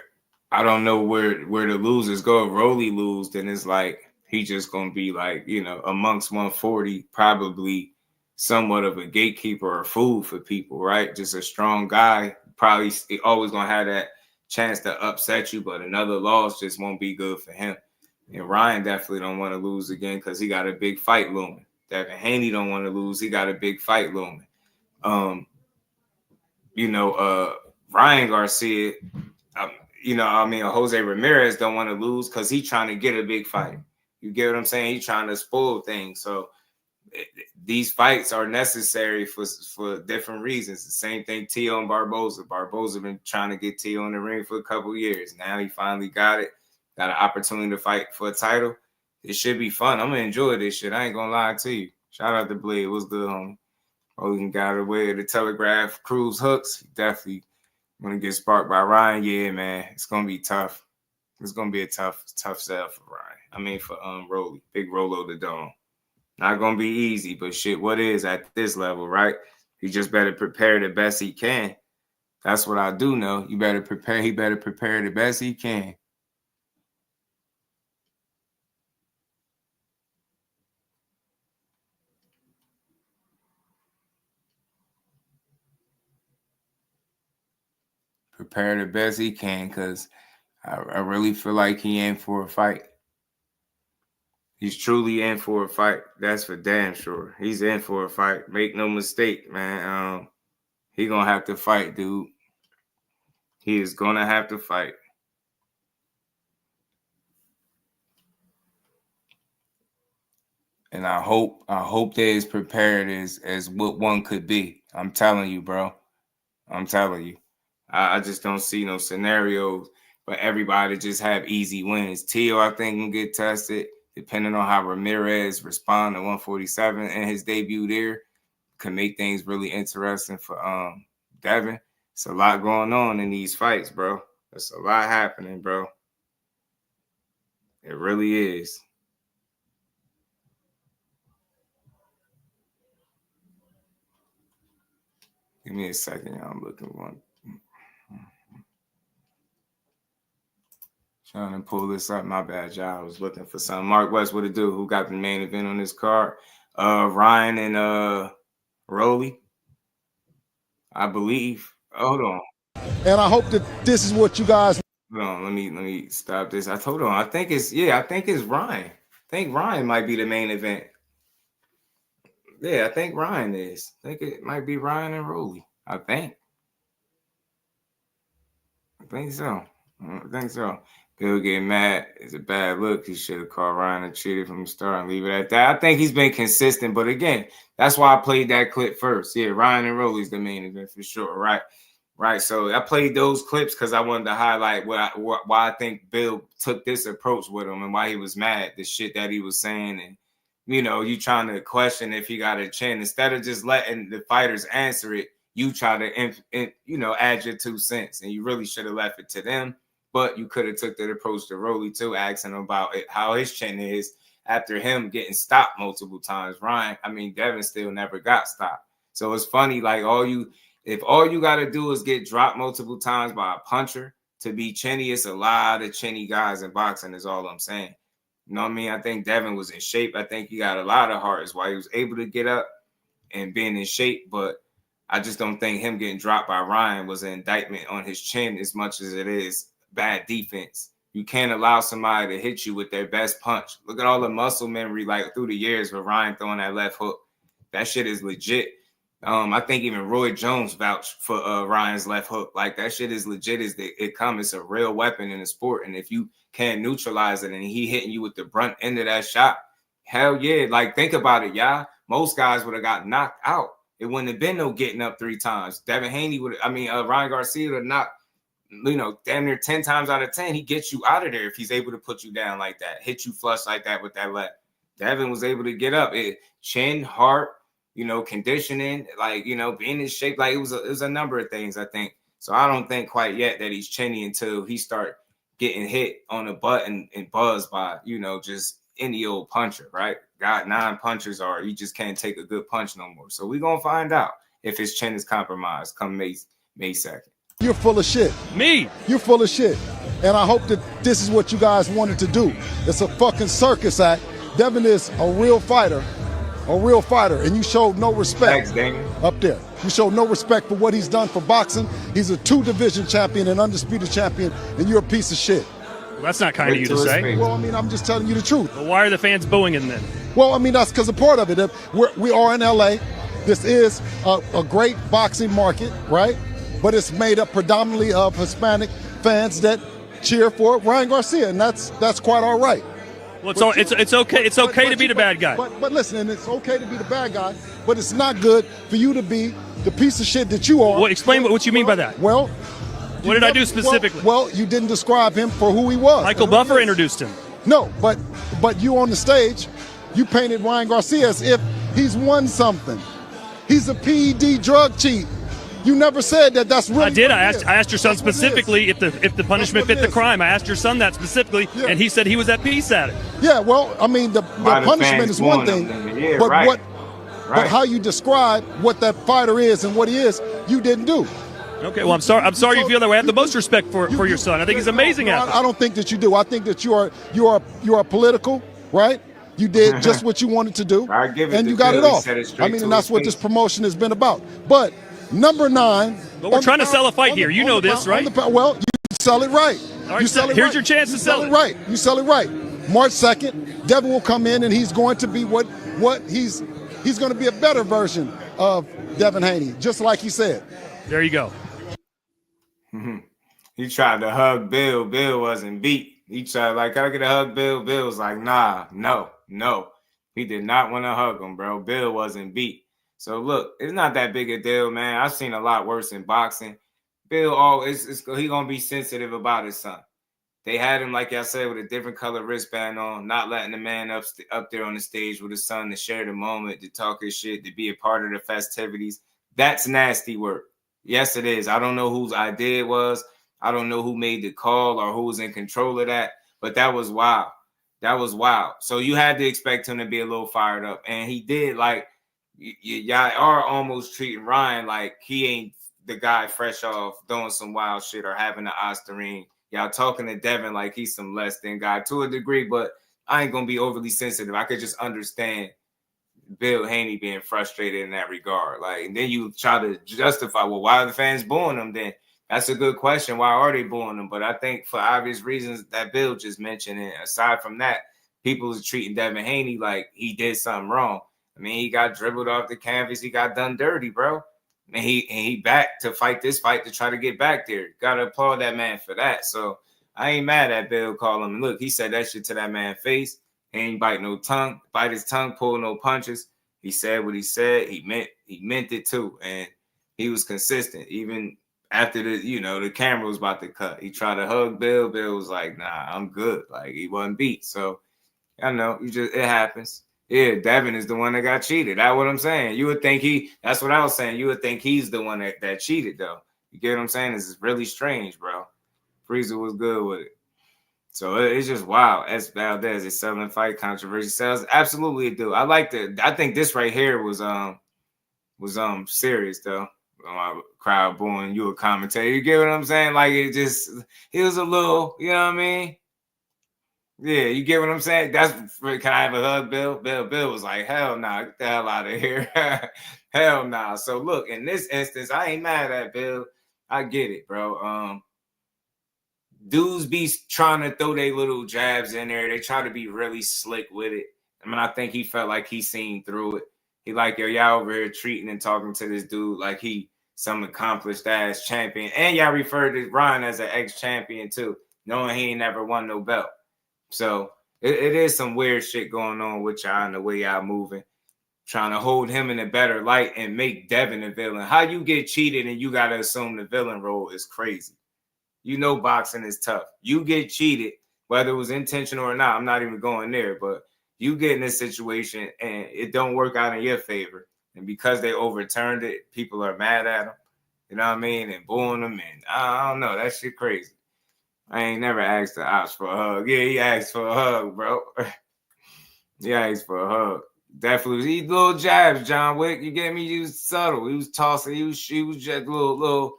the losers go. If Rolly lose, then it's like he just gonna be like, you know, amongst 140, probably somewhat of a gatekeeper or food for people, right? Just a strong guy, probably always gonna have that chance to upset you, but another loss just won't be good for him. And Ryan definitely don't want to lose again because he got a big fight looming. Devin Haney don't want to lose. He got a big fight looming. Ryan Garcia, Jose Ramirez don't want to lose because he's trying to get a big fight. You get what I'm saying? He's trying to spoil things. So these fights are necessary for different reasons. The same thing Teo and Barboza. Barboza been trying to get Teo in the ring for a couple of years. Now he finally got it. Got an opportunity to fight for a title. It should be fun. I'm gonna enjoy this shit. I ain't gonna lie to you. Shout out to Blade. What's good, homie? Hogan got away the Telegraph Cruise hooks. Definitely gonna get sparked by Ryan. Yeah, man. It's gonna be tough. It's gonna be a tough sell for Ryan. I mean for Rolly. Big Rolo the Dome. Not gonna be easy, but shit, what is at this level, right? He just better prepare the best he can. That's what I do know. You better prepare. He better prepare the best he can. Prepare the best he can, because I really feel like he in for a fight. He's truly in for a fight. That's for damn sure. He's in for a fight. Make no mistake, man. He gonna have to fight, dude. He is gonna have to fight. And I hope they're as prepared as what one could be. I'm telling you, bro. I'm telling you. I just don't see no scenarios for everybody to just have easy wins. Teo, I think, will get tested, depending on how Ramirez respond to 147 in his debut there. Can make things really interesting for Devin. It's a lot going on in these fights, bro. There's a lot happening, bro. It really is. Give me a second, y'all. I'm looking one. Trying to pull this up. My bad, y'all. I was looking for something. Mark West, what it do? Who got the main event on this card? Ryan and Rolly, I believe. Hold on. And I hope that this is what you guys. Hold on. Let me stop this. Hold on. I think it's Ryan. I think Ryan might be the main event. Yeah, I think Ryan is. I think it might be Ryan and Rolly. I think so. Bill getting mad is a bad look. He should have called Ryan and cheated from the start and leave it at that. I think he's been consistent, but again, that's why I played that clip first. Yeah, Ryan and Rolly's the main event for sure, right. So I played those clips because I wanted to highlight why I think Bill took this approach with him and why he was mad, the shit that he was saying, and you trying to question if he got a chin instead of just letting the fighters answer it. You try to add your 2 cents, and you really should have left it to them. But you could have took that approach to Rolly too, asking him about how his chin is after him getting stopped multiple times. Devin still never got stopped. So it's funny, like if all you got to do is get dropped multiple times by a puncher to be chinny, it's a lot of chinny guys in boxing is all I'm saying. You know what I mean? I think Devin was in shape. I think he got a lot of heart is why he was able to get up and being in shape. But I just don't think him getting dropped by Ryan was an indictment on his chin as much as it is bad defense. You can't allow somebody to hit you with their best punch. Look at all the muscle memory like through the years with Ryan throwing that left hook. That shit is legit. I think even Roy Jones vouched for Ryan's left hook. Like that shit is legit as it comes. It's a real weapon in the sport. And if you can't neutralize it and he hitting you with the brunt end of that shot, hell yeah. Like think about it, y'all. Most guys would have got knocked out. It wouldn't have been no getting up 3 times. Devin Haney Ryan Garcia would have knocked, damn near 10 times out of 10, he gets you out of there if he's able to put you down like that, hit you flush like that with that left. Devin was able to get up. Chin, heart, conditioning, being in shape. Like it was a number of things, I think. So I don't think quite yet that he's chinny until he start getting hit on the butt and buzzed by, just any old puncher, right? Got 9 punchers or you just can't take a good punch no more. So we're going to find out if his chin is compromised come May 2nd. You're full of shit. Me? You're full of shit. And I hope that this is what you guys wanted to do. It's a fucking circus act. Devin is a real fighter, and you showed no respect. Thanks, up there. You showed no respect for what he's done for boxing. He's a 2-division champion, an undisputed champion, and you're a piece of shit. Well, that's not kind of you to say. Well, I'm just telling you the truth. Well, why are the fans booing him then? Well, that's because a part of it. We are in L.A. This is a great boxing market, right? But it's made up predominantly of Hispanic fans that cheer for Ryan Garcia, and that's quite all right. Well, it's okay. It's okay to be the bad guy. But listen, and it's okay to be the bad guy, but it's not good for you to be the piece of shit that you are. Well, explain what you mean by that. Well, what did I do specifically? Well, you didn't describe him for who he was. Michael Buffer introduced him. No, but you on the stage, you painted Ryan Garcia as if he's won something. He's a PED drug cheat. You never said that. That's really. I did. I asked your son specifically if the punishment fit the crime. I asked your son that specifically, and he said he was at peace at it. Yeah. Well, the punishment is one thing, but right. But how you describe what that fighter is and what he is, you didn't do. Okay. Well, I'm sorry you feel that way. I have the most respect for your son. I think he's amazing at it. I don't think that you do. I think that you are political, right? You did just what you wanted to do, and you got it off. And that's what this promotion has been about. But number 9. But we're trying to sell a fight here. You know this, right? Well, you sell it right. All right, here's your chance to sell it. Right. You sell it right. March 2nd, Devin will come in and he's going to be what he's going to be a better version of Devin Haney, just like he said. There you go. He tried to hug Bill. Bill wasn't beat. He tried can I get a hug, Bill? Bill was like, nah, no. He did not want to hug him, bro. Bill wasn't beat. So look, it's not that big a deal, man. I've seen a lot worse in boxing. Bill, he gonna be sensitive about his son. They had him, like I said, with a different color wristband on, not letting the man up there on the stage with his son to share the moment, to talk his shit, to be a part of the festivities. That's nasty work. Yes, it is. I don't know whose idea it was. I don't know who made the call or who was in control of that, but that was wild. That was wild. So you had to expect him to be a little fired up, and he did. Like, y'all are almost treating Ryan like he ain't the guy fresh off doing some wild shit or having an Ostarine. Y'all talking to Devin like he's some less than guy to a degree, but I ain't gonna be overly sensitive. I could just understand Bill Haney being frustrated in that regard. Like, and then you try to justify, well, why are the fans booing him then? That's a good question. Why are they booing him? But I think for obvious reasons that Bill just mentioned, and aside from that, people are treating Devin Haney like he did something wrong. I mean, he got dribbled off the canvas. He got done dirty, bro. And he back to fight this fight to try to get back there. Got to applaud that man for that. So I ain't mad at Bill calling him. Look, he said that shit to that man's face. He ain't bite his tongue, pull no punches. He said what he said. He meant it too. And he was consistent. Even after the camera was about to cut, he tried to hug Bill. Bill was like, nah, I'm good. Like, he wasn't beat. So I know it happens. Yeah, Devin is the one that got cheated. That's what I'm saying. You would think that's what I was saying. You would think he's the one that cheated, though. You get what I'm saying? This is really strange, bro. Freezer was good with it. So it's just wild. S. Valdez is selling fight controversy sells. Absolutely it do. I think this right here was serious, though. My crowd booing you a commentator. You get what I'm saying? Like, it was a little, you know what I mean? Yeah, you get what I'm saying? Can I have a hug, Bill? Bill was like, hell nah, get the hell out of here. Hell nah. So look, in this instance, I ain't mad at Bill. I get it, bro. Dudes be trying to throw their little jabs in there. They try to be really slick with it. I mean, I think he felt like he seen through it. He like, yo, y'all over here treating and talking to this dude like he some accomplished ass champion. And y'all referred to Ryan as an ex-champion too, knowing he ain't never won no belt. So it is some weird shit going on with y'all and the way y'all moving, trying to hold him in a better light and make Devin a villain. How you get cheated and you got to assume the villain role is crazy. You know boxing is tough. You get cheated, whether it was intentional or not. I'm not even going there, but you get in this situation and it don't work out in your favor. And because they overturned it, people are mad at them. You know what I mean? And booing them. And I don't know. That shit crazy. I ain't never asked the ops for a hug. Yeah, he asked for a hug, bro. He asked for a hug. Definitely. He little jabs, John Wick. You get me? He was subtle. He was tossing. He was just little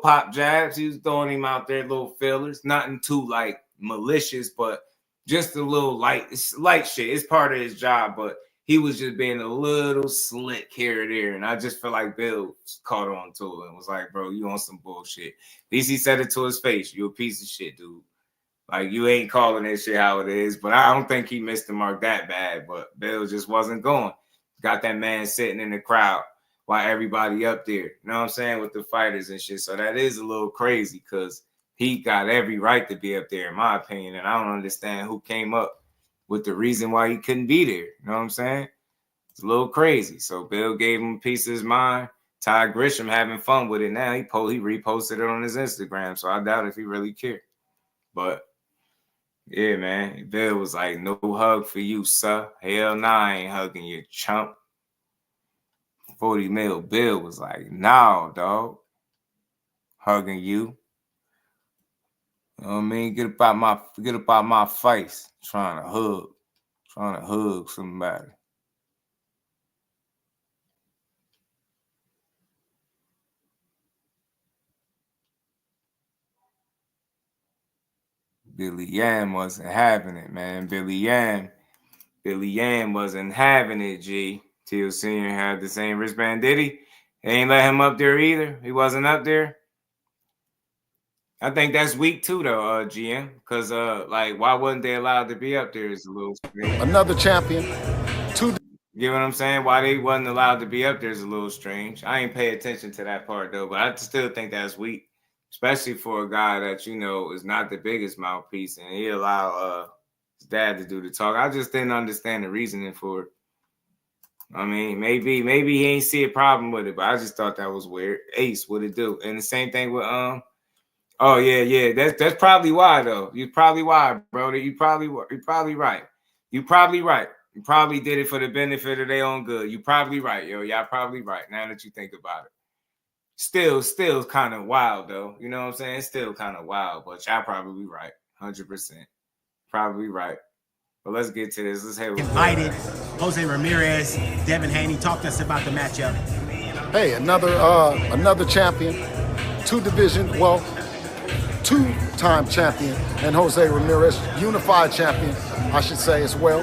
pop jabs. He was throwing him out there, little fillers. Nothing too like malicious, but just a little light shit. It's part of his job, but he was just being a little slick here or there. And I just feel like Bill caught on to it and was like, bro, you on some bullshit. At least he said it to his face. You a piece of shit, dude. Like, you ain't calling this shit how it is. But I don't think he missed the mark that bad. But Bill just wasn't going. Got that man sitting in the crowd while everybody up there. You know what I'm saying? With the fighters and shit. So that is a little crazy because he got every right to be up there, in my opinion. And I don't understand who came up with the reason why he couldn't be there. You know what I'm saying? It's a little crazy. So Bill gave him a piece of his mind. Ty Grisham having fun with it now. He reposted it on his Instagram. So I doubt if he really cared. But yeah, man. Bill was like, no hug for you, sir. Hell nah, I ain't hugging you, chump. 40 mil Bill was like, nah, dog. Hugging you. You know what I mean? Get up out my face. Trying to hug somebody. Billy Yan wasn't having it, man. Billy Yan wasn't having it, G. Teal Sr. had the same wristband, did he? They ain't let him up there either. He wasn't up there. I think that's weak too, though, GM. Because, why wasn't they allowed to be up there is a little strange. Another champion. You know what I'm saying? Why they wasn't allowed to be up there is a little strange. I ain't pay attention to that part, though. But I still think that's weak. Especially for a guy that, is not the biggest mouthpiece. And he allow his dad to do the talk. I just didn't understand the reasoning for it. I mean, maybe he ain't see a problem with it, but I just thought that was weird. Ace, what it do? And the same thing with oh yeah. That's probably why though. You probably why, bro. You probably right. You probably right. You probably did it for the benefit of their own good. You probably right, yo. Y'all probably right. Now that you think about it. Still kind of wild though. You know what I'm saying? Still kind of wild, but y'all probably right. 100%. Probably right. But let's get to this. Let's have invited Jose Ramirez, Devin Haney. Talk to us about the matchup. Hey, another champion, two-time champion, and Jose Ramirez, unified champion, I should say as well.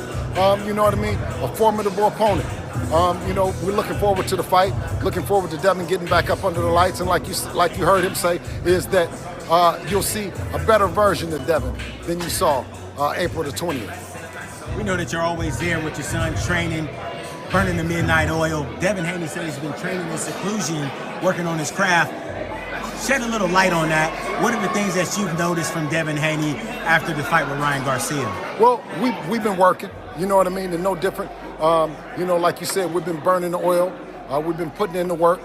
You know what I mean? A formidable opponent. You know, we're looking forward to the fight. Looking forward to Devin getting back up under the lights, and like you heard him say, is that you'll see a better version of Devin than you saw April the 20th. We know that you're always there with your son, training, burning the midnight oil. Devin Haney said he's been training in seclusion, working on his craft. Shed a little light on that. What are the things that you've noticed from Devin Haney after the fight with Ryan Garcia? Well, we've been working, you know what I mean, and no different. You know, like you said, we've been burning the oil. We've been putting in the work,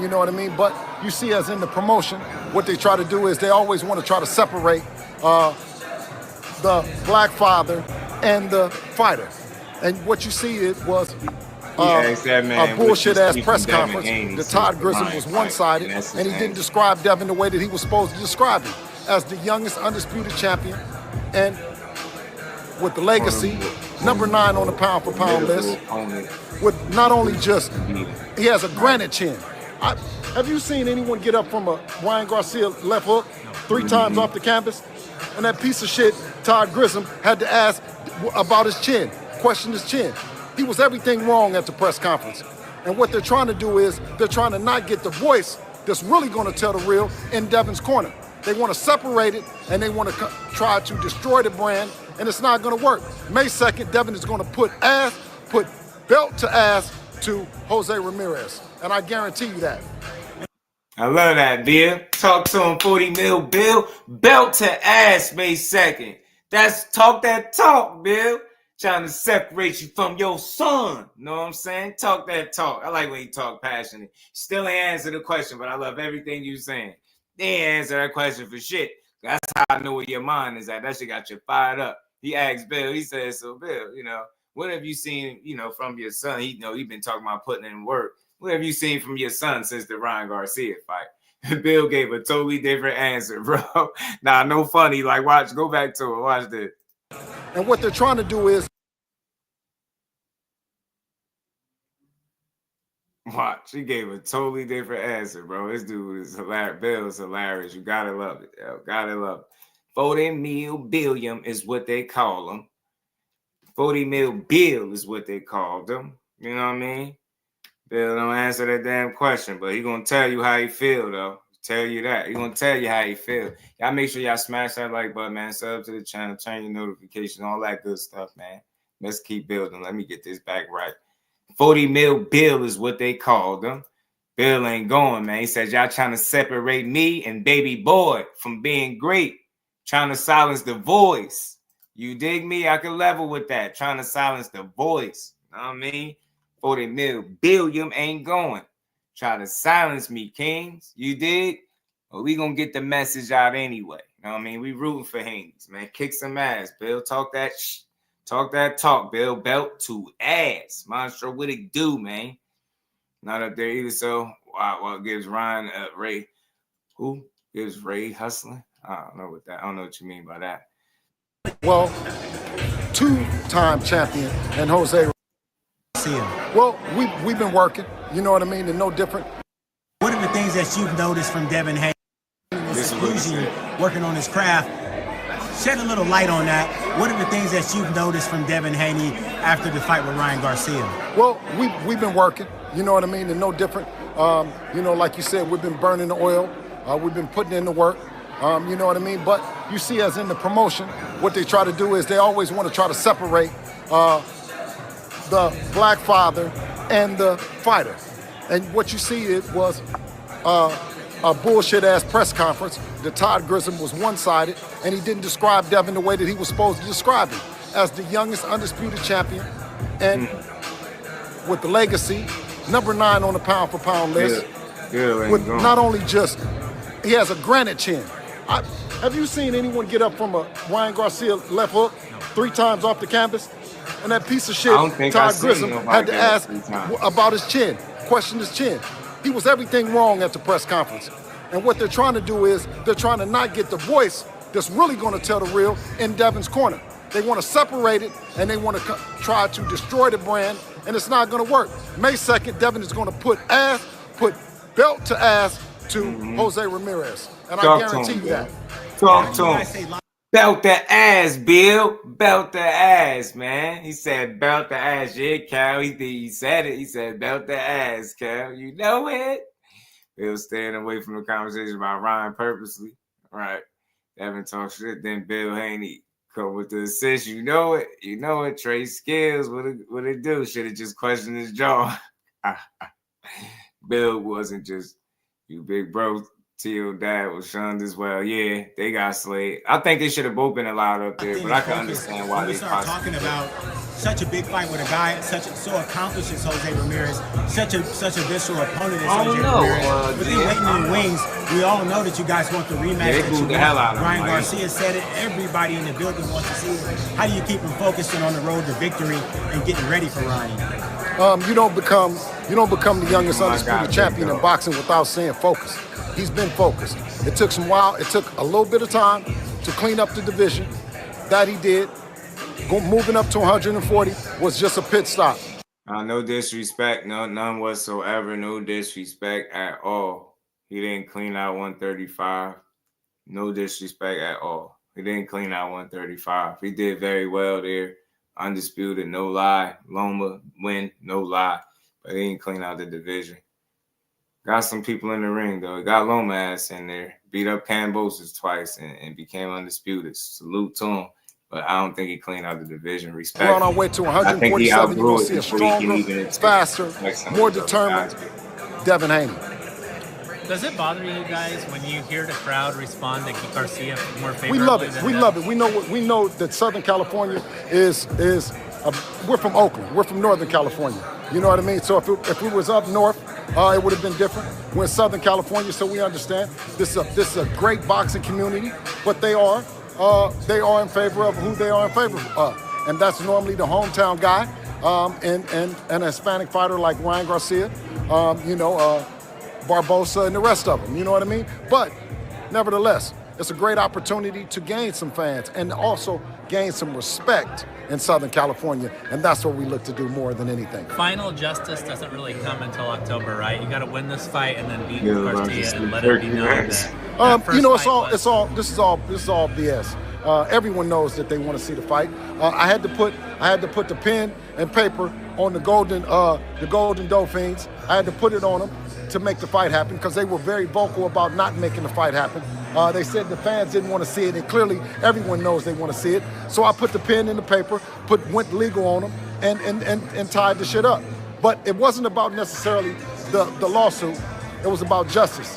you know what I mean? But you see, as in the promotion, what they try to do is they always want to try to separate the black father and the fighter. And what you see was a bullshit-ass press conference. The Todd Grissom was one-sided, and he didn't describe Devin the way that he was supposed to describe him, as the youngest undisputed champion, and with the legacy, number 9 on the pound-for-pound list, with not only just, he has a granite chin. Have you seen anyone get up from a Ryan Garcia left hook 3 times off the canvas? And that piece of shit, Todd Grissom, had to ask about his chin, question his chin. He was everything wrong at the press conference. And what they're trying to do is they're trying to not get the voice that's really going to tell the real in Devin's corner. They want to separate it, and they want to try to destroy the brand, and it's not going to work. May 2nd, Devin is going to put belt to ass to Jose Ramirez, and I guarantee you that. I love that, Bill. Talk to him, 40 mil, Bill. Belt to ass, May 2nd. That's talk that talk, Bill. Trying to separate you from your son. Know what I'm saying? Talk that talk. I like when you talk passionate. Still ain't answer the question, but I love everything you saying. They ain't answer that question for shit. That's how I know where your mind is at. That shit got you fired up. He asked Bill, he said, so Bill, you know, what have you seen, you know, from your son? He been talking about putting in work. What have you seen from your son since the Ryan Garcia fight? Bill gave a totally different answer, bro. Nah, no funny. Like, watch, go back to it. Watch this. And what they're trying to do is watch. He gave a totally different answer, bro. This dude is hilarious. Bill is hilarious. You gotta love it, yo. Gotta love it. 40 mil billion is what they call him. 40 mil bill is what they called him. You know what I mean? Bill don't answer that damn question, but he gonna tell you how he feel, though. Tell you that. He gonna tell you how he feel. Y'all make sure y'all smash that like button, man. Sub to the channel, turn your notifications, all that good stuff, man. Let's keep building. Let me get this back right. 40 mil bill is what they called him. Bill ain't going, man. He says, y'all trying to separate me and baby boy from being great. Trying to silence the voice. You dig me? I can level with that. Trying to silence the voice. You know what I mean? 40 mil billion ain't going. Try to silence me, Kings. You dig? Well, we gonna get the message out anyway. You know what I mean? We rooting for Haney's, man. Kick some ass, Bill. Talk that talk that talk, Bill. Belt to ass. Monstro, what it do, man? Not up there either. So, wow, gives Ryan Ray? Who gives Ray hustling? I don't know what that. I don't know what you mean by that. Well, 2-time champion and Jose. Well, we've been working. You know what I mean, and no different. What are the things that you've noticed from Devin Haney in seclusion, working on his craft? Shed a little light on that. What are the things that you've noticed from Devin Haney after the fight with Ryan Garcia? Well, we've been working. You know what I mean, and no different. You know, like you said, we've been burning the oil. We've been putting in the work. You know what I mean? But you see, as in the promotion, what they try to do is they always want to try to separate the black father and the fighter. And what you see was a bullshit-ass press conference. The Todd Grissom was one-sided, and he didn't describe Devin the way that he was supposed to describe him, as the youngest undisputed champion, and with the legacy, number 9 on the pound-for-pound list. With not only just, he has a granite chin. Have you seen anyone get up from a Ryan Garcia left hook 3 times off the canvas? And that piece of shit, Todd Grissom, had to ask about his chin, question his chin. He was everything wrong at the press conference. And what they're trying to do is they're trying to not get the voice that's really going to tell the real in Devin's corner. They want to separate it, and they want to try to destroy the brand, and it's not going to work. May 2nd, Devin is going to put belt to ass to Jose Ramirez, and I guarantee you that. Talk to him. Belt the ass, Bill. Belt the ass, man. He said belt the ass. Yeah, Cal. He said it. He said belt the ass, Cal. You know it. Bill staying away from the conversation about Ryan purposely. Right. Devin talk shit. Then Bill Haney come with the assist. You know it. You know it. Trey Skills. What it do? Should have just questioned his jaw. Bill wasn't just you big bro. Teal dad was shunned as well. Yeah, they got slayed. I think they should have both been allowed up there, but I can understand why they start talking about such a big fight with a guy so accomplished as Jose Ramirez, such a visceral opponent as Jose Ramirez. But then waiting in the wings, we all know that you guys want the rematch. Yeah, they booed the hell out of him. Ryan Garcia said it. Everybody in the building wants to see it. How do you keep him focused and on the road to victory and getting ready for Ryan? You don't become the youngest undisputed champion in boxing without staying focused. He's been focused. It took some while. It took a little bit of time to clean up the division. That he did. Moving up to 140 was just a pit stop. No disrespect, none whatsoever. No disrespect at all. He didn't clean out 135. No disrespect at all. He didn't clean out 135. He did very well there. Undisputed, no lie. Loma win, no lie. But he didn't clean out the division. Got some people in the ring, though. Got Loma ass in there. Beat up Barboza twice and became undisputed. Salute to him. But I don't think he cleaned out the division. Respect. We're on our way to 147. You're going to see a stronger, faster, more determined Devin Haney. Does it bother you guys when you hear the crowd respond to Garcia more favorably? We love it. We love it. We know that Southern California is we're from Oakland. We're from Northern California. You know what I mean? So if we was up north, it would have been different. We're in Southern California, so we understand this is a great boxing community. But they are in favor of who they are in favor of, and that's normally the hometown guy, and a Hispanic fighter like Ryan Garcia, Barboza, and the rest of them. You know what I mean? But nevertheless, it's a great opportunity to gain some fans and also gain some respect in Southern California, and that's what we look to do more than anything. Final justice doesn't really come until October, right? You got to win this fight and then beat Garcia and let it be known that. This is all BS. Everyone knows that they want to see the fight. I had to put the pen and paper on the golden Dauphins. I had to put it on them to make the fight happen because they were very vocal about not making the fight happen. They said the fans didn't want to see it, and clearly everyone knows they want to see it. So I put the pen in the paper, went legal on them, and tied the shit up. But it wasn't about necessarily the lawsuit. It was about justice.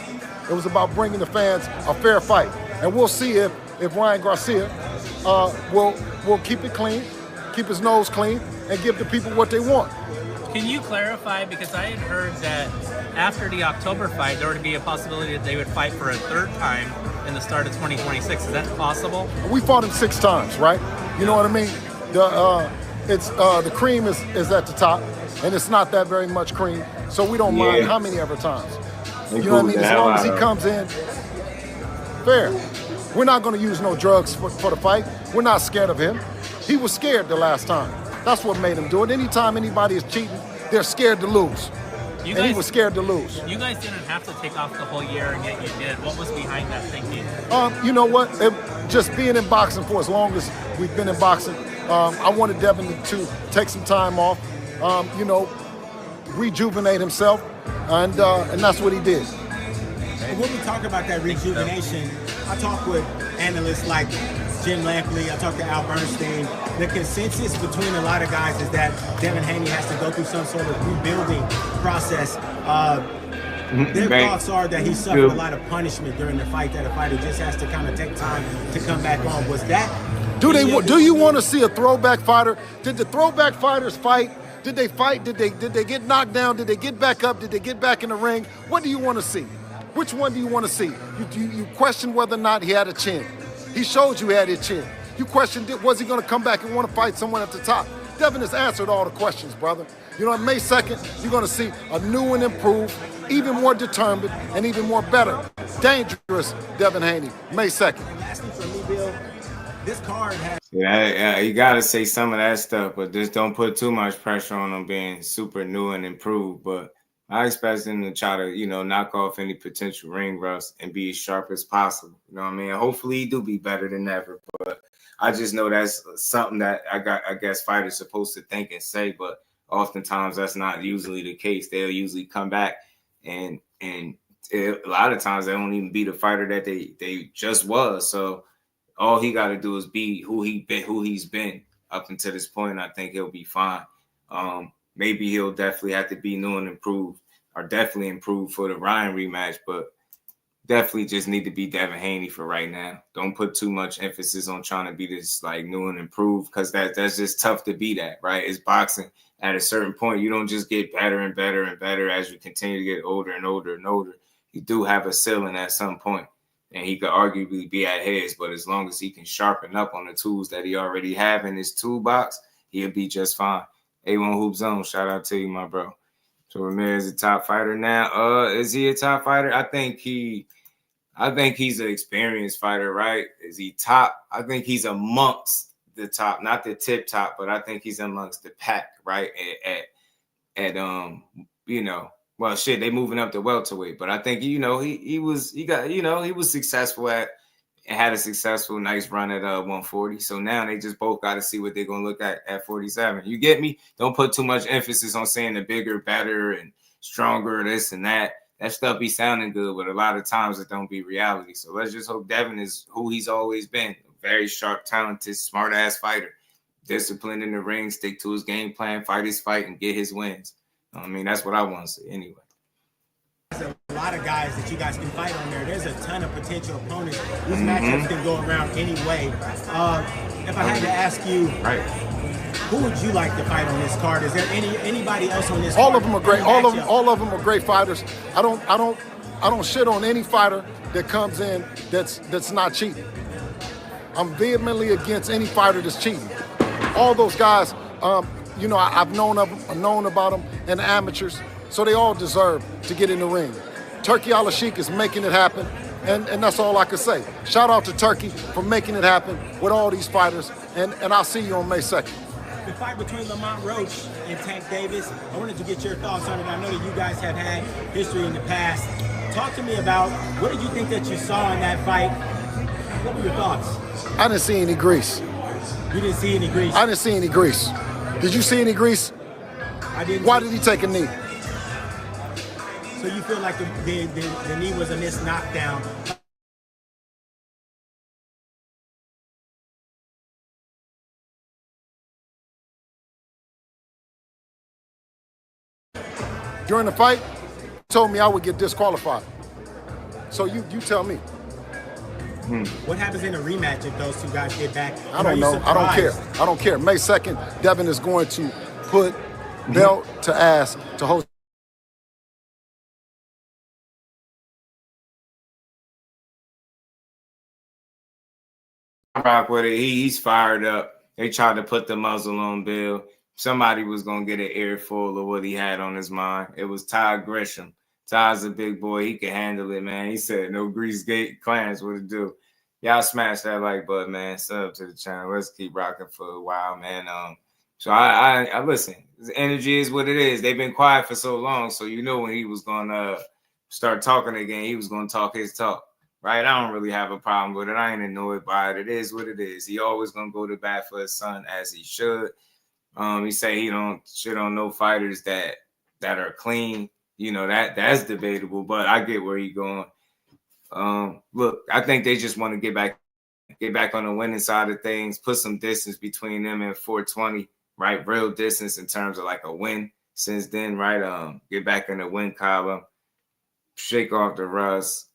It was about bringing the fans a fair fight. And we'll see if Ryan Garcia will keep it clean, keep his nose clean, and give the people what they want. Can you clarify, because I had heard that after the October fight, there would be a possibility that they would fight for a third time in the start of 2026. Is that possible? We fought him 6 times, right? You know what I mean? The cream is at the top, and it's not that very much cream, so we don't mind how many ever times. You know what I mean? As long as he comes in fair. We're not going to use no drugs for the fight. We're not scared of him. He was scared the last time. That's what made him do it. Anytime anybody is cheating, they're scared to lose. He was scared to lose. You guys didn't have to take off the whole year, and yet you did. What was behind that thinking? You know what? Just being in boxing for as long as we've been in boxing, I wanted Devin to take some time off, rejuvenate himself, and that's what he did. When we talk about that rejuvenation, I talk with analysts like Jim Lampley, I talked to Al Bernstein. The consensus between a lot of guys is that Devin Haney has to go through some sort of rebuilding process. Their thoughts are that he suffered a lot of punishment during the fight, that a fighter just has to kind of take time to come back on. Was that? Do you want to see a throwback fighter? Did the throwback fighters fight? Did they fight? Did they get knocked down? Did they get back up? Did they get back in the ring? What do you want to see? Which one do you want to see? You question whether or not he had a chin. He showed you he had a chin. You questioned it. Was he going to come back and want to fight someone at the top? Devin has answered all the questions, brother. You know, on May 2nd, you're going to see a new and improved, even more determined, and even more better, dangerous Devin Haney, May 2nd. Lastly for me, Bill, this card has... Yeah, you got to say some of that stuff, but just don't put too much pressure on him being super new and improved. But I expect him to try to, knock off any potential ring rust and be as sharp as possible. You know what I mean? Hopefully he do be better than ever, but I just know that's something that I guess fighters supposed to think and say, but oftentimes that's not usually the case. They'll usually come back and a lot of times they don't even be the fighter that they just was. So all he got to do is be who he's been up until this point. I think he'll be fine. Maybe he'll definitely have to be new and improved, or definitely improve for the Ryan rematch, but definitely just need to be Devin Haney for right now. Don't put too much emphasis on trying to be this like new and improved, because that's just tough to be that, right? It's boxing. At a certain point, you don't just get better and better and better as you continue to get older and older and older. You do have a ceiling at some point, and he could arguably be at his, but as long as he can sharpen up on the tools that he already have in his toolbox, he'll be just fine. A1 Hoop Zone, shout out to you, my bro. So Ramirez is a top fighter now. Is he a top fighter? I think he's an experienced fighter, right? Is he top? I think he's amongst the top, not the tip top, but I think he's amongst the pack, right? Well, shit, they moving up to welterweight, but I think he was successful and had a successful, nice run at 140. So now they just both got to see what they're gonna look at 47. You get me? Don't put too much emphasis on saying the bigger, better, and stronger, this and that. That stuff be sounding good, but a lot of times it don't be reality. So let's just hope Devin is who he's always been. Very sharp, talented, smart-ass fighter. Disciplined in the ring, stick to his game plan, fight his fight, and get his wins. I mean, that's what I want to see anyway. There's a lot of guys that you guys can fight on there. There's a ton of potential opponents. These matchups can go around anyway. If I had to ask you, who would you like to fight on this card? Is there anybody else on this card? All of them are great. All of them are great fighters. I don't shit on any fighter that comes in that's not cheating. I'm vehemently against any fighter that's cheating. All those guys, I've known about them, and the amateurs, so they all deserve to get in the ring. Turkey Al-Sheikh is making it happen, and that's all I can say. Shout out to Turkey for making it happen with all these fighters, and I'll see you on May 2nd. The fight between Lamont Roach and Tank Davis, I wanted to get your thoughts on it. I know that you guys have had history in the past. Talk to me about, what did you think that you saw in that fight? What were your thoughts? I didn't see any grease. You didn't see any grease? I didn't see any grease. Did you see any grease? I didn't. Why did he take a knee? So you feel like the knee was a missed knockdown? During the fight, told me I would get disqualified. So you tell me. What happens in a rematch if those two guys get back? I don't know. I don't care. I don't care. May 2nd, Devin is going to put belt to ass to host. Rock with it. He's fired up. They tried to put the muzzle on Bill. Somebody was going to get an earful of what he had on his mind. It was Ty Grisham. Ty's a big boy. He can handle it, man. He said, no grease gate Clarence, what it do? Y'all smash that like button, man. Sub to the channel. Let's keep rocking for a while, man. So I listen. His energy is what it is. They've been quiet for so long, so you know when he was going to start talking again, he was going to talk his talk, right? I don't really have a problem with it. I ain't annoyed by it. It is what it is. He always going to go to bat for his son, as he should. He say he don't shit on no fighters that are clean. You know, that's debatable, but I get where he going. Look, I think they just want to get back on the winning side of things, put some distance between them and 420, right? Real distance in terms of like a win since then, right? Get back in the win column. shake off the rust,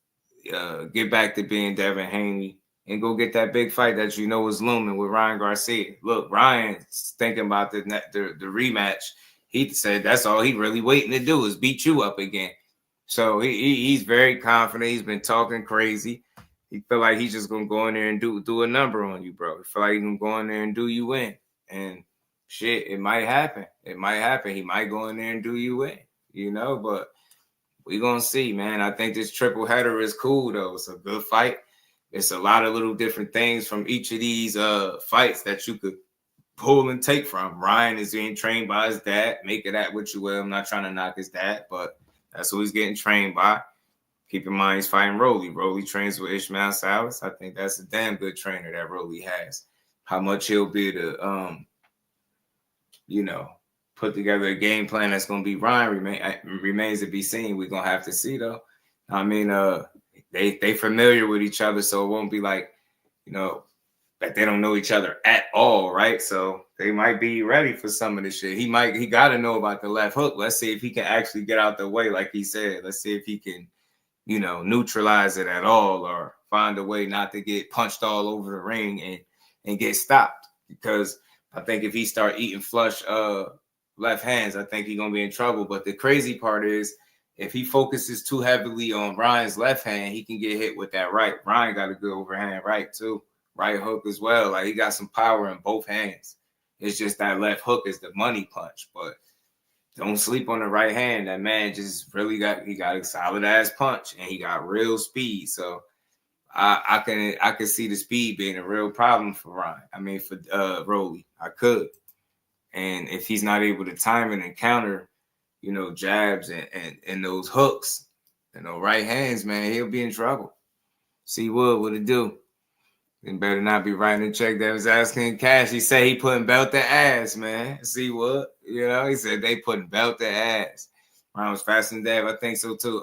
get back to being Devin Haney, and go get that big fight that you know is looming with Ryan Garcia. Look, Ryan's thinking about the rematch. He said that's all he really waiting to do is beat you up again. So he's very confident. He's been talking crazy. He feel like he's just gonna go in there and do a number on you, bro. He feel like he can go in there and do you in. And shit, it might happen. It might happen. He might go in there and do you in, you know, but we gonna see, man. I think this triple header is cool though. It's a good fight. It's a lot of little different things from each of these fights that you could pull and take from. Ryan is being trained by his dad. Make it at what you will. I'm not trying to knock his dad, but that's who he's getting trained by. Keep in mind he's fighting Rolly. Rolly trains with Ishmael Salas. I think that's a damn good trainer that Rolly has. How much he'll be to, you know, put together a game plan that's going to be Ryan remains to be seen. We're going to have to see, though. I mean, they familiar with each other, so it won't be like, you know, that they don't know each other at all, right? So they might be ready for some of this shit. He got to know about the left hook. Let's see if he can actually get out the way, like he said. Let's see if he can, you know, neutralize it at all or find a way not to get punched all over the ring and get stopped. Because I think if he start eating flush left hands, I think he's going to be in trouble. But the crazy part is if he focuses too heavily on Ryan's left hand, he can get hit with that right. Ryan got a good overhand right, too. Right hook as well. Like, he got some power in both hands. It's just that left hook is the money punch. But don't sleep on the right hand. That man just really got a solid ass punch and he got real speed. So I can see the speed being a real problem for Ryan. I mean, for Rolly, I could. And if he's not able to time and counter, you know, jabs and those hooks and those right hands, man, he'll be in trouble. See what it do. Then better not be writing a check that was asking cash. He said he putting belt to ass, man. See what? You know, he said they putting belt to ass. Ryan was fast and Dave. I think so too.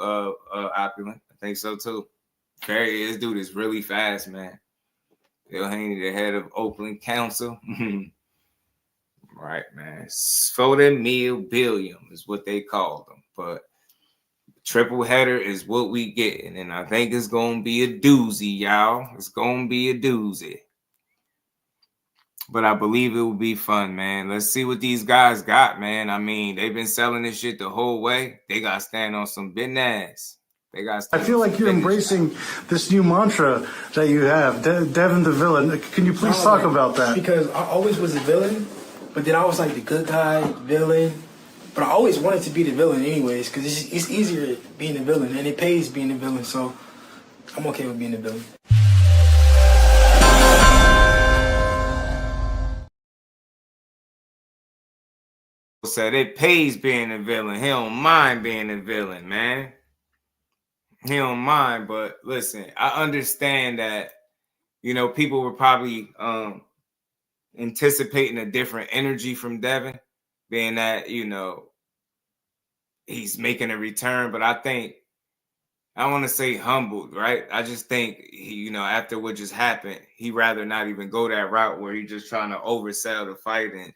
Opulent. I think so too. This dude is really fast, man. Bill Haney, the head of Oakland Council. Right, man. $40 billion is what they called them. But triple header is what we getting, and I think it's gonna be a doozy, y'all. It's gonna be a doozy. But I believe it will be fun, man. Let's see what these guys got, man. I mean, they've been selling this shit the whole way. They got to stand on some business. I feel like you're embracing this new mantra that you have, Devin the villain. Can you please talk about that? Because I always was a villain, but then I was like the good guy, villain. But I always wanted to be the villain anyways, because it's easier being the villain, and it pays being the villain, so I'm okay with being the villain. Said it pays being a villain. He don't mind being a villain, man. He don't mind, but listen, I understand that, you know, people were probably anticipating a different energy from Devin, being that, you know, he's making a return, but I think, I want to say humbled, right? I just think, you know, after what just happened, he'd rather not even go that route where he's just trying to oversell the fight and,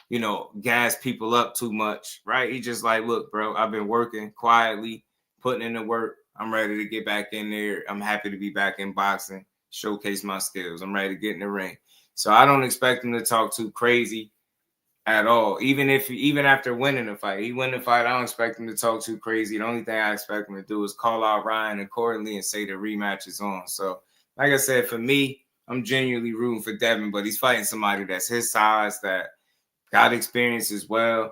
you know, gas people up too much, right? He just like, look, bro, I've been working quietly, putting in the work. I'm ready to get back in there. I'm happy to be back in boxing, showcase my skills. I'm ready to get in the ring. So I don't expect him to talk too crazy at all. Even after winning the fight, he win the fight, I don't expect him to talk too crazy. The only thing I expect him to do is call out Ryan accordingly and say the rematch is on. So, like I said, for me, I'm genuinely rooting for Devin, but he's fighting somebody that's his size, that got experience as well.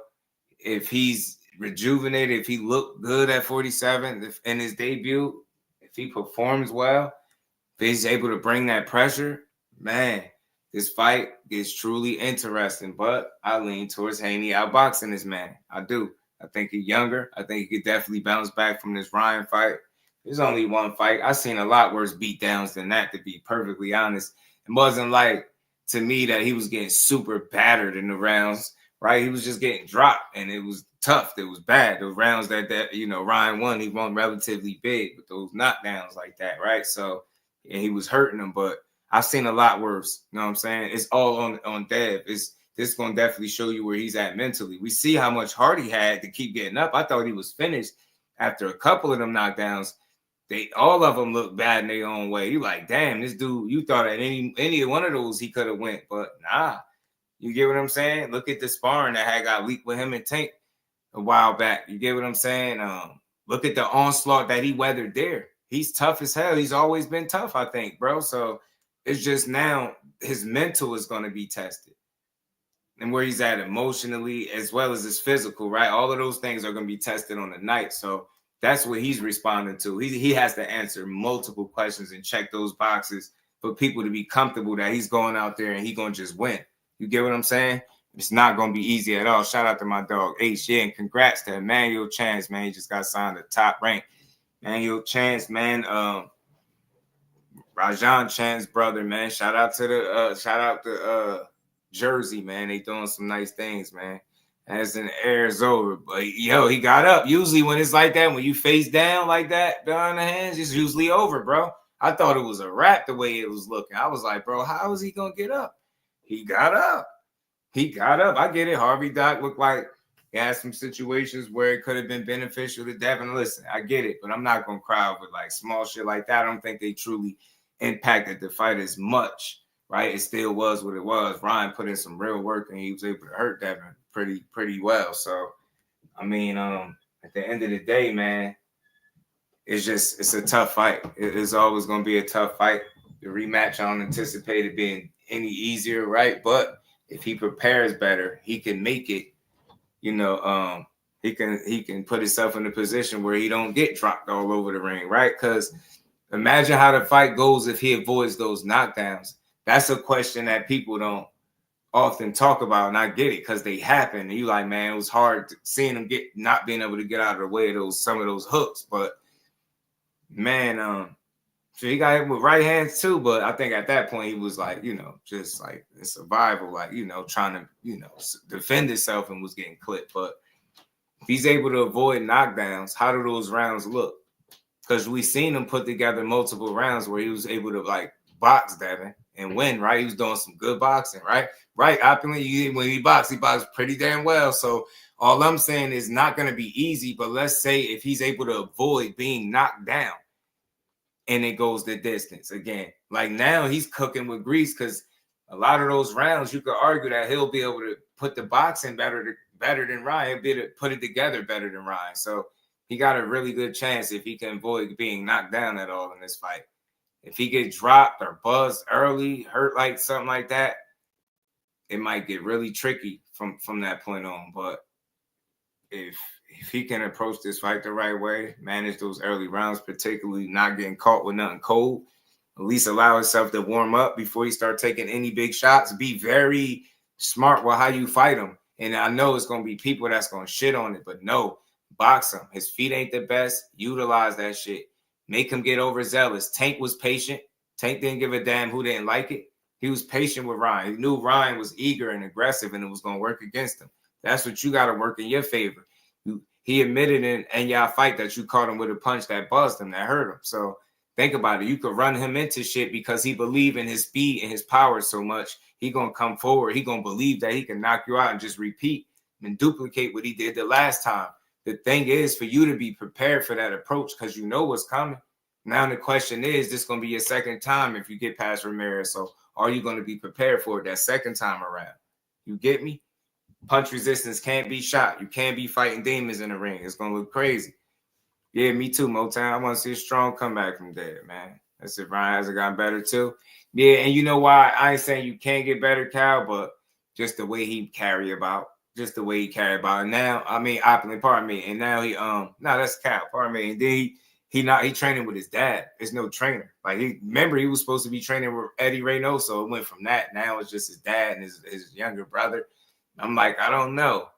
If he's rejuvenated, if he looked good at 47 in his debut, if he performs well, if he's able to bring that pressure, man, this fight gets truly interesting. But I lean towards Haney outboxing this man. I do. I think he's younger. I think he could definitely bounce back from this Ryan fight. There's only one fight. I've seen a lot worse beatdowns than that, to be perfectly honest. It wasn't like, to me, that he was getting super battered in the rounds, right? He was just getting dropped, and it was tough. It was bad. Those rounds that you know, Ryan won, he won relatively big with those knockdowns like that, right? So, and he was hurting them, but I've seen a lot worse. You know what I'm saying? It's all on Dev. This going to definitely show you where he's at mentally. We see how much heart he had to keep getting up. I thought he was finished. after a couple of them knockdowns, all of them look bad in their own way. You like, damn, this dude, you thought at any one of those he could have went, but nah. You get what I'm saying? Look at the sparring that had got leaked with him and Tank a while back. You get what I'm saying? Look at the onslaught that he weathered there. He's tough as hell. He's always been tough, I think, bro. So it's just now his mental is going to be tested. And where he's at emotionally as well as his physical, right? All of those things are going to be tested on the night. So that's what he's responding to. He has to answer multiple questions and check those boxes for people to be comfortable that he's going out there and he's going to just win. You get what I'm saying? It's not going to be easy at all. Shout out to my dog, H. Yeah, and congrats to Emmanuel Chance, man. He just got signed to top rank. Emmanuel Chance, man. Rajan Chan's brother, man. Shout out to Jersey, man. They doing some nice things, man. As in Arizona. But yo, he got up. Usually when it's like that, when you face down like that behind the hands, it's usually over, bro. I thought it was a wrap the way it was looking. I was like, bro, how is he gonna get up? He got up. He got up. I get it. Harvey Doc looked like he had some situations where it could have been beneficial to Devin. Listen, I get it, but I'm not gonna cry over like small shit like that. I don't think they truly impacted the fight as much, right? It still was what it was. Ryan put in some real work and he was able to hurt Devin pretty well. So, I mean, at the end of the day, man, it's a tough fight. It's always going to be a tough fight. The rematch, I don't anticipate it being any easier, right? But if he prepares better, he can make it, you know, he can put himself in a position where he don't get dropped all over the ring, right? Because imagine how the fight goes if he avoids those knockdowns. That's a question that people don't often talk about, and I get it because they happen. And you like, man, it was hard seeing him not being able to get out of the way of some of those hooks. But man, so he got hit with right hands too. But I think at that point he was like, you know, just like in survival, like, you know, trying to, you know, defend himself and was getting clipped. But if he's able to avoid knockdowns, how do those rounds look? Because we seen him put together multiple rounds where he was able to like box Devin and win, right? He was doing some good boxing, right? Right. Opulently, when he boxed pretty damn well. So all I'm saying is not going to be easy, but let's say if he's able to avoid being knocked down and it goes the distance again, like now he's cooking with grease because a lot of those rounds, you could argue that he'll be able to put the boxing better than Ryan. He'll be able to put it together better than Ryan. So he got a really good chance if he can avoid being knocked down at all in this fight. If he gets dropped or buzzed early, hurt like something like that, it might get really tricky from that point on. But if he can approach this fight the right way, manage those early rounds, particularly not getting caught with nothing cold, at least allow himself to warm up before he start taking any big shots. Be very smart with how you fight him. And I know it's going to be people that's going to shit on it, but no, box him. His feet ain't the best. Utilize that shit. Make him get overzealous. Tank was patient. Tank didn't give a damn who didn't like it. He was patient with Ryan. He knew Ryan was eager and aggressive and it was going to work against him. That's what you got to work in your favor. He admitted in y'all fight that you caught him with a punch that buzzed him, that hurt him. So think about it. You could run him into shit because he believed in his speed and his power so much. He going to come forward. He going to believe that he can knock you out and just repeat and duplicate what he did the last time. The thing is for you to be prepared for that approach because you know what's coming. Now the question is, this going to be your second time if you get past Ramirez. So are you going to be prepared for it that second time around? You get me? Punch resistance can't be shot. You can't be fighting demons in the ring. It's going to look crazy. Yeah, me too, Motown. I want to see a strong comeback from there, man. That's if Ryan hasn't gotten better too. Yeah, and you know why? I ain't saying you can't get better, Cal, but just the way he carry about. Just the way he carry about. And now, I mean, Opulent, pardon me. And now he, no, that's Cal, pardon me. And then he training with his dad. There's no trainer. Like remember he was supposed to be training with Eddie Reynoso. It went from that. Now it's just his dad and his younger brother. I'm like, I don't know.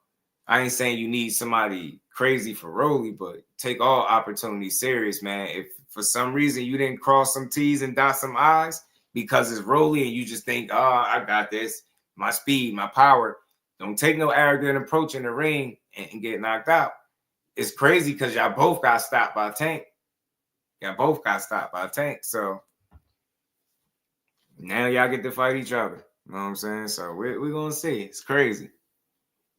I ain't saying you need somebody crazy for Rolly, but take all opportunities serious, man. If for some reason you didn't cross some T's and dot some I's because it's Rolly and you just think, oh, I got this, my speed, my power. Don't take no arrogant approach in the ring and get knocked out. It's crazy because y'all both got stopped by Tank. So now y'all get to fight each other. You know what I'm saying? So we're going to see. It's crazy.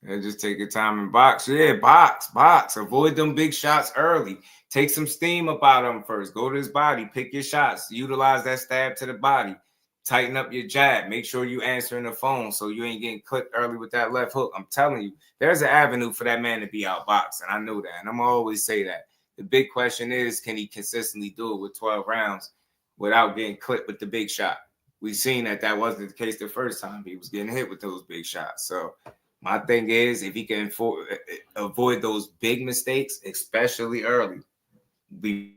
Yeah, just take your time and box. Yeah, box. Avoid them big shots early. Take some steam up out of him first. Go to his body. Pick your shots. Utilize that stab to the body. Tighten up your jab. Make sure you answering the phone so you ain't getting clipped early with that left hook. I'm telling you, there's an avenue for that man to be outboxed, and I know that. And I'm gonna always say that. The big question is, can he consistently do it with 12 rounds without getting clipped with the big shot? We've seen that wasn't the case the first time. He was getting hit with those big shots. So my thing is, if he can avoid those big mistakes, especially early, be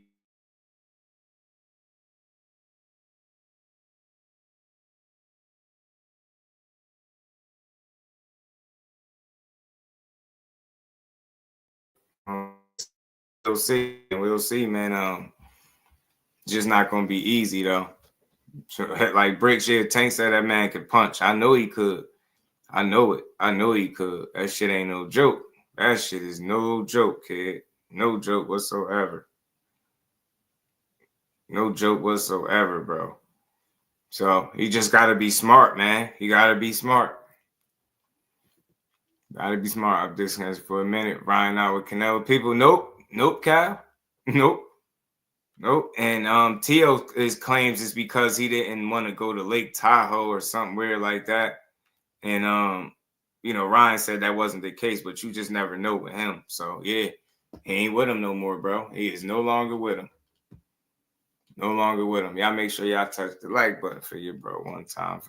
we'll see, man. Just not gonna be easy though. So, like Bricks, yeah, Tank said that man could punch. I know he could. I know it. I know he could. That shit ain't no joke. That shit is no joke, kid. No joke whatsoever. No joke whatsoever, bro. So he just gotta be smart, man. He gotta be smart. Gotta be smart. I'm discussing for a minute. Ryan out with Canelo. People, nope, Kyle. Nope. And Tio claims it's because he didn't want to go to Lake Tahoe or something weird like that. And Ryan said that wasn't the case, but you just never know with him. So yeah, he ain't with him no more, bro. He is no longer with him. No longer with him. Y'all make sure y'all touch the like button for your bro one time.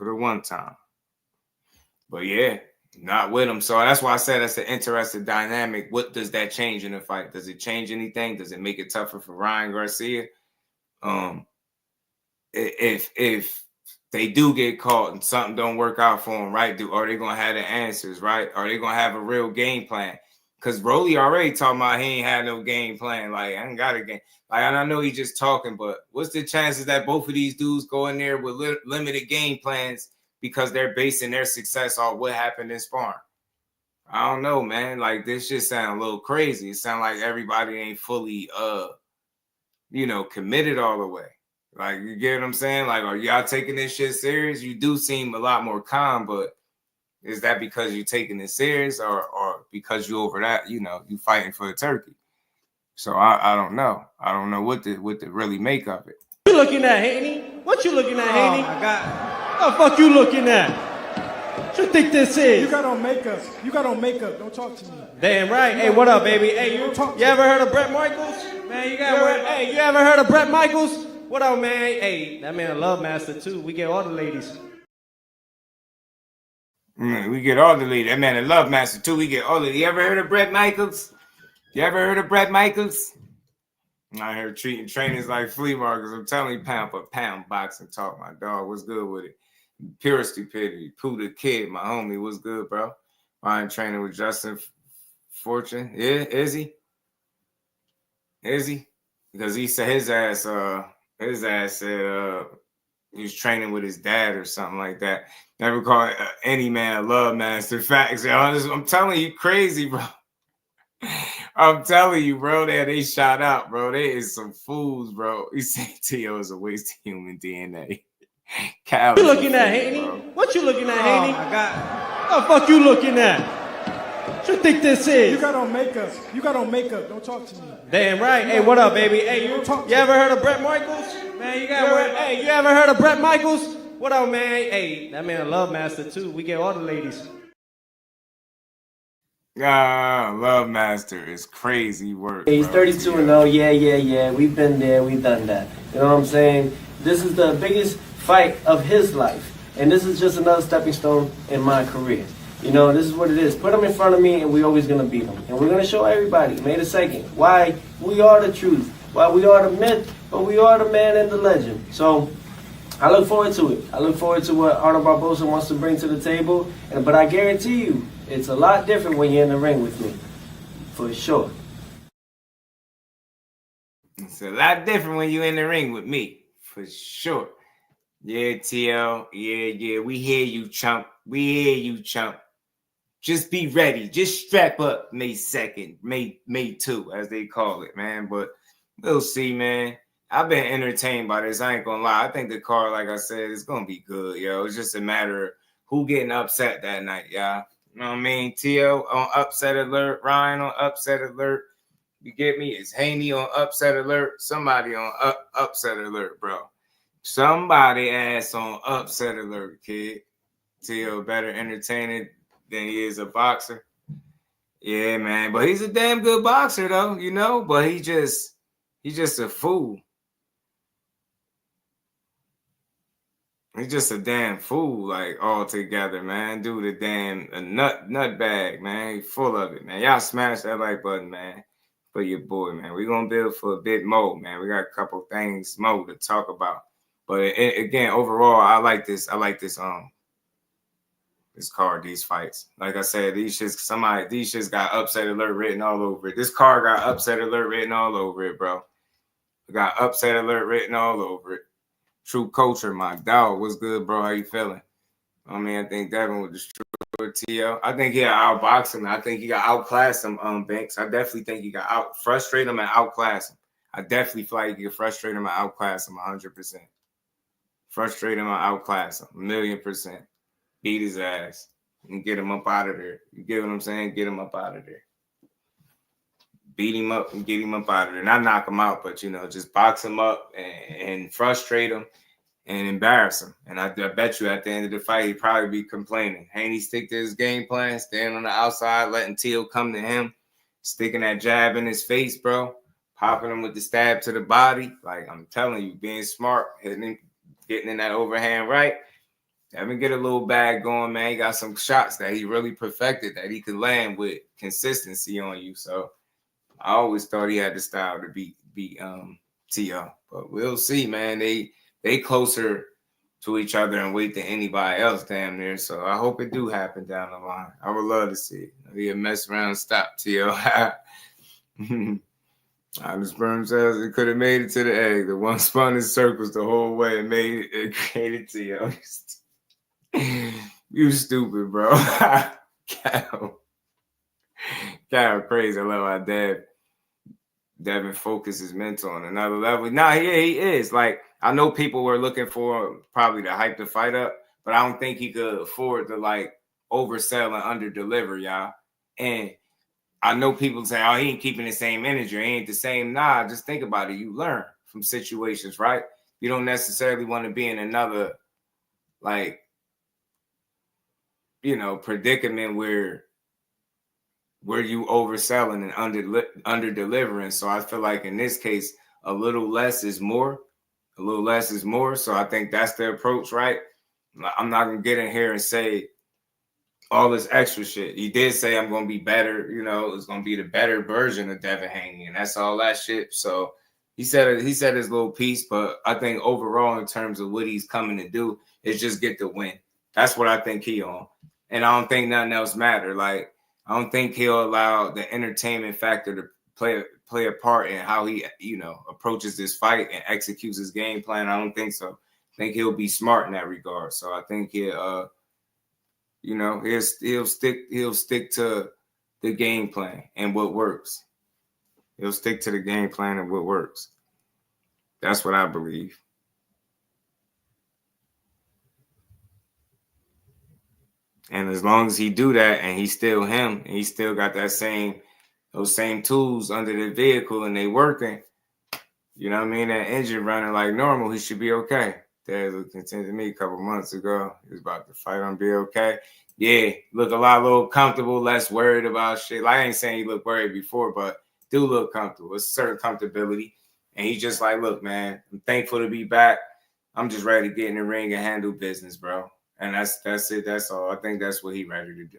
But yeah, not with him. So that's why I said that's an interesting dynamic. What does that change in the fight? Does it change anything? Does it make it tougher for Ryan Garcia? If they do get caught and something don't work out for them, right? Are they gonna have the answers, right? Are they gonna have a real game plan? Because Broly already talking about he ain't had no game plan. Like, I ain't got a game. Like, and I know he's just talking, but what's the chances that both of these dudes go in there with limited game plans because they're basing their success on what happened in sparring? I don't know, man. Like, this just sound a little crazy. It sounds like everybody ain't fully, committed all the way. Like, you get what I'm saying? Like, are y'all taking this shit serious? You do seem a lot more calm, but is that because you're taking it serious or because you over that, you fighting for the turkey? So I don't know. I don't know what to really make of it. What you looking at, Haney? What you looking at, Haney? Oh, my God. What the fuck you looking at? What you think this is? You got on makeup. Don't talk to me. Damn right. Hey, what up, baby? Hey, you ever heard of Brett Michaels? Man, you ever heard of Brett Michaels? What up, man? Hey, that man a love master too. We get all the ladies. We get all the ladies. That man a love master too. We get all the. You ever heard of Brett Michaels? I heard treating trainers like flea markets. I'm telling you, pound for pound boxing talk. My dog, what's good with it? Pure stupidity. Pooh the kid, my homie, what's good, bro? I'm training with Justin Fortune. Yeah, is he? Because he said his ass said he was training with his dad or something like that. Never call any man a love master. Facts, I'm telling you, crazy, bro. I'm telling you, bro, they shot out, bro. They is some fools, bro. He said T.O. is a waste of human DNA. What you looking at, Haney? What you looking at, Haney? Oh, my God. What the fuck you looking at? What you think this is? You got on makeup. Don't talk to me. Damn right. Hey, what up, baby? Hey, you ever heard of Brett Michaels? Man, you ever heard of Brett Michaels? What up, man? Hey, that man a love master too. We get all the ladies. Love master is crazy work. He's 32-0. Yeah. We've been there. We've done that. You know what I'm saying? This is the biggest fight of his life. And this is just another stepping stone in my career. This is what it is. Put him in front of me, and we're always going to beat him. And we're going to show everybody, May the 2nd, why we are the truth, why we are the myth, but we are the man and the legend. So I look forward to it. I look forward to what Arnold Barboza wants to bring to the table. But I guarantee you, it's a lot different when you're in the ring with me, for sure. It's a lot different when you're in the ring with me, for sure. Yeah, TL. Yeah. We hear you, chump. Just be ready. Just strap up May 2nd, May 2, as they call it, man. But we'll see, man. I've been entertained by this. I ain't gonna lie. I think the card, like I said, is gonna be good, yo. It's just a matter of who getting upset that night, y'all. You know what I mean? Tio on upset alert. Ryan on upset alert. You get me? It's Haney on upset alert. Somebody on upset alert, bro. Somebody ass on upset alert, kid. Tio better entertaining than he is a boxer. Yeah, man. But he's a damn good boxer, though, you know? But he's just a fool. He's just a damn fool, like, altogether, man. Dude, a damn nut bag, man. He's full of it, man. Y'all smash that like button, man, for your boy, man. We're going to build for a bit more, man. We got a couple things more to talk about. But again, overall, I like this card, these fights. Like I said, these shits got upset alert written all over it. This card got upset alert written all over it, bro. We got upset alert written all over it. True culture, my dog. What's good, bro? How you feeling? I mean, I think Devin would destroy Tio. I think he'll outbox him. I think he got outclass him, Banks. I definitely think he got frustrate him and outclass him. I definitely feel like he could frustrate him and outclass him 100%. Frustrate him and outclass him 1,000,000%. Beat his ass and get him up out of there. You get what I'm saying? Get him up out of there. Beat him up and get him up out of there. Not knock him out, but, you know, just box him up and frustrate him and embarrass him. And I bet you at the end of the fight, he'd probably be complaining. Haney stick to his game plan, staying on the outside, letting Tio come to him, sticking that jab in his face, bro, popping him with the stab to the body. Like, I'm telling you, being smart, hitting him, getting in that overhand right. Devin get a little bag going, man. He got some shots that he really perfected that he could land with consistency on you. So I always thought he had the style to beat Tio. But we'll see, man. They closer to each other in weight than anybody else damn near. So I hope it do happen down the line. I would love to see it. He'll mess around and stop Tio. The sperm cells, it could have made it to the egg. The one spun in circles the whole way and made it created Tio. You stupid, bro. Kind of crazy. I love how Devin focuses mental on another level. Nah, yeah, he is. Like, I know people were looking for probably to hype the fight up, but I don't think he could afford to, like, oversell and under-deliver, y'all. And I know people say, oh, he ain't keeping the same energy. He ain't the same. Nah, just think about it. You learn from situations, right? You don't necessarily want to be in another, like, you know, predicament where you overselling and under delivering. So I feel like in this case, a little less is more. A little less is more. So I think that's the approach, right? I'm not gonna get in here and say all this extra shit. He did say I'm gonna be better, you know, it's gonna be the better version of Devin Haney, and that's all that shit. So he said his little piece, but I think overall in terms of what he's coming to do is just get the win. That's what I think he on. And I don't think nothing else matter. Like, I don't think he'll allow the entertainment factor to play a part in how he, you know, approaches this fight and executes his game plan. I don't think so. I think he'll be smart in that regard. So I think he'll stick to the game plan and what works. He'll stick to the game plan and what works. That's what I believe. And as long as he do that and he's still him and he still got those same tools under the vehicle and they working, you know what I mean? That engine running like normal, he should be okay. Dad looked into me a couple months ago. He was about to fight on BOK. Yeah, look a little comfortable, less worried about shit. Like, I ain't saying he looked worried before, but do look comfortable. It's a certain comfortability. And he's just like, look, man, I'm thankful to be back. I'm just ready to get in the ring and handle business, bro. And that's it. That's all. I think that's what he ready to do.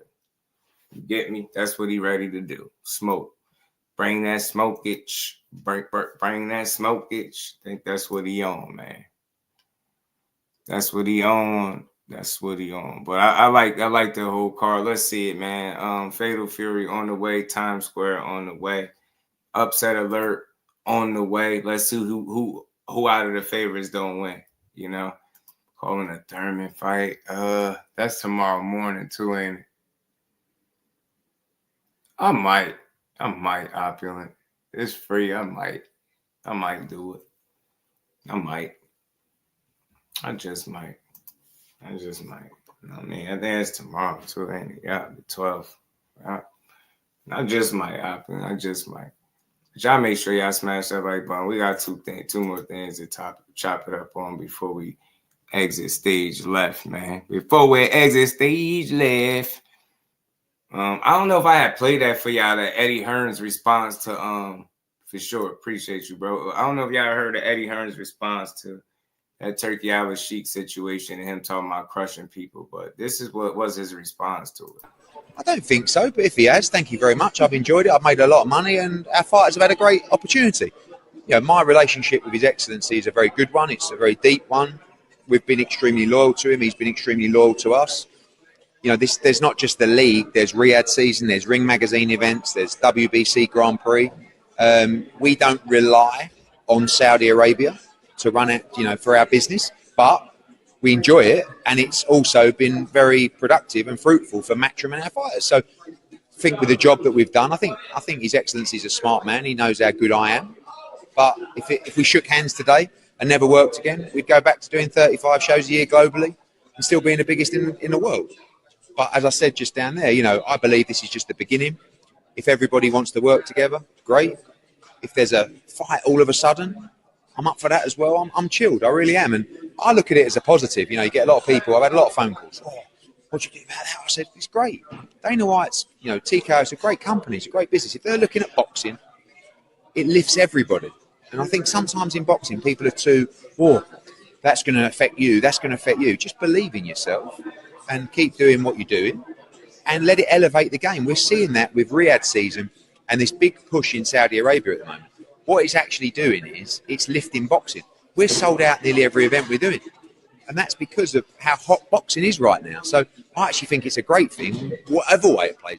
You get me? That's what he ready to do. Smoke. Bring that smoke itch. Bring that smoke itch. I think that's what he on, man. That's what he on. That's what he on. But I like the whole card. Let's see it, man. Fatal Fury on the way. Times Square on the way. Upset alert on the way. Let's see who out of the favorites don't win. You know, calling a Thurman fight. That's tomorrow morning too, ain't it? I might opulent. It's free. I might do it. I just might. I mean, I think it's tomorrow too, ain't it? Yeah, the 12th. Not just my option, not just my. But y'all make sure y'all smash that like button. We got two more things to chop it up on before we exit stage left, man. Before we exit stage left. I don't know if I had played that for y'all, the Eddie Hearn's response to for sure. Appreciate you, bro. I don't know if y'all heard of Eddie Hearn's response to that Turkey Island Sheik situation and him talking about crushing people, but this is what was his response to it. I don't think so, but if he has, thank you very much. I've enjoyed it. I've made a lot of money, and our fighters have had a great opportunity. You know, my relationship with His Excellency is a very good one. It's a very deep one. We've been extremely loyal to him. He's been extremely loyal to us. You know, there's not just the league. There's Riyadh season. There's Ring Magazine events. There's WBC Grand Prix. We don't rely on Saudi Arabia to run it, you know, for our business, but we enjoy it, and it's also been very productive and fruitful for Matchroom and our fighters. So, I think with the job that we've done, I think His Excellency is a smart man. He knows how good I am. But if we shook hands today and never worked again, we'd go back to doing 35 shows a year globally and still being the biggest in the world. But as I said just down there, you know, I believe this is just the beginning. If everybody wants to work together, great. If there's a fight all of a sudden, I'm up for that as well. I'm chilled. I really am. And I look at it as a positive. You know, you get a lot of people. I've had a lot of phone calls. Oh, what do you think about that? I said, it's great. Dana White's, you know, TKO is a great company. It's a great business. If they're looking at boxing, it lifts everybody. And I think sometimes in boxing, people are too, that's going to affect you. That's going to affect you. Just believe in yourself and keep doing what you're doing and let it elevate the game. We're seeing that with Riyadh season and this big push in Saudi Arabia at the moment. What it's actually doing is it's lifting boxing. We're sold out nearly every event we're doing. And that's because of how hot boxing is right now. So I actually think it's a great thing, whatever way it plays.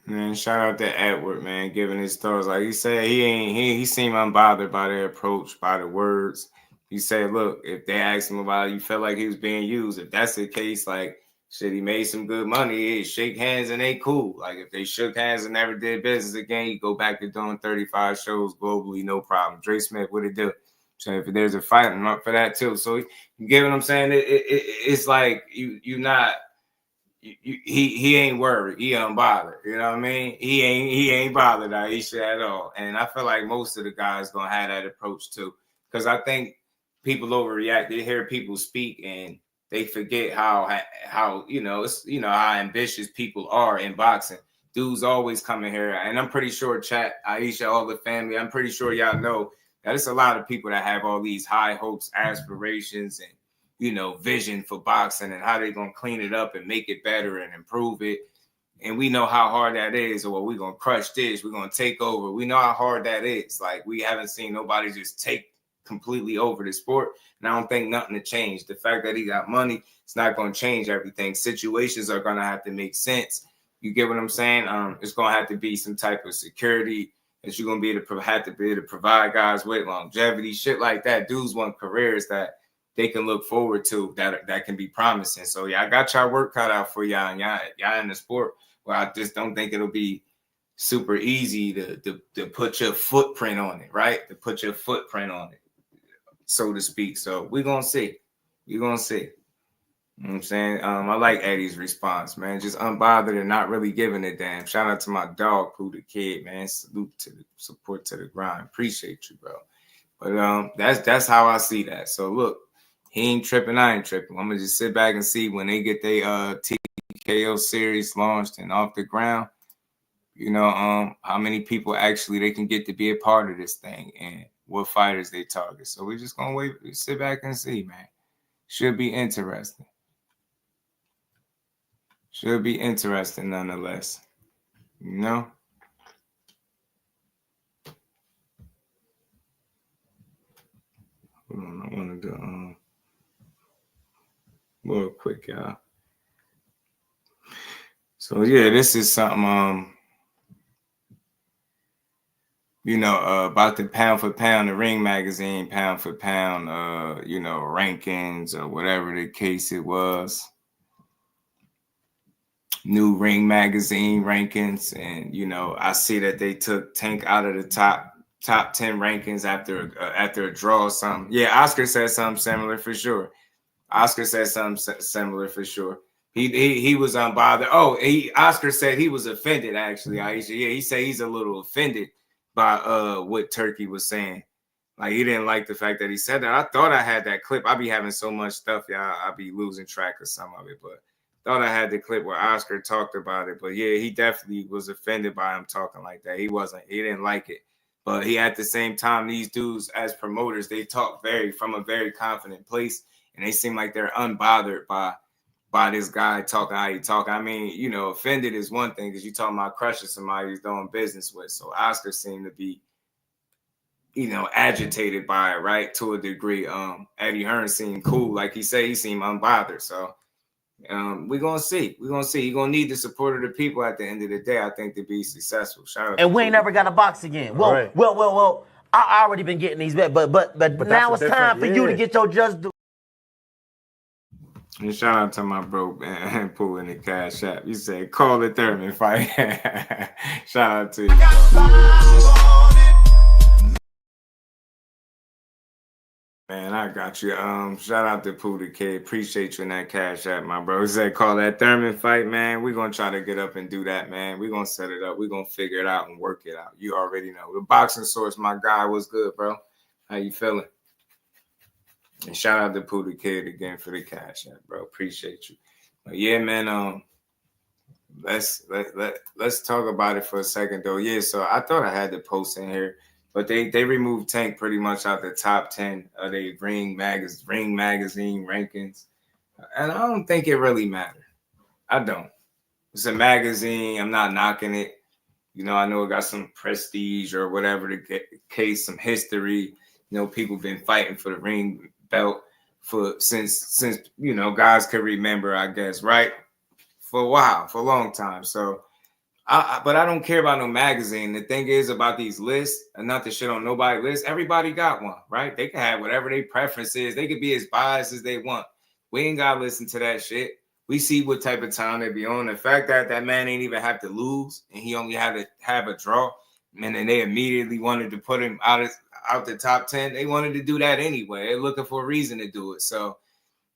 Man, shout out to Edward, man, giving his thoughts. Like he said, he seemed unbothered by their approach, by the words. He said, look, if they asked him about it, you felt like he was being used. If that's the case, like, shit, he made some good money. He shake hands and they cool. Like, if they shook hands and never did business again, you go back to doing 35 shows globally, no problem. Dre Smith, what it do? So if there's a fight, I'm up for that too. So you get what I'm saying? It's like you not. He ain't worried. He unbothered. You know what I mean? He ain't bothered Aisha at all. And I feel like most of the guys gonna have that approach too. Because I think people overreact. They hear people speak and they forget how you know how ambitious people are in boxing. Dudes always come in here, and I'm pretty sure Chat, Aisha, all the family, I'm pretty sure y'all know that it's a lot of people that have all these high hopes, aspirations, and vision for boxing and how they're going to clean it up and make it better and improve it. And we know how hard that is, or we're going to crush this, we're going to take over. We know how hard that is. Like, we haven't seen nobody just take completely over the sport. And I don't think nothing to change. The fact that he got money, it's not going to change everything. Situations are going to have to make sense. You get what I'm saying? It's going to have to be some type of security that you're going to be able to provide guys with longevity, shit like that. Dudes want careers that they can look forward to that can be promising. So yeah, I got y'all work cut out for y'all, and y'all in the sport. Well, I just don't think it'll be super easy to put your footprint on it, right? To put your footprint on it, so to speak. So we're gonna see. You're gonna see. You know what I'm saying? I like Eddie's response, man. Just unbothered and not really giving a damn. Shout out to my dog, Pooh the Kid, man. Salute to the support to the grind. Appreciate you, bro. But that's how I see that. So look. He ain't tripping, I ain't tripping. I'm going to just sit back and see when they get their TKO series launched and off the ground, how many people actually they can get to be a part of this thing and what fighters they target. So we're just going to wait, sit back and see, man. Should be interesting. Should be interesting nonetheless. I want to do real quick, y'all. So yeah, this is something about the pound for pound, the Ring Magazine pound for pound rankings or whatever the case it was. New Ring Magazine rankings, and I see that they took Tank out of the top 10 rankings after a draw or something. Yeah, Oscar said something similar for sure. Oscar said something similar for sure. He was unbothered. Oh, Oscar said he was offended, actually, Aisha. Yeah, he said he's a little offended by what Turkey was saying. Like, he didn't like the fact that he said that. I thought I had that clip. I be having so much stuff, y'all. I be losing track of some of it, but thought I had the clip where Oscar talked about it. But yeah, he definitely was offended by him talking like that. He didn't like it. But he, at the same time, these dudes as promoters, they talk from a very confident place, and they seem like they're unbothered by this guy talking how he talk. I mean, you know, offended is one thing because you're talking about crushing somebody he's doing business with. So Oscar seemed to be, you know, agitated by it, right, to a degree. Eddie Hearn seemed cool. Like he said, he seemed unbothered. So we're going to see. We're going to see. You're going to need the support of the people at the end of the day, I think, to be successful. Shout out. And we ain't never got a box again. Well, right. well, I already been getting these, but now it's time for you to get your just. And shout out to my bro, man, pulling the cash app. You said, call the Thurman fight. Shout out to you, bro. Man, I got you. Shout out to Pooh the Kid. Appreciate you in that cash app, my bro. He said, call that Thurman fight, man. We're going to try to get up and do that, man. We're going to set it up. We're going to figure it out and work it out. You already know. The Boxing Source, my guy, was good, bro. How you feeling? And shout out to Pooh the Kid again for the cash app, bro. Appreciate you. But yeah, man. Let's talk about it for a second, though. Yeah, so I thought I had the post in here, but they removed Tank pretty much out the top 10 of the Ring Magazine rankings, and I don't think it really mattered. I don't. It's a magazine. I'm not knocking it. You know, I know it got some prestige or whatever the case, some history. You know, people been fighting for the ring belt since you know, guys could remember, I guess, right? For a while, for a long time. So, but I don't care about no magazine. The thing is about these lists, and not to shit on nobody list, everybody got one, right? They can have whatever their preference is. They could be as biased as they want. We ain't got to listen to that shit. We see what type of time they be on. The fact that that man ain't even have to lose and he only had to have a draw, and then they immediately wanted to put him out the top 10. They wanted to do that anyway. They're looking for a reason to do it. So,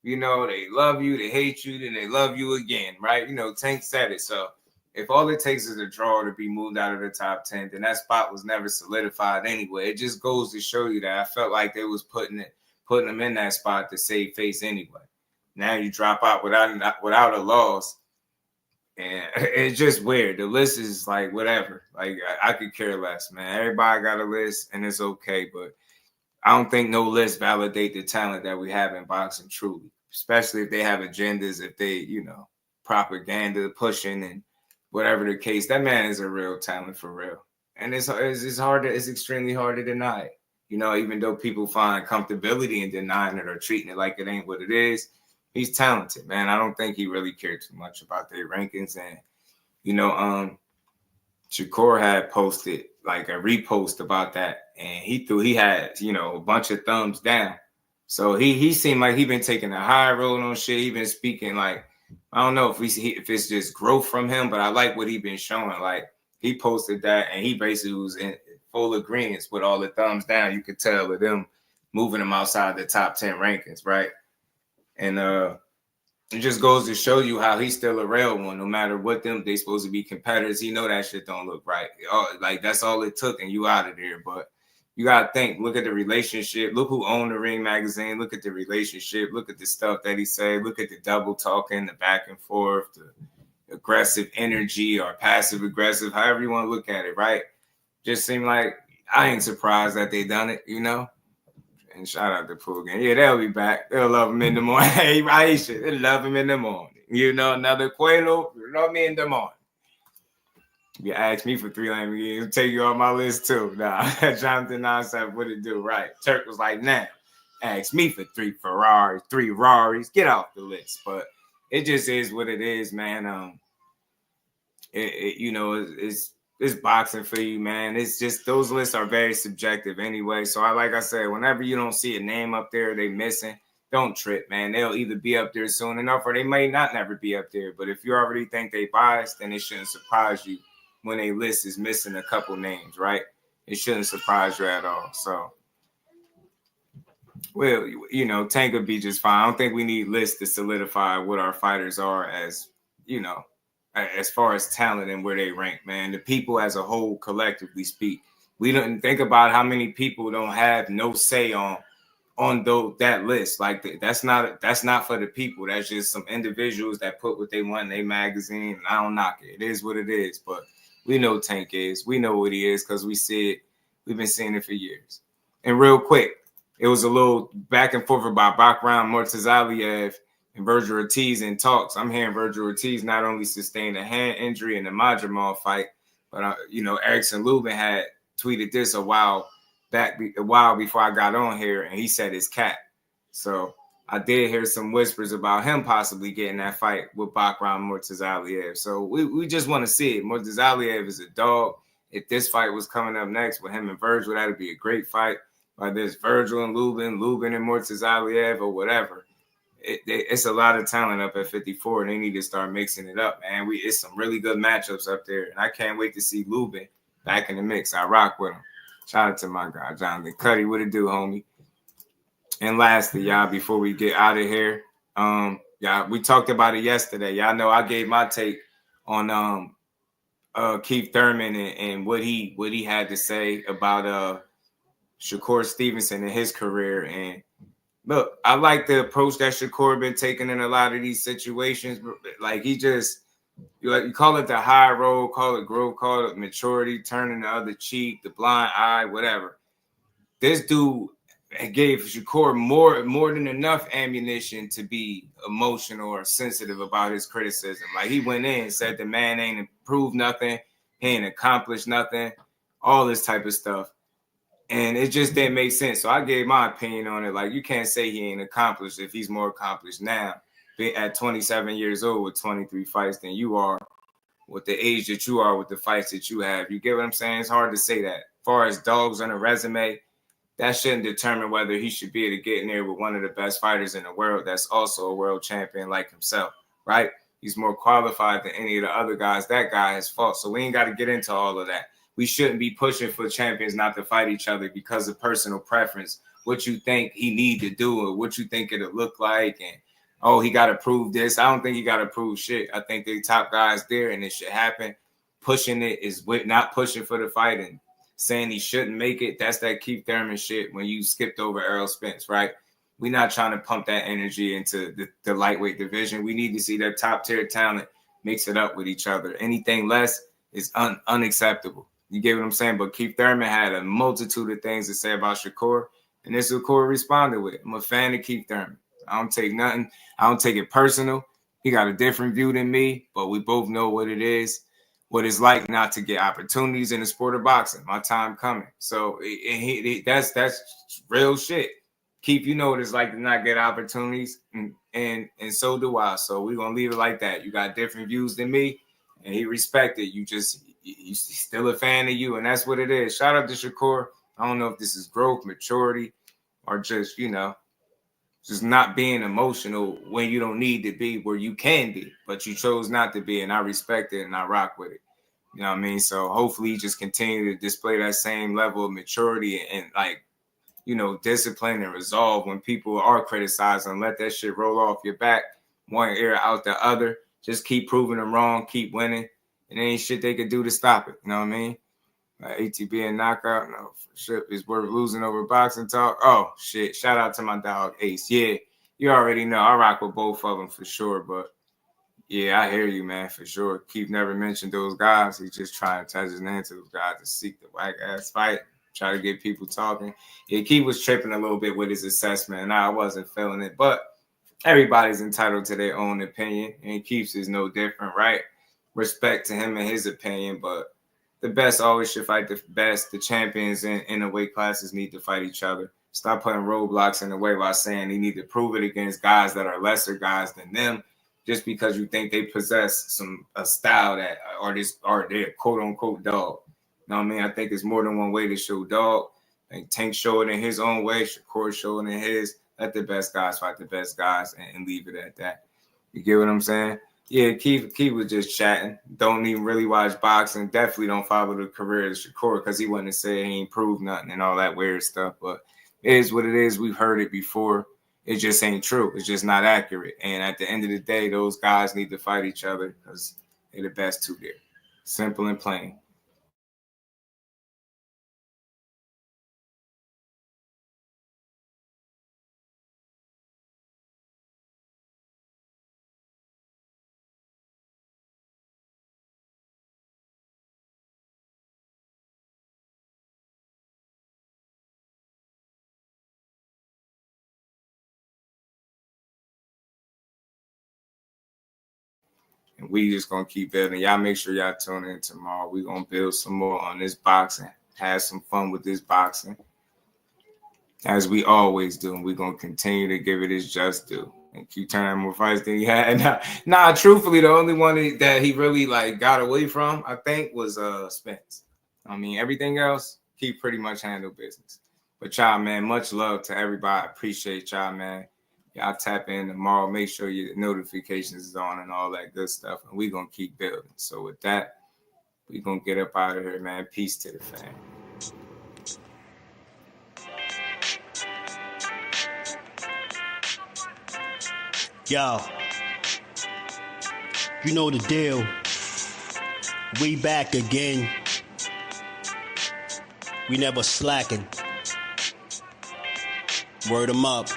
you know, they love you, they hate you, then they love you again, right? You know, Tank said it. So if all it takes is a draw to be moved out of the top 10, then that spot was never solidified anyway. It just goes to show you that I felt like they was putting them in that spot to save face anyway. Now you drop out without a loss. And it's just weird. The list is like whatever. Like I could care less, man. Everybody got a list and it's okay, but I don't think no list validate the talent that we have in boxing truly, especially if they have agendas, if they, you know, propaganda pushing and whatever the case. That man is a real talent for real. And it's extremely hard to deny it. You know, even though people find comfortability in denying it or treating it like it ain't what it is, he's talented, man. I don't think he really cared too much about their rankings. And, you know, Shakur had posted like a repost about that, and he had, you know, a bunch of thumbs down. So he seemed like he been taking a high road on shit. He been speaking like, I don't know if if it's just growth from him, but I like what he been showing. Like he posted that, and he basically was in full agreement with all the thumbs down. You could tell with them moving him outside the top 10 rankings, right? And it just goes to show you how he's still a real one, no matter what they supposed to be competitors. He know that shit don't look right. Like that's all it took, and you out of there. But you gotta think. Look at the relationship. Look who owned the Ring magazine. Look at the relationship. Look at the stuff that he said. Look at the double talking, the back and forth, the aggressive energy or passive aggressive, however you want to look at it. Right? Just seemed like I ain't surprised that they done it. You know. And shout out to Pooh again. Yeah, they'll be back. They'll love him in the morning. Hey, Aisha, they love him in the morning. You know, another Quelo, you love me in the morning. You ask me for 3 Lamborghinis, I'll take you on my list too. Nah, Jonathan Nonstop, what it do? Right. Turk was like, nah, ask me for 3 Ferraris, 3 Raris. Get off the list. But it just is what it is, man. You know, it's boxing for you, man. It's just those lists are very subjective anyway. So like I said, whenever you don't see a name up there, they missing, don't trip, man. They'll either be up there soon enough or they may not never be up there. But if you already think they biased, then it shouldn't surprise you when a list is missing a couple names, right? It shouldn't surprise you at all. So Well, you know, Tank would be just fine. I don't think we need lists to solidify what our fighters are as, you know, as far as talent and where they rank, man. The people as a whole collectively speak. We don't think about how many people don't have no say on that list. Like that's not for the people. That's just some individuals that put what they want in their magazine. And I don't knock it. It is what it is. But we know Tank is. We know what he is because we see it. We've been seeing it for years. And real quick, it was a little back and forth about Bakram Murtazaliev and Virgil Ortiz in talks. I'm hearing Virgil Ortiz not only sustained a hand injury in the Majamal fight, but you know, Erickson Lubin had tweeted this a while before I got on here, and he said his cat. So I did hear some whispers about him possibly getting that fight with Bakram Murtazaliev. So we just want to see it. Murtazaliev is a dog. If this fight was coming up next with him and Virgil, that'd be a great fight. Like there's Virgil and Lubin and Murtazaliev or whatever. It's a lot of talent up at 54, and they need to start mixing it up, man. It's some really good matchups up there, and I can't wait to see Lubin back in the mix. I rock with him. Shout out to my guy, Jonathan Cuddy. What it do, homie? And lastly, y'all, before we get out of here, y'all, we talked about it yesterday. Y'all know I gave my take on Keith Thurman and what he had to say about Shakur Stevenson and his career. And look, I like the approach that Shakur been taking in a lot of these situations. Like he just, you call it the high road, call it growth, call it maturity, turning the other cheek, the blind eye, whatever. This dude gave Shakur more than enough ammunition to be emotional or sensitive about his criticism. Like he went in and said the man ain't improved nothing, he ain't accomplished nothing, all this type of stuff. And it just didn't make sense. So I gave my opinion on it. Like, you can't say he ain't accomplished if he's more accomplished now at 27 years old with 23 fights than you are with the age that you are with the fights that you have. You get what I'm saying? It's hard to say that. As far as dogs on a resume, that shouldn't determine whether he should be able to get in there with one of the best fighters in the world that's also a world champion like himself, right? He's more qualified than any of the other guys. That guy has fought. So we ain't got to get into all of that. We shouldn't be pushing for champions not to fight each other because of personal preference, what you think he need to do or what you think it'll look like. And, oh, he got to prove this. I don't think he got to prove shit. I think the top guys there and it should happen. Pushing it is not pushing for the fight and saying he shouldn't make it. That's that Keith Thurman shit when you skipped over Errol Spence, right? We're not trying to pump that energy into the lightweight division. We need to see that top tier talent mix it up with each other. Anything less is unacceptable. You get what I'm saying? But Keith Thurman had a multitude of things to say about Shakur, and this Shakur responded with. I'm a fan of Keith Thurman. I don't take nothing. I don't take it personal. He got a different view than me, but we both know what it is, what it's like not to get opportunities in the sport of boxing. My time coming. So that's real shit. Keith, you know what it's like to not get opportunities, and so do I. So we're going to leave it like that. You got different views than me, and he respected you. He's still a fan of you, and that's what it is. Shout out to Shakur. I don't know if this is growth, maturity, or just, just not being emotional when you don't need to be, where you can be, but you chose not to be, and I respect it and I rock with it. You know what I mean? So hopefully you just continue to display that same level of maturity and discipline and resolve when people are criticizing. Let that shit roll off your back, one ear out the other. Just keep proving them wrong, keep winning. And ain't shit they could do to stop it. You know what I mean? ATB and knockout. No, shit is worth losing over boxing talk. Oh, shit. Shout out to my dog, Ace. Yeah, you already know. I rock with both of them for sure. But, yeah, I hear you, man, for sure. Keith never mentioned those guys. He's just trying to touch his name to those guys to seek the whack-ass fight, try to get people talking. Yeah, Keith was tripping a little bit with his assessment, and I wasn't feeling it. But everybody's entitled to their own opinion, and Keith's is no different, right? Respect to him and his opinion, but the best always should fight the best. The champions in the weight classes need to fight each other. Stop putting roadblocks in the way by saying they need to prove it against guys that are lesser guys than them just because you think they possess a style that or they're quote unquote dog. You know what I mean? I think there's more than one way to show dog. I think Tank showed it in his own way. Shakur showed it in his. Let the best guys fight the best guys and leave it at that. You get what I'm saying? Yeah, Keith was just chatting. Don't even really watch boxing. Definitely don't follow the career of Shakur because he wouldn't say he ain't proved nothing and all that weird stuff. But it is what it is. We've heard it before. It just ain't true. It's just not accurate. And at the end of the day, those guys need to fight each other because they're the best two there. Simple and plain. And we just going to keep building. Y'all make sure y'all tune in tomorrow. We're going to build some more on this boxing, have some fun with this boxing, as we always do. And we're going to continue to give it its just due and keep turning more fights than he had. Nah, truthfully, the only one that he really like got away from, I think, was Spence. I mean, everything else, he pretty much handled business. But y'all, man, much love to everybody. I appreciate y'all, man. Y'all tap in tomorrow. Make sure your notifications is on and all that good stuff. And we're going to keep building. So with that, we're going to get up out of here, man. Peace to the fam. Yo, you know the deal. We back again. We never slacking. Word 'em up.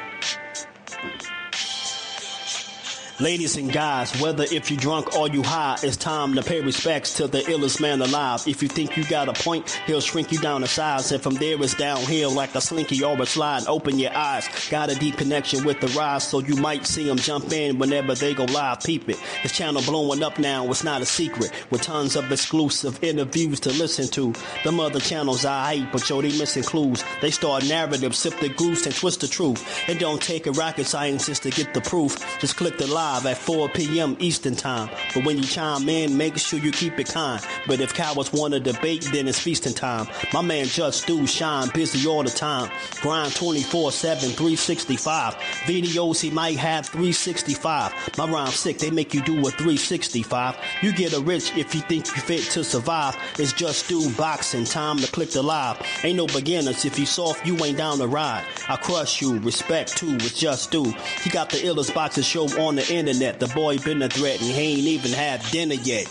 Ladies and guys, whether if you drunk or you high, it's time to pay respects to the illest man alive. If you think you got a point, he'll shrink you down to size. And from there it's downhill like a slinky or a slide. Open your eyes, got a deep connection with the rise, so you might see them jump in whenever they go live. Peep it, this channel blowing up now, it's not a secret. With tons of exclusive interviews to listen to. Them other channels I hate, but yo, they missing clues. They start narratives, sip the goose and twist the truth. It don't take a rocket scientist to get the proof. Just click the live at 4 p.m. Eastern time. But when you chime in, make sure you keep it kind. But if cowards want to debate, then it's feasting time. My man Jusdu shine busy all the time. Grind 24/7, 365. Videos he might have 365. My rhyme sick, they make you do a 365. You get a rich if you think you fit to survive. It's Jusdueboxing, time to click the live. Ain't no beginners, if you soft, you ain't down to ride. I crush you, respect too, it's Jusdu. He got the illest boxing show on the internet. The boy been a threat and he ain't even had dinner yet.